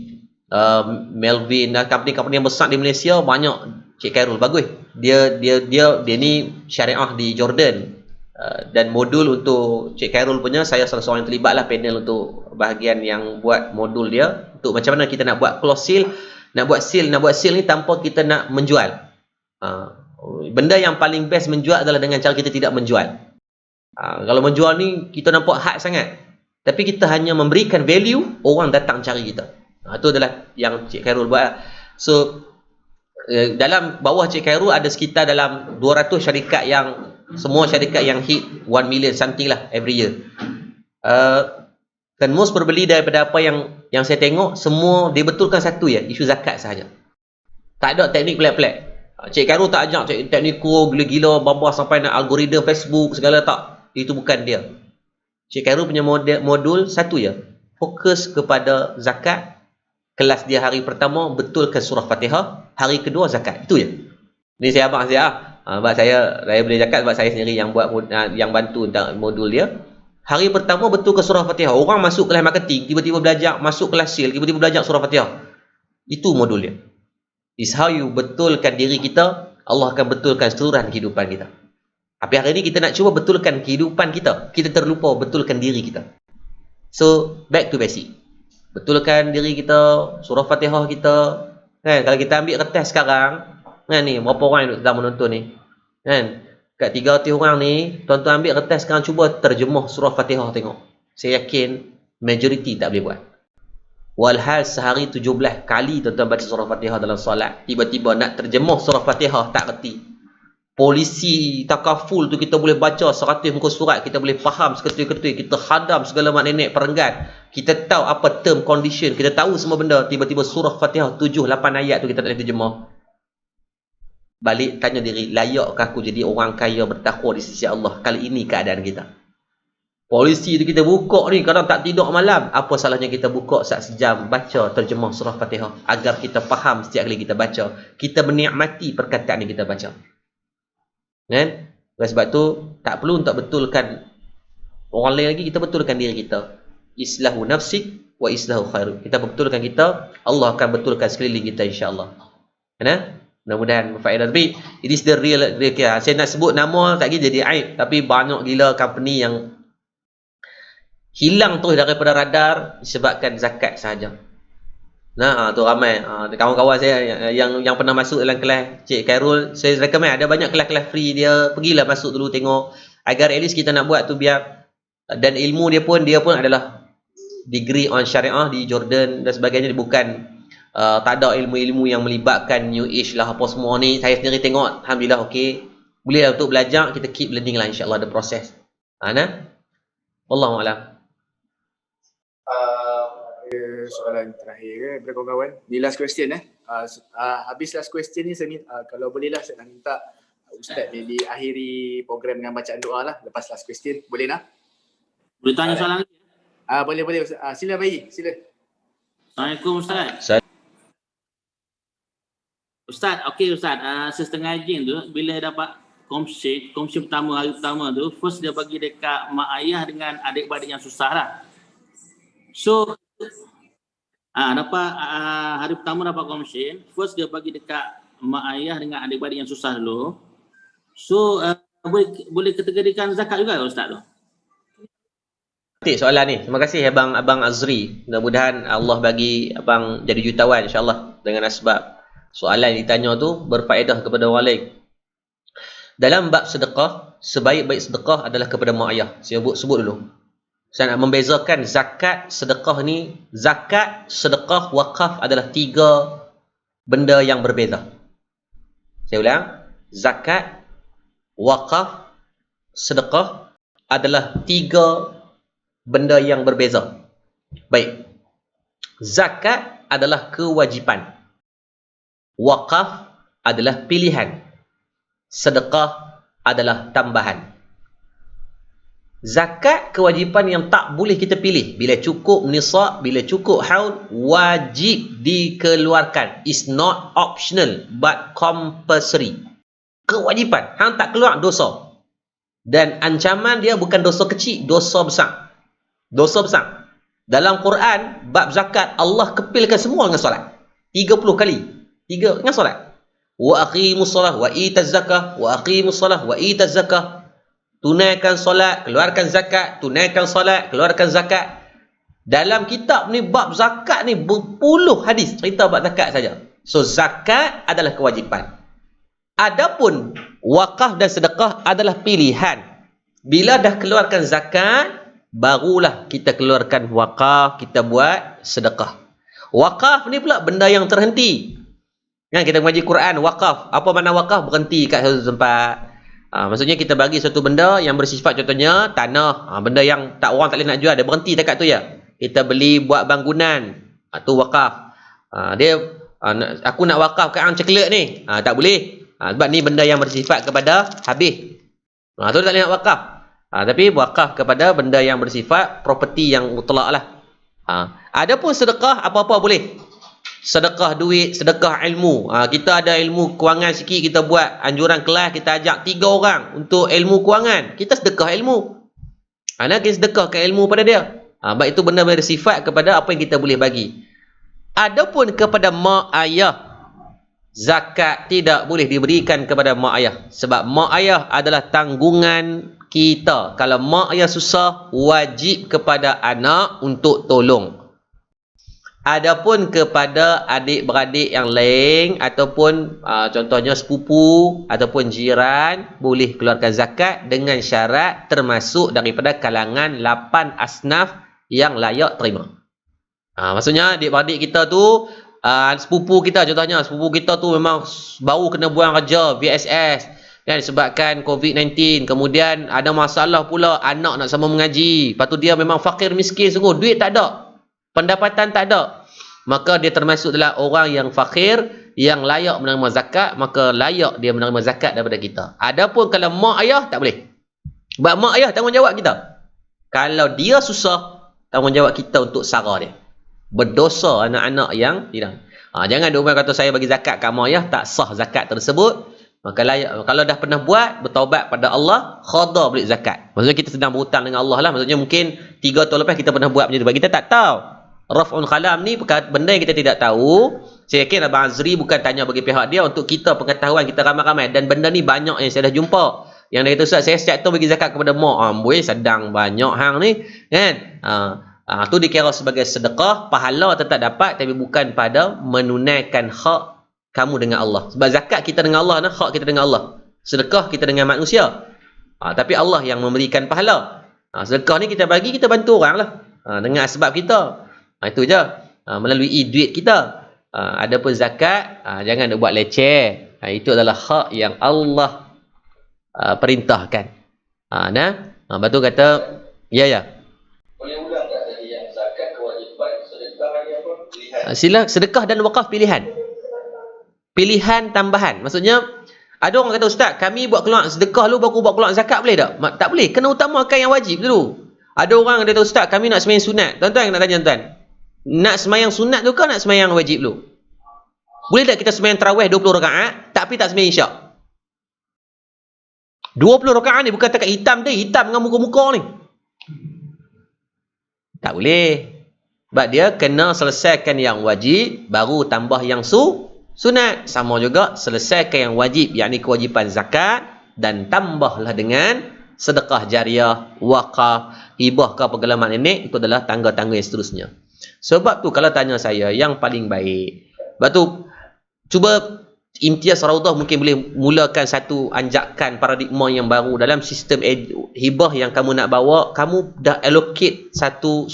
Melvin dan company-company yang besar di Malaysia. Banyak Cik Khairul bagus. Dia ni syariah di Jordan. Dan modul untuk Cik Khairul punya, saya salah seorang yang terlibat lah panel untuk bahagian yang buat modul dia untuk macam mana kita nak buat close sale, nak buat sale ni tanpa kita nak menjual. Benda yang paling best menjual adalah dengan cara kita tidak menjual. Kalau menjual ni kita nampak hard sangat, tapi kita hanya memberikan value, orang datang cari kita. Itu adalah yang Cik Khairul buat. So dalam bawah Cik Khairul ada sekitar dalam 200 syarikat yang semua syarikat yang hit 1 million something lah every year. Dan most probably daripada apa yang saya tengok, semua dia betulkan satu ya, isu zakat sahaja. Tak ada teknik pelik-pelik. Cik Khairul tak ajak teknik gila-gila babah sampai nak algoritma Facebook segala, tak. Itu bukan dia. Cik Khairul punya modul satu je. fokus kepada zakat. Kelas dia hari pertama betulkan surah Fatihah, hari kedua zakat. Itu je. Ni saya abang saya. Sebab saya boleh zakat sebab saya sendiri yang buat yang bantu tentang modul dia. Hari pertama betulkan surah Fatihah. Orang masuk kelas marketing, tiba-tiba belajar, masuk kelas sale, tiba-tiba belajar surah Fatihah. Itu modul dia. Is how you betulkan diri kita, Allah akan betulkan seluruh kehidupan kita. Tapi hari ini kita nak cuba betulkan kehidupan kita. Kita terlupa betulkan diri kita. So, back to basic. Betulkan diri kita, surah Fatihah kita. Kan? Kalau kita ambil kertas sekarang, kan ni, berapa orang yang sedang menonton ni? Kan? Kat 300 orang ni, tuan-tuan ambil kertas sekarang, cuba terjemah surah Fatihah tengok. Saya yakin, majoriti tak boleh buat. Walhal sehari 17 kali tuan-tuan baca surah Fatihah dalam solat, tiba-tiba nak terjemah surah Fatihah tak reti. Polisi takaful tu kita boleh baca 100 muka surat, kita boleh faham seketui-ketui, kita hadam segala mak nenek perenggan, kita tahu apa term condition, kita tahu semua benda, tiba-tiba surah Fatihah 7-8 ayat tu kita tak boleh terjemah. Balik tanya diri, layakkah aku jadi orang kaya bertakwa di sisi Allah? Kali ini keadaan kita. Polisi tu kita buka ni, kadang tak tidur malam, apa salahnya kita buka sejam baca terjemah surah Fatihah agar kita faham setiap kali kita baca, kita menikmati perkataan yang kita baca. Kan? Sebab tu tak perlu untuk betulkan orang lain lagi, kita betulkan diri kita. Islahu nafsik wa islahu khair. Kita betulkan kita, Allah akan betulkan sekeliling kita insya-Allah. Kan? Mudah-mudahan berfaedah. Tapi it is the real care. Saya nak sebut nama tak lagi jadi aib, tapi banyak gila company yang hilang terus daripada radar disebabkan zakat sahaja. Nah, tu ramai kawan-kawan saya yang pernah masuk dalam kelas Cik Khairul, saya recommend ada banyak kelas-kelas free dia, pergilah masuk dulu tengok agar at least kita nak buat tu biar, dan ilmu dia pun adalah degree on syariah di Jordan dan sebagainya, bukan tak ada ilmu-ilmu yang melibatkan new age lah apa semua ni. Saya sendiri tengok, alhamdulillah okey, boleh lah untuk belajar, kita keep learning lah insya-Allah, ada proses. Wallahu a'lam. Soalan terakhir daripada kawan-kawan. Ni last question habis last question ni saya minta, kalau boleh lah saya nak minta Ustaz ni diakhiri program dengan bacaan doa lah lepas last question. Boleh nak? Boleh tanya soalan lagi? Boleh sila bayi, sila. Assalamualaikum Ustaz. Ustaz, okey Ustaz, setengah jin tu bila dapat komsi pertama, hari pertama tu, first dia bagi dekat mak ayah dengan adik-beradik yang susah lah. So dapat hari pertama dapat komisi, first dia bagi dekat mak ayah dengan adik-beradik yang susah dulu. So boleh kategorikan zakat juga Ustaz tu? Soalan ni. Terima kasih Abang Azri. Mudah-mudahan Allah bagi abang jadi jutawan insya-Allah dengan asbab soalan yang ditanya tu berfaedah kepada orang lain. Dalam bab sedekah, sebaik-baik sedekah adalah kepada mak ayah. Saya sebut dulu. Saya nak membezakan zakat, sedekah ni. Zakat, sedekah, wakaf adalah 3 benda yang berbeza. Saya ulang. Zakat, wakaf, sedekah adalah 3 benda yang berbeza. Baik. Zakat adalah kewajipan. Wakaf adalah pilihan. Sedekah adalah tambahan. Zakat kewajipan yang tak boleh kita pilih. Bila cukup nisab, bila cukup haul, wajib dikeluarkan. It's not optional but compulsory. Kewajipan. Hang tak keluar, dosa. Dan ancaman dia bukan dosa kecil, dosa besar. Dosa besar. Dalam Quran, bab zakat, Allah kepilkan semua dengan solat. 30 kali. 3 dengan solat. Wa aqimus solah wa itaz zakah, wa aqimus solah wa itaz zakah. Tunaikan solat, keluarkan zakat, tunaikan solat, keluarkan zakat. Dalam kitab ni, bab zakat ni berpuluh hadis cerita bab zakat saja. So zakat adalah kewajipan. Adapun wakaf dan sedekah adalah pilihan. Bila dah keluarkan zakat, barulah kita keluarkan wakaf, kita buat sedekah. Wakaf ni pula benda yang terhenti. Kan kita mengaji Quran, wakaf. Apa makna wakaf? Berhenti kat satu tempat. Maksudnya kita bagi satu benda yang bersifat, contohnya tanah, benda yang tak orang tak boleh nak jual, dia berhenti dekat tu ya. Kita beli buat bangunan, tu wakaf. Aku nak wakaf kat coklat ni, tak boleh. Sebab ni benda yang bersifat kepada habis. Tu tak boleh nak wakaf. Tapi wakaf kepada benda yang bersifat property yang mutlak lah. Adapun sedekah apa-apa boleh. Sedekah duit, sedekah ilmu. Kita ada ilmu kewangan sikit, kita buat anjuran kelas, kita ajak 3 orang untuk ilmu kewangan. Kita sedekah ilmu. Kita sedekahkan ilmu pada dia. Sebab itu benda bersifat kepada apa yang kita boleh bagi. Adapun kepada mak ayah, zakat tidak boleh diberikan kepada mak ayah. Sebab mak ayah adalah tanggungan kita. Kalau mak ayah susah, wajib kepada anak untuk tolong. Adapun kepada adik-beradik yang lain ataupun contohnya sepupu ataupun jiran, boleh keluarkan zakat dengan syarat termasuk daripada kalangan 8 asnaf yang layak terima. Maksudnya adik-beradik kita tu, sepupu kita contohnya, sepupu kita tu memang baru kena buang kerja VSS kan, disebabkan COVID-19, kemudian ada masalah pula anak nak sama mengaji, lepas tu dia memang fakir miskin sungguh, duit tak ada, pendapatan tak ada, maka dia termasuk adalah orang yang fakir yang layak menerima zakat, maka layak dia menerima zakat daripada kita. Adapun kalau mak ayah tak boleh. Sebab mak ayah tanggungjawab kita. Kalau dia susah, tanggungjawab kita untuk sara dia. Berdosa anak-anak yang tidak. Jangan dia kata saya bagi zakat kat mak ayah, tak sah zakat tersebut. Maka layak, kalau dah pernah buat, bertaubat pada Allah, khada balik zakat. Maksudnya kita sedang berhutang dengan Allah lah. Maksudnya mungkin 3 tahun lepas kita pernah buat macam tu. Kita tak tahu. Raf'un khalam ni benda yang kita tidak tahu. Saya yakin Abang Azri bukan tanya bagi pihak dia, untuk kita pengetahuan kita ramai-ramai, dan benda ni banyak yang saya dah jumpa. Yang dia kata, Ustaz, saya setiap tahun bagi zakat kepada mak. Boleh sedang banyak hang ni kan. Tu dikira sebagai sedekah, pahala tetap dapat, tapi bukan pada menunaikan hak kamu dengan Allah. Sebab zakat kita dengan Allah, hak kita dengan Allah. Sedekah kita dengan manusia. Tapi Allah yang memberikan pahala. Sedekah ni kita bagi, kita bantu orang lah. Dengan sebab kita. Itu je. Melalui duit kita. Adapun zakat, jangan buat leceh. Itu adalah hak yang Allah perintahkan. Lepas tu kata, ya. Boleh ulang tak tadi yang zakat kewajipan, sedekah ni apa? Pilihan. Sila sedekah dan wakaf pilihan. Pilihan tambahan. Maksudnya, ada orang kata, Ustaz, kami buat keluar sedekah dulu, baru buat keluar zakat, boleh tak? Tak boleh. Kena utamakan yang wajib dulu. Ada orang kata, Ustaz, kami nak sembahyang sunat. Tuan-tuan nak tanya tuan. Nak sembahyang sunat tu ke nak sembahyang wajib dulu? Boleh tak kita sembahyang tarawih 20 rakaat tapi tak sembahyang isyak? 20 rakaat ni bukan takat hitam dia, hitam dengan muka-muka ni. Tak boleh. Sebab dia kena selesaikan yang wajib baru tambah yang sunat. Sama juga selesaikan yang wajib, yakni kewajipan zakat, dan tambahlah dengan sedekah jariah, wakaf, hibah ke pengalaman nenek. Itu adalah tangga-tangga yang seterusnya. Sebab tu kalau tanya saya, yang paling baik, sebab tu cuba Imtiaz Raudah mungkin boleh mulakan satu anjakan paradigma yang baru dalam sistem hibah yang kamu nak bawa. Kamu dah allocate satu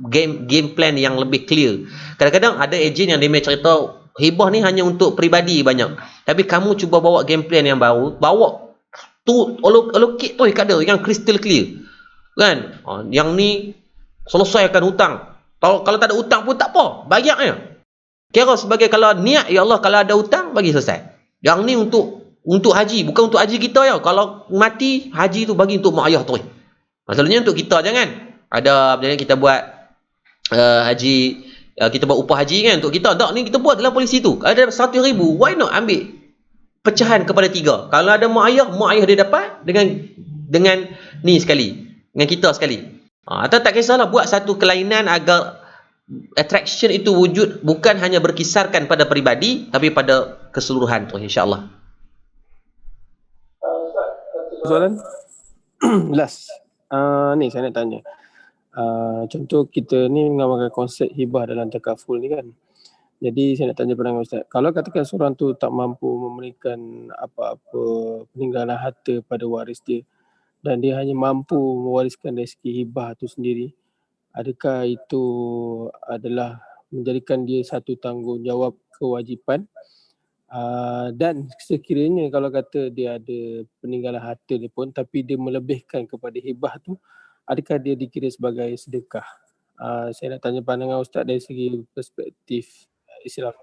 game plan yang lebih clear. Kadang-kadang ada ejen yang dia cerita hibah ni hanya untuk peribadi banyak, tapi kamu cuba bawa game plan yang baru, bawa tu allocate tu kadar yang crystal clear kan. Yang ni selesaikan hutang. Kalau tak ada hutang pun tak apa, bayar je. Kira sebagai kalau niat, ya Allah, kalau ada hutang bagi selesai. Yang ni untuk haji, bukan untuk haji kita ya. Kalau mati haji tu bagi untuk mak ayah tu. Masalahnya untuk kita jangan. Ada kita buat haji, kita buat upah haji kan untuk kita. Tak, ni kita buat dalam polisi tu. Ada 100,000, why not ambil pecahan kepada 3. Kalau ada mak ayah dia dapat dengan ni sekali, dengan kita sekali. Atau tak kisahlah, buat satu kelainan agar attraction itu wujud, bukan hanya berkisarkan pada peribadi tapi pada keseluruhan tu, insya-Allah. Soalan last. Ni saya nak tanya. Contoh kita ni mengamalkan konsep hibah dalam takaful ni kan. Jadi saya nak tanya pandangan Ustaz. Kalau katakan seorang tu tak mampu memberikan apa-apa peninggalan harta pada waris dia, dan dia hanya mampu mewariskan dari segi hibah tu sendiri, adakah itu adalah menjadikan dia satu tanggungjawab kewajipan? Dan sekiranya kalau kata dia ada peninggalan harta dia pun tapi dia melebihkan kepada hibah tu, adakah dia dikira sebagai sedekah? Saya nak tanya pandangan Ustaz dari segi perspektif Islam.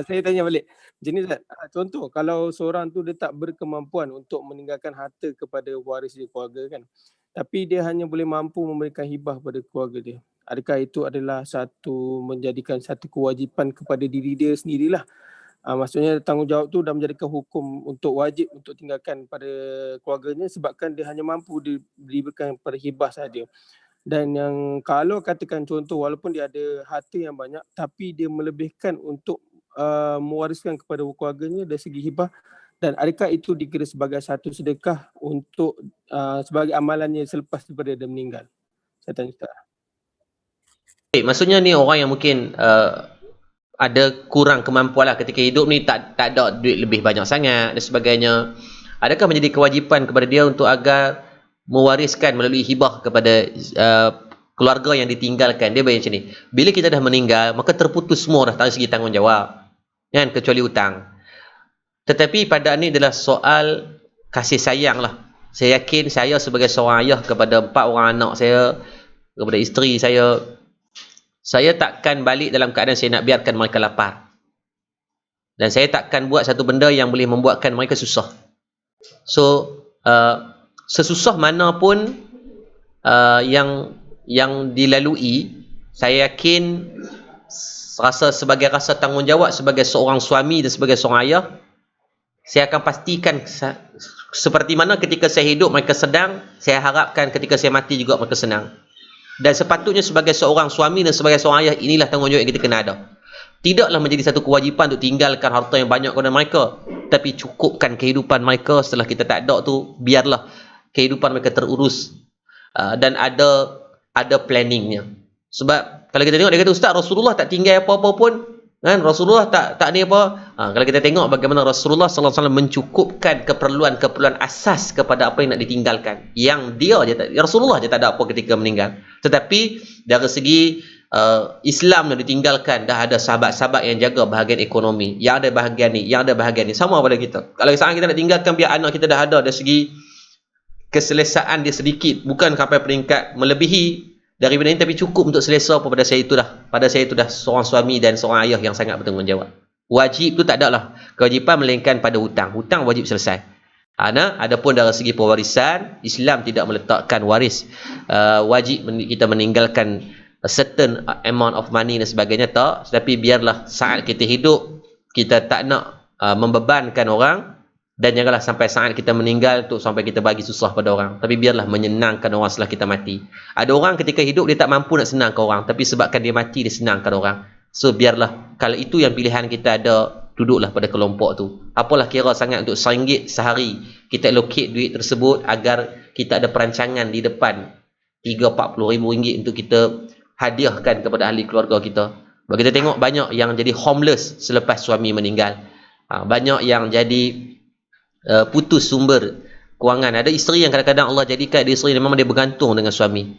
Saya tanya balik. Macam ni Ustaz, contoh kalau seorang tu dia tak berkemampuan untuk meninggalkan harta kepada waris dia, keluarga kan, tapi dia hanya boleh mampu memberikan hibah pada keluarga dia. Adakah itu adalah menjadikan satu kewajipan kepada diri dia sendirilah? Maksudnya tanggungjawab tu dah menjadikan hukum untuk wajib untuk tinggalkan pada keluarganya sebabkan dia hanya mampu diberikan pada hibah saja. Dan yang kalau katakan contoh walaupun dia ada harta yang banyak tapi dia melebihkan untuk mewariskan kepada keluarganya dari segi hibah, dan adakah itu dikira sebagai satu sedekah untuk sebagai amalannya selepas daripada dia meninggal? Saya tanya Ustaz. Maksudnya ni orang yang mungkin ada kurang kemampuan lah ketika hidup ni, tak ada duit lebih banyak sangat dan sebagainya. Adakah menjadi kewajipan kepada dia untuk agar mewariskan melalui hibah kepada keluarga yang ditinggalkan? Dia bayang macam ni, bila kita dah meninggal maka terputus semua dah dari segi tanggungjawab kan, kecuali hutang. Tetapi pada ni adalah soal kasih sayang lah. Saya yakin saya sebagai seorang ayah kepada 4 orang anak saya, kepada isteri saya takkan balik dalam keadaan saya nak biarkan mereka lapar. Dan saya takkan buat satu benda yang boleh membuatkan mereka susah. So, sesusah mana pun yang dilalui, saya yakin rasa sebagai rasa tanggungjawab sebagai seorang suami dan sebagai seorang ayah, saya akan pastikan seperti mana ketika saya hidup mereka sedang, saya harapkan ketika saya mati juga mereka senang. Dan sepatutnya sebagai seorang suami dan sebagai seorang ayah, inilah tanggungjawab yang kita kena ada. Tidaklah menjadi satu kewajipan untuk tinggalkan harta yang banyak kepada mereka, tapi cukupkan kehidupan mereka setelah kita tak ada tu, biarlah kehidupan mereka terurus dan ada planningnya. Sebab kalau kita tengok, dia kata Ustaz, Rasulullah tak tinggal apa-apa pun kan, Rasulullah tak ni apa. Kalau kita tengok bagaimana Rasulullah sallallahu alaihi wasallam mencukupkan keperluan asas kepada apa yang nak ditinggalkan, yang dia je Rasulullah je tak ada apa ketika meninggal. Tetapi dari segi Islam yang ditinggalkan, dah ada sahabat-sahabat yang jaga bahagian ekonomi, yang ada bahagian ni sama pada kita. Kalau sekarang kita nak tinggalkan biar anak kita dah ada dari segi keselesaan dia sedikit, bukan sampai peringkat melebihi daripada ini, tapi cukup untuk selesa. Pada saya itu dah seorang suami dan seorang ayah yang sangat bertanggungjawab. Wajib tu tak ada lah kewajipan melainkan pada hutang wajib selesai. Adapun dari segi pewarisan, Islam tidak meletakkan waris wajib kita meninggalkan a certain amount of money dan sebagainya, tak. Tetapi biarlah saat kita hidup kita tak nak membebankan orang, dan janganlah sampai saat kita meninggal tu sampai kita bagi susah pada orang, tapi biarlah menyenangkan orang setelah kita mati. Ada orang ketika hidup dia tak mampu nak senangkan orang, tapi sebabkan dia mati dia senangkan orang. So biarlah, kalau itu yang pilihan kita ada, duduklah pada kelompok tu. Apalah kira sangat untuk RM1 sehari kita allocate duit tersebut agar kita ada perancangan di depan 30-40 ribu ringgit untuk kita hadiahkan kepada ahli keluarga kita. Sebab kita tengok banyak yang jadi homeless selepas suami meninggal, banyak yang jadi putus sumber kewangan. Ada isteri yang kadang-kadang Allah jadikan dia isteri memang dia bergantung dengan suami.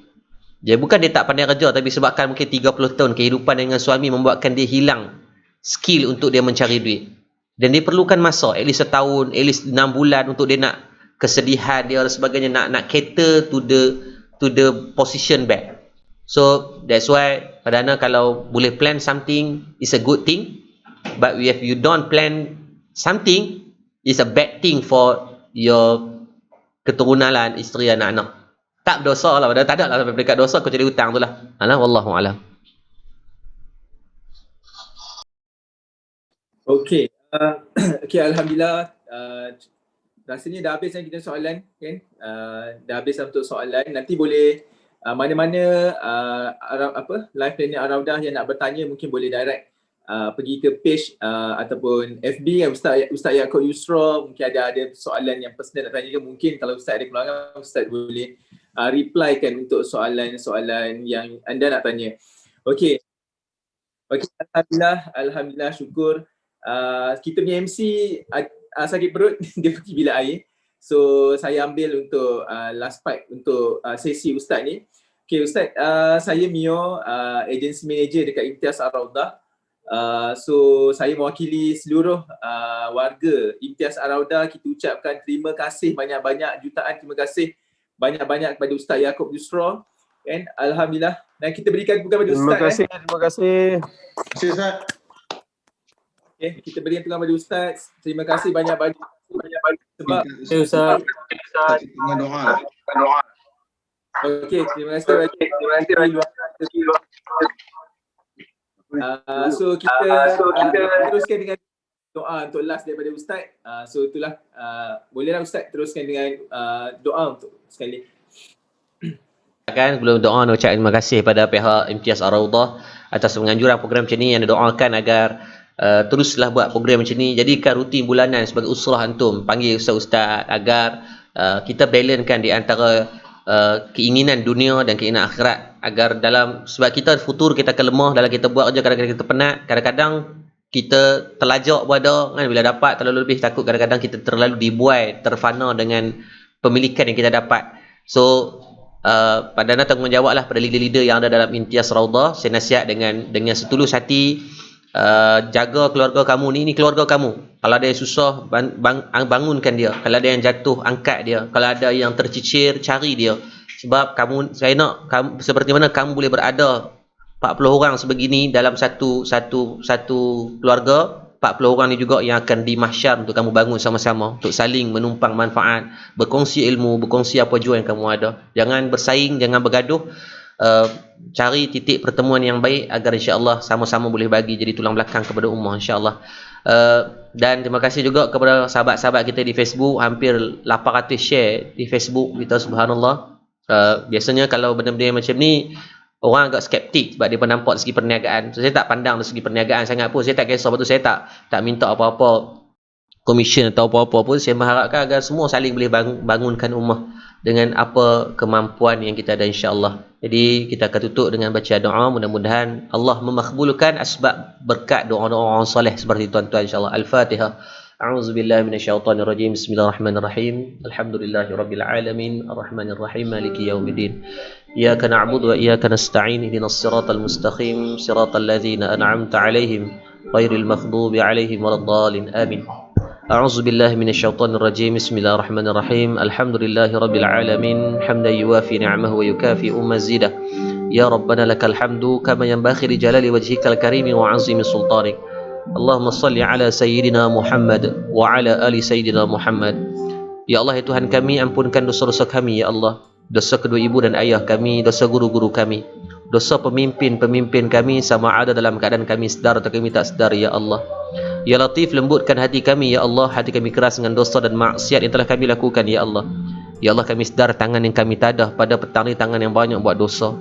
Bukan dia tak pandai kerja, tapi sebabkan mungkin 30 tahun kehidupan dengan suami membuatkan dia hilang skill untuk dia mencari duit. Dan dia perlukan masa, at least setahun, at least 6 bulan untuk dia nak kesedihan dia dan sebagainya, nak cater to the position back. So that's why padahal kalau boleh plan something is a good thing, but if you don't plan something, it's a bad thing for your keturunan lah, isteri, anak-anak. Tak dosa lah, tak ada lah sampai peringkat dosa kau jadi hutang tu lah. Wallahu a'lam. Okey, alhamdulillah. Rasanya dah habis kan kita soalan kan. Dah habis untuk soalan. Nanti boleh mana-mana live planner Araudah yang nak bertanya mungkin boleh direct pergi ke page ataupun FB Ustaz Yaakob Yusra. Mungkin ada soalan yang personal nak tanya ke, mungkin kalau Ustaz ada keluangan, Ustaz boleh reply kan untuk soalan-soalan yang anda nak tanya. Okey, alhamdulillah, syukur. Kita punya MC sakit perut dia pergi bilik air, so saya ambil untuk last part untuk sesi Ustaz ni. Okey Ustaz, saya Mio, agency manager dekat Imtiaz Araudah. So saya mewakili seluruh warga Imtiaz Araudah. Kita ucapkan terima kasih banyak-banyak, jutaan terima kasih banyak-banyak kepada Ustaz Yaakob Yusra kan. Alhamdulillah, dan kita berikan kepada Ustaz. Terima kasih. Terima kasih Ustaz. Okay, kita berikan tengah pada Ustaz. Terima kasih banyak-banyak sebab Ustaz. Dengan doa. okey, terima kasih banyak. So kita teruskan dengan doa untuk last daripada Ustaz. So itulah, bolehlah Ustaz teruskan dengan doa untuk sekali. Sebelum doa nak ucapkan terima kasih pada pihak Imtiaz Ar-Raudhah atas penganjuran program macam ni, yang doakan agar teruslah buat program macam ni, jadikan rutin bulanan sebagai usrah antum, panggil ustaz-ustaz agar kita balancekan di antara keinginan dunia dan keinginan akhirat, agar dalam, sebab kita futur kita akan lemah dalam kita buat kerja, kadang-kadang kita penat, kadang-kadang kita terlajak pada kan, bila dapat terlalu lebih, takut kadang-kadang kita terlalu dibuai, terfana dengan pemilikan yang kita dapat. So padanan tanggungjawablah pada leader-leader yang ada dalam Imtiaz Raudhah. Saya nasihat dengan setulus hati, jaga keluarga kamu ni keluarga kamu. Kalau ada yang susah, bangunkan dia. Kalau ada yang jatuh, angkat dia. Kalau ada yang tercicir, cari dia. Sebab saya nak seperti mana kamu boleh berada 40 orang sebegini dalam satu keluarga, 40 orang ni juga yang akan di mahsyar untuk kamu bangun sama-sama, untuk saling menumpang manfaat, berkongsi ilmu, berkongsi apa jua yang kamu ada. Jangan bersaing, jangan bergaduh. Cari titik pertemuan yang baik agar insya-Allah sama-sama boleh bagi jadi tulang belakang kepada ummah insya-Allah. Dan terima kasih juga kepada sahabat-sahabat kita di Facebook, hampir 800 share di Facebook kita, subhanallah. Biasanya kalau benda-benda macam ni orang agak skeptik sebab dia nampak segi perniagaan. So, saya tak pandang dari segi perniagaan sangat pun. Saya tak kisah, betul, saya tak minta apa-apa komisen atau apa-apa pun. Saya mengharapkan agar semua saling boleh bangunkan ummah dengan apa kemampuan yang kita ada insya-Allah. Jadi kita akan tutup dengan baca doa, mudah-mudahan Allah memakbulkan asbab berkat doa-doa orang soleh seperti tuan-tuan insya-Allah. Al-Fatihah. A'udzubillahi minasyaitonirrajim. Bismillahirrahmanirrahim. Alhamdulillahirabbil alamin, arrahmanirrahim, maliki yaumiddin. Iyyaka na'budu wa iyyaka nasta'in. Ihdinas siratal mustaqim, siratal ladzina an'amta 'alaihim ghairil maghdubi 'alaihim waladdallin. Amin. A'udzubillahi minasyaitonirrajim. Bismillahirrahmanirrahim. Alhamdulillahirabbil alamin, hamdan yuwafi ni'amahu wa yukafi'u mazidah. Ya Rabbana lakal hamdu kama yanbaghi li jalali wajhikal karim wa 'azimi sultanik. Allahumma salli ala sayyidina Muhammad wa ala ali sayyidina Muhammad. Ya Allah, ya Tuhan kami, ampunkan dosa-dosa kami ya Allah, dosa kedua ibu dan ayah kami, dosa guru-guru kami, dosa pemimpin-pemimpin kami, sama ada dalam keadaan kami sedar atau kami tak sedar ya Allah. Ya Latif, lembutkan hati kami ya Allah, hati kami keras dengan dosa dan maksiat yang telah kami lakukan ya Allah. Ya Allah, kami sedar tangan yang kami tadah pada petang ni, tangan yang banyak buat dosa,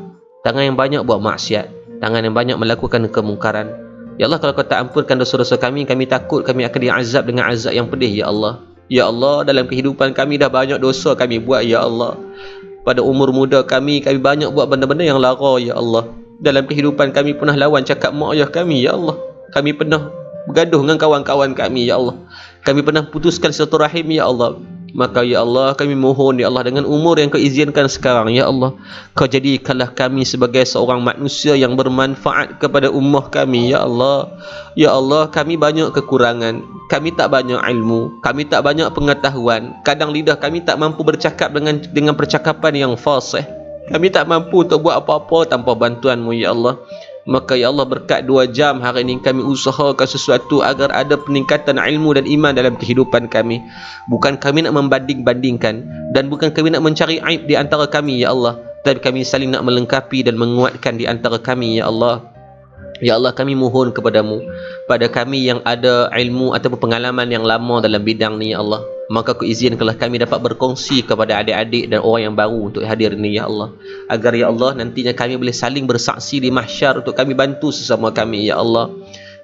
tangan yang banyak buat maksiat, tangan yang banyak melakukan kemungkaran. Ya Allah, kalau kau tak ampunkan dosa-dosa kami takut kami akan diazab dengan azab yang pedih ya Allah. Ya Allah, dalam kehidupan kami dah banyak dosa kami buat ya Allah. Pada umur muda kami banyak buat benda-benda yang lara ya Allah. Dalam kehidupan kami pernah lawan cakap mak ayah kami ya Allah. Kami pernah bergaduh dengan kawan-kawan kami ya Allah. Kami pernah putuskan silaturahim ya Allah. Maka ya Allah, kami mohon ya Allah, dengan umur yang kau izinkan sekarang ya Allah, kau jadikanlah kami sebagai seorang manusia yang bermanfaat kepada ummah kami ya Allah. Ya Allah, kami banyak kekurangan, kami tak banyak ilmu, kami tak banyak pengetahuan. Kadang lidah kami tak mampu bercakap dengan percakapan yang fasih. Kami tak mampu untuk buat apa-apa tanpa bantuan-Mu ya Allah. Maka ya Allah, berkat 2 jam hari ini kami usahakan sesuatu agar ada peningkatan ilmu dan iman dalam kehidupan kami. Bukan kami nak membanding-bandingkan, dan bukan kami nak mencari aib di antara kami ya Allah, tapi kami saling nak melengkapi dan menguatkan di antara kami ya Allah. Ya Allah, kami mohon kepadamu, pada kami yang ada ilmu atau pengalaman yang lama dalam bidang ni ya Allah, maka kau izinkanlah kami dapat berkongsi kepada adik-adik dan orang yang baru untuk hadir ni ya Allah, agar ya Allah nantinya kami boleh saling bersaksi di mahsyar untuk kami bantu sesama kami ya Allah.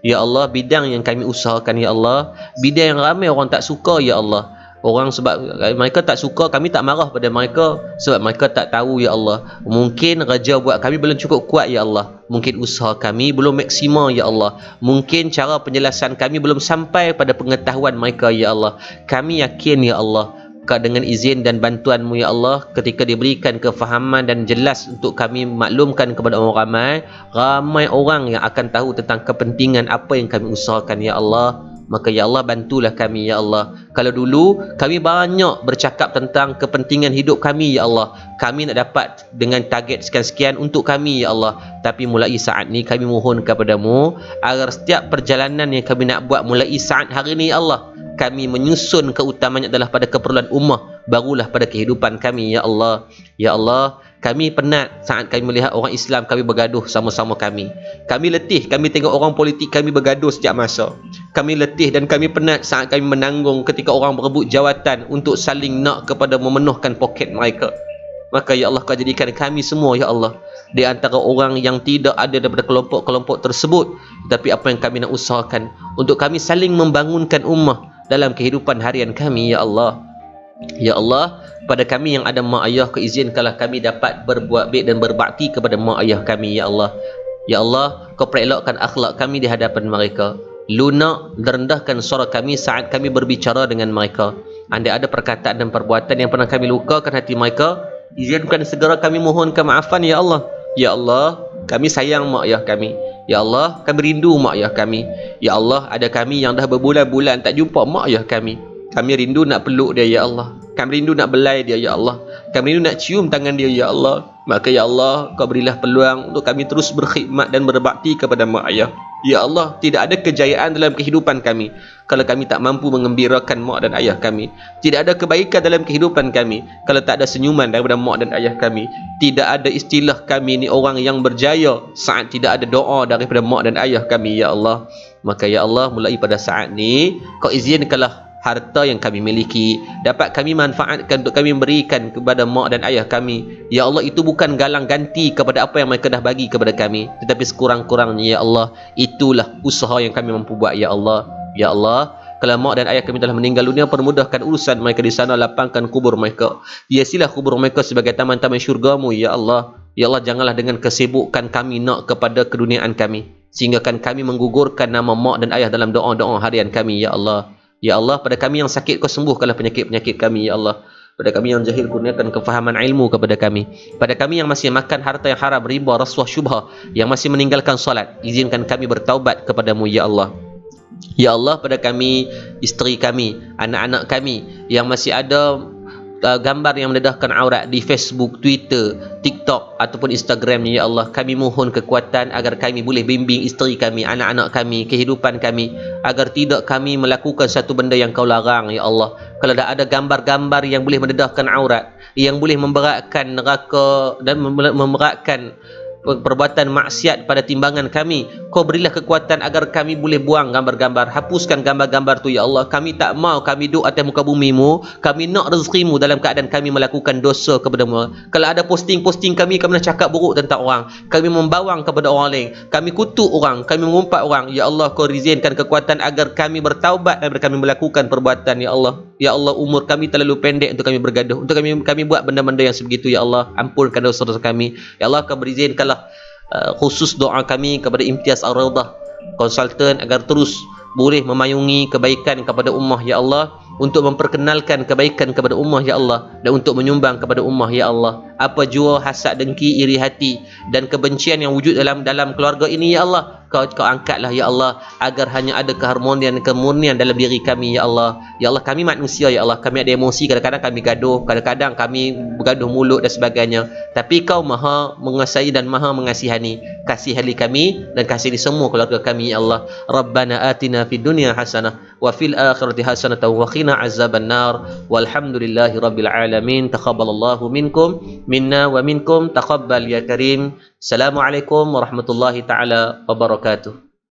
Ya Allah, bidang yang kami usahakan ya Allah, bidang yang ramai orang tak suka ya Allah. Orang sebab mereka tak suka, kami tak marah pada mereka sebab mereka tak tahu ya Allah. Mungkin kerja buat kami belum cukup kuat ya Allah. Mungkin usaha kami belum maksimal ya Allah. Mungkin cara penjelasan kami belum sampai pada pengetahuan mereka ya Allah. Kami yakin ya Allah, dengan izin dan bantuan-Mu ya Allah, ketika diberikan kefahaman dan jelas untuk kami maklumkan kepada orang ramai orang yang akan tahu tentang kepentingan apa yang kami usahakan ya Allah. Maka ya Allah bantulah kami ya Allah. Kalau dulu kami banyak bercakap tentang kepentingan hidup kami ya Allah, kami nak dapat dengan target sekian-sekian untuk kami ya Allah, tapi mulai saat ni kami mohon kepadamu agar setiap perjalanan yang kami nak buat mulai saat hari ni ya Allah, kami menyusun keutamaannya adalah pada keperluan ummah, barulah pada kehidupan kami ya Allah. Ya Allah, kami penat saat kami melihat orang Islam kami bergaduh sama-sama kami. Kami letih kami tengok orang politik kami bergaduh setiap masa. Kami letih dan kami penat saat kami menanggung ketika orang berebut jawatan untuk saling nak kepada memenuhkan poket mereka. Maka ya Allah, kau jadikan kami semua ya Allah di antara orang yang tidak ada daripada kelompok-kelompok tersebut, tetapi apa yang kami nak usahakan untuk kami saling membangunkan ummah dalam kehidupan harian kami ya Allah. Ya Allah, pada kami yang ada mak ayah, keizinkanlah kami dapat berbuat baik dan berbakti kepada mak ayah kami ya Allah. Ya Allah, kau perelokkan akhlak kami di hadapan mereka, lunak dan rendahkan suara kami saat kami berbicara dengan mereka. Andai ada perkataan dan perbuatan yang pernah kami lukakan hati mereka, izinkan segera kami mohon kemaafan ya Allah. Ya Allah, kami sayang mak ayah kami. Ya Allah, kami rindu mak ayah kami. Ya Allah, ada kami yang dah berbulan-bulan tak jumpa mak ayah kami. Kami rindu nak peluk dia ya Allah. Kami rindu nak belai dia ya Allah. Kami rindu nak cium tangan dia ya Allah. Maka ya Allah, kau berilah peluang untuk kami terus berkhidmat dan berbakti kepada mak ayah. Ya Allah, tidak ada kejayaan dalam kehidupan kami kalau kami tak mampu mengembirakan mak dan ayah kami. Tidak ada kebaikan dalam kehidupan kami kalau tak ada senyuman daripada mak dan ayah kami. Tidak ada istilah kami ni orang yang berjaya saat tidak ada doa daripada mak dan ayah kami ya Allah. Maka ya Allah, mulai pada saat ni kau izinkanlah harta yang kami miliki dapat kami manfaatkan untuk kami berikan kepada mak dan ayah kami. Ya Allah, itu bukan galang ganti kepada apa yang mereka dah bagi kepada kami, tetapi sekurang-kurangnya ya Allah, itulah usaha yang kami mampu buat ya Allah. Ya Allah, kalau mak dan ayah kami telah meninggal dunia, permudahkan urusan mereka di sana, lapangkan kubur mereka. Hiasilah kubur mereka sebagai taman-taman syurga-Mu ya Allah. Ya Allah, janganlah dengan kesibukan kami nak kepada keduniaan kami sehingga kami menggugurkan nama mak dan ayah dalam doa-doa harian kami ya Allah. Ya Allah, pada kami yang sakit kau sembuhkanlah penyakit-penyakit kami ya Allah. Pada kami yang jahil kurniakan kefahaman ilmu kepada kami. Pada kami yang masih makan harta yang haram, riba, rasuah, syubhah, yang masih meninggalkan solat, izinkan kami bertaubat kepadamu ya Allah. Ya Allah, pada kami, isteri kami, anak-anak kami yang masih ada gambar yang mendedahkan aurat di Facebook, Twitter, TikTok ataupun Instagram ni ya Allah, kami mohon kekuatan agar kami boleh bimbing isteri kami, anak-anak kami, kehidupan kami, agar tidak kami melakukan satu benda yang kau larang ya Allah. Kalau dah ada gambar-gambar yang boleh mendedahkan aurat, yang boleh memberatkan neraka dan memberatkan perbuatan maksiat pada timbangan kami, kau berilah kekuatan agar kami boleh buang gambar-gambar, hapuskan gambar-gambar tu ya Allah. Kami tak mau kami duduk atas muka bumi-Mu, kami nak rezeki-Mu dalam keadaan kami melakukan dosa kepada-Mu. Kalau ada posting-posting kami nak cakap buruk tentang orang, kami membawang kepada orang lain, kami kutuk orang, kami mengumpat orang, ya Allah, kau izinkan kekuatan agar kami bertaubat daripada kami melakukan perbuatan ya Allah. Ya Allah, umur kami terlalu pendek untuk kami bergaduh, untuk kami buat benda-benda yang sebegitu ya Allah. Ampunkan dosa-dosa kami ya Allah. Kau berizinkanlah khusus doa kami kepada Imtiaz Ar-Rawdah konsultan agar terus boleh memayungi kebaikan kepada ummah ya Allah, untuk memperkenalkan kebaikan kepada ummah ya Allah, dan untuk menyumbang kepada ummah ya Allah. Apa jua hasad, dengki, iri hati dan kebencian yang wujud dalam keluarga ini ya Allah, kau angkatlah ya Allah, agar hanya ada keharmonian, kemurnian dalam diri kami ya Allah. Ya Allah, kami manusia ya Allah, kami ada emosi, kadang-kadang kami gaduh, kadang-kadang kami bergaduh mulut dan sebagainya, tapi kau maha mengasai dan maha mengasihani. Kasihani kami dan kasihani semua keluarga kami ya Allah. Rabbana atina fid dunya hasanah wa fil akhirati hasanah wa qina azaban nar. Walhamdulillahi rabbil alamin. Taqabbalallahu minkum minna wa minkum, taqabbal ya karim. Assalamualaikum warahmatullahi taala wabarakatuh.